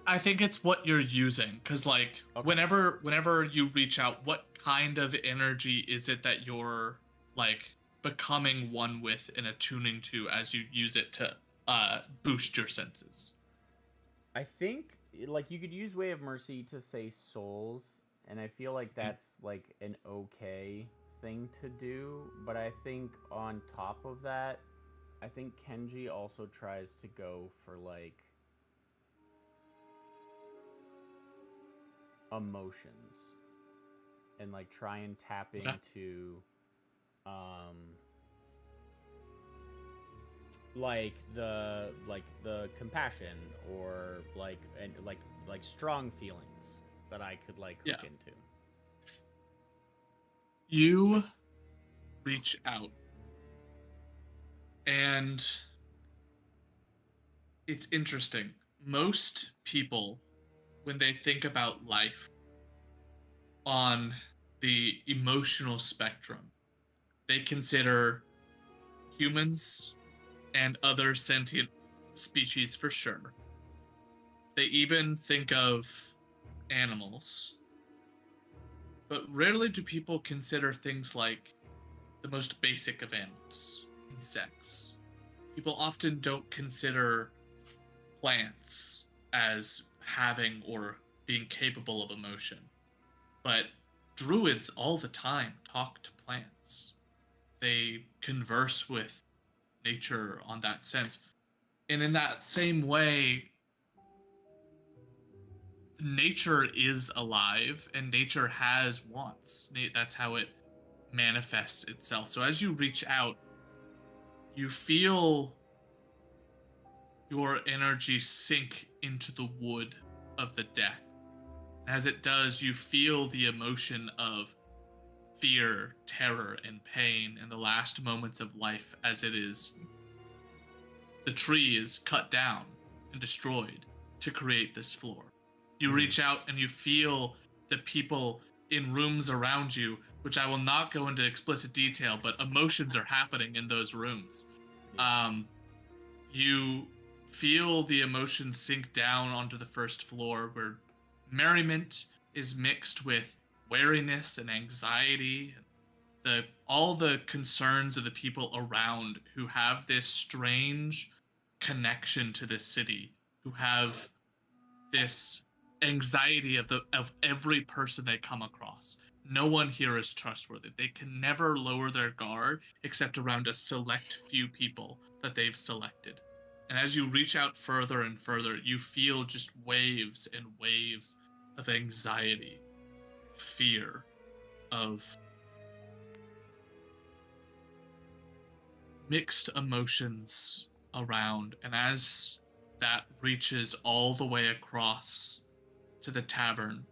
I think it's what you're using, because like Okay. whenever you reach out, what kind of energy is it that you're like becoming one with and attuning to as you use it to boost your senses? I think like you could use Way of Mercy to say souls, and I feel like that's like an okay thing to do, but I think on top of that, I think Kenji also tries to go for like emotions and like try and tap Okay. into like the compassion or like and like strong feelings that I could like hook into. You reach out, and it's interesting. Most people, when they think about life on the emotional spectrum, they consider humans and other sentient species for sure. They even think of animals. But rarely do people consider things like the most basic of animals, insects. People often don't consider plants as having or being capable of emotion. But druids all the time talk to plants. They converse with nature on that sense. And in that same way, nature is alive and nature has wants. That's how it manifests itself. So as you reach out, you feel your energy sink into the wood of the deck. As it does, you feel the emotion of fear, terror, and pain in the last moments of life as it is. The tree is cut down and destroyed to create this floor. You reach out and you feel the people in rooms around you, which I will not go into explicit detail, but emotions are happening in those rooms. You feel the emotions sink down onto the first floor where merriment is mixed with wariness and anxiety, all the concerns of the people around who have this strange connection to this city, who have this anxiety of every person they come across. No one here is trustworthy. They can never lower their guard except around a select few people that they've selected. And as you reach out further and further, you feel just waves and waves of anxiety, fear, of mixed emotions around. And as that reaches all the way across to the tavern,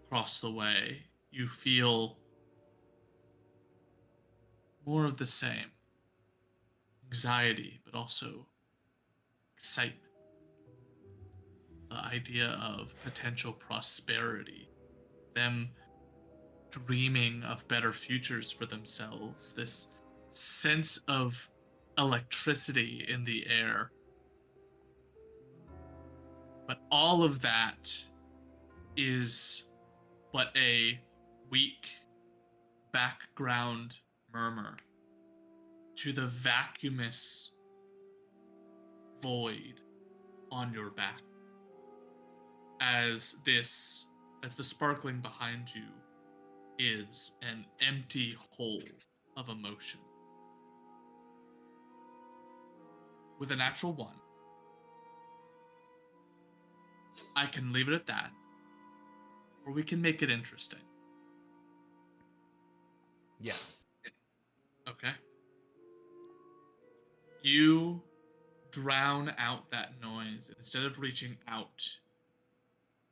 across the way, you feel more of the same. Anxiety, but also excitement the idea of potential prosperity, them dreaming of better futures for themselves, this sense of electricity in the air. But all of that is but a weak background murmur to the vacuumous void on your back as the sparkling behind you is an empty hole of emotion. With a natural 1, I can leave it at that, or we can make it interesting. Yeah. Okay? You drown out that noise. Instead of reaching out,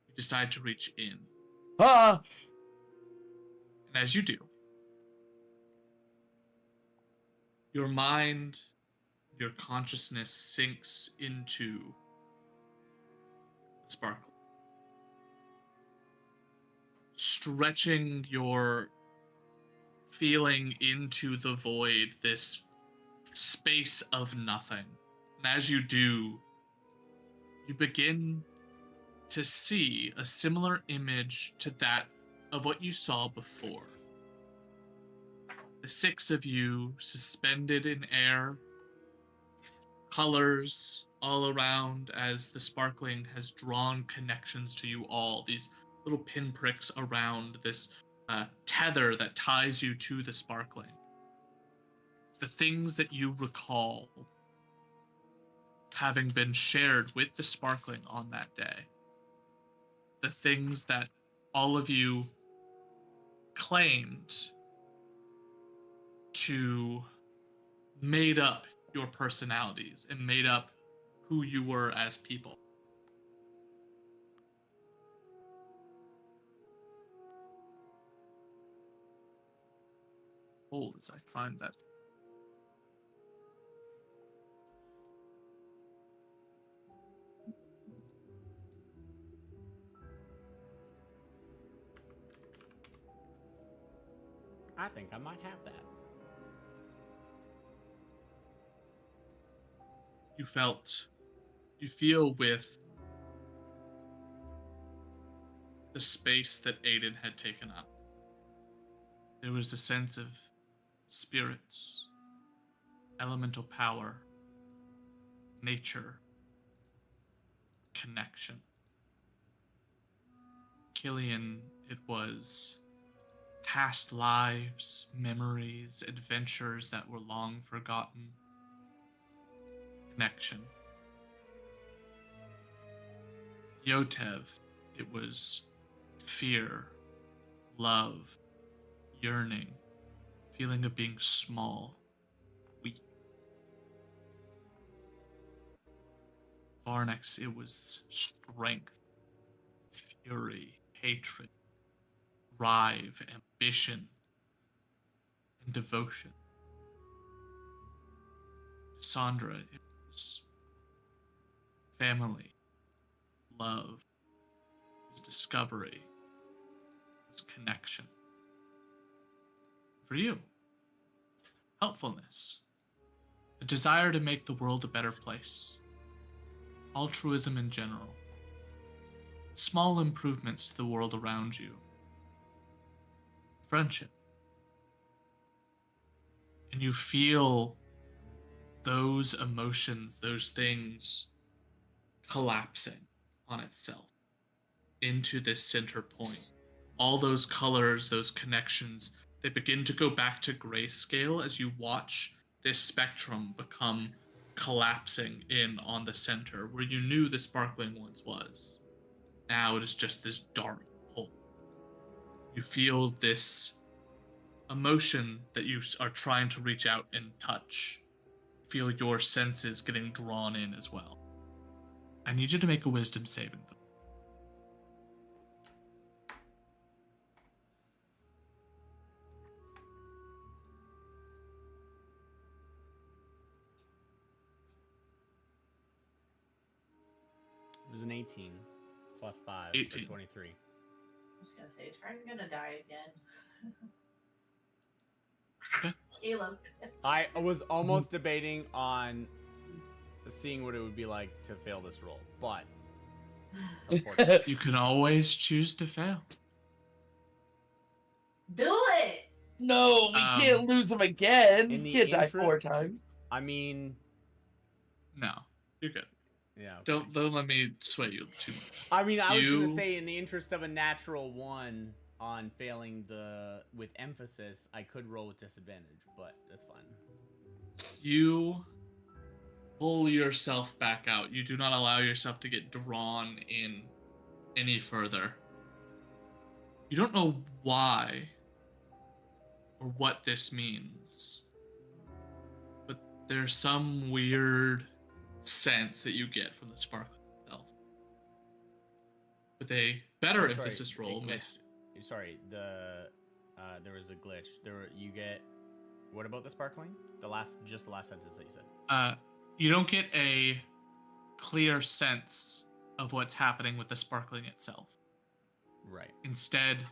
you decide to reach in. Ah! And as you do, your mind, your consciousness sinks into the sparkle. Stretching your feeling into the void, this space of nothing. And as you do, you begin to see a similar image to that of what you saw before. The 6 of you suspended in air, colors all around as the sparkling has drawn connections to you all, these little pinpricks around this tether that ties you to the sparkling. The things that you recall having been shared with the sparkling on that day. The things that all of you claimed to made up your personalities and made up who you were as people. Hold as I find that. I think I might have that. You feel with the space that Aiden had taken up. There was a sense of spirits, elemental power, nature, connection. Killian, it was past lives, memories, adventures that were long forgotten. Connection. Yotev, it was fear, love, yearning, feeling of being small, weak. Varnex, it was strength, fury, hatred, drive, ambition, and devotion. Sandra, it was family, love, it was discovery, it was connection. For you, helpfulness, the desire to make the world a better place, altruism in general, small improvements to the world around you, friendship. And you feel those emotions, those things collapsing on itself into this center point. All those colors, those connections, they begin to go back to grayscale as you watch this spectrum become collapsing in on the center where you knew the sparkling once was. Now it is just this dark hole. You feel this emotion that you are trying to reach out and touch. Feel your senses getting drawn in as well. I need you to make a wisdom saving throw. It was an 18. plus 5 18. for 23. I was gonna say, is Frank gonna die again? Caleb. I was almost debating on seeing what it would be like to fail this roll, but it's unfortunate. You can always choose to fail. Do it. No, we can't lose him again. in He the can't die intro- 4 times. I mean, No, you're good. yeah. Okay. Don't let me sway you too much. I mean, I was gonna You- say, in the interest of a natural 1 on failing with emphasis, I could roll with disadvantage, but that's fine. You pull yourself back out. You do not allow yourself to get drawn in any further. You don't know why or what this means, but there's some weird sense that you get from the sparkle itself. With a better Oh, sorry, emphasis it roll, glitched. Sorry, there was a glitch. You get. What about the sparkling? The last sentence that you said. You don't get a clear sense of what's happening with the sparkling itself. Right. Instead,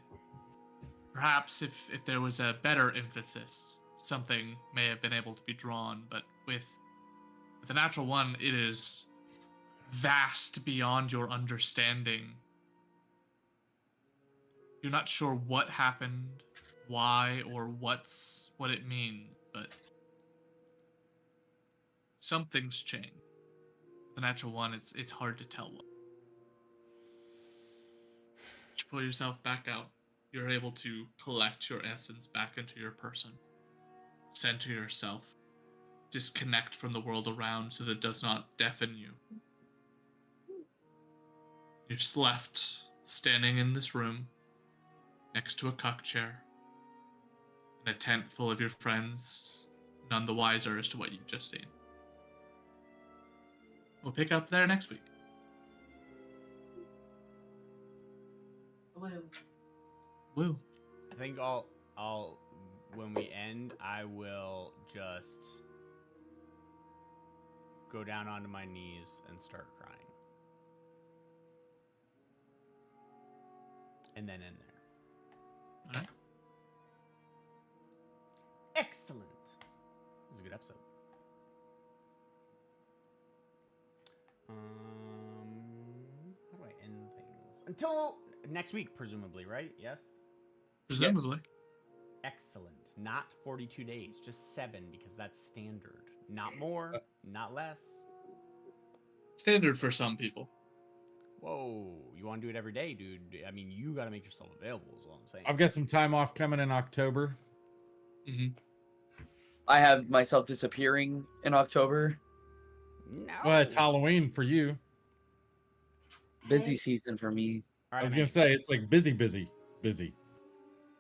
perhaps if there was a better emphasis, something may have been able to be drawn, but with the natural 1, it is vast beyond your understanding. You're not sure what happened, why, or what it means, but something's changed. The natural 1, it's hard to tell what. You pull yourself back out. You're able to collect your essence back into your person. Center yourself. Disconnect from the world around so that it does not deafen you. You're just left standing in this room next to a cuck chair in a tent full of your friends, none the wiser as to what you've just seen. We'll pick up there next week. Woo. Woo. I think I'll when we end, I will just go down onto my knees and start crying. And then end there. All right. Excellent. It was a good episode. How do I end things? Until next week, presumably, right? Yes? Presumably. Excellent. Not 42 days, just 7, because that's standard. Not more, not less. Standard for some people. Whoa, you want to do it every day, dude? I mean, you got to make yourself available, is all I'm saying. I've got some time off coming in October. Mm-hmm. I have myself disappearing in October. No. Well, it's Halloween for you. Busy season for me. All I right, was man. gonna say it's like busy.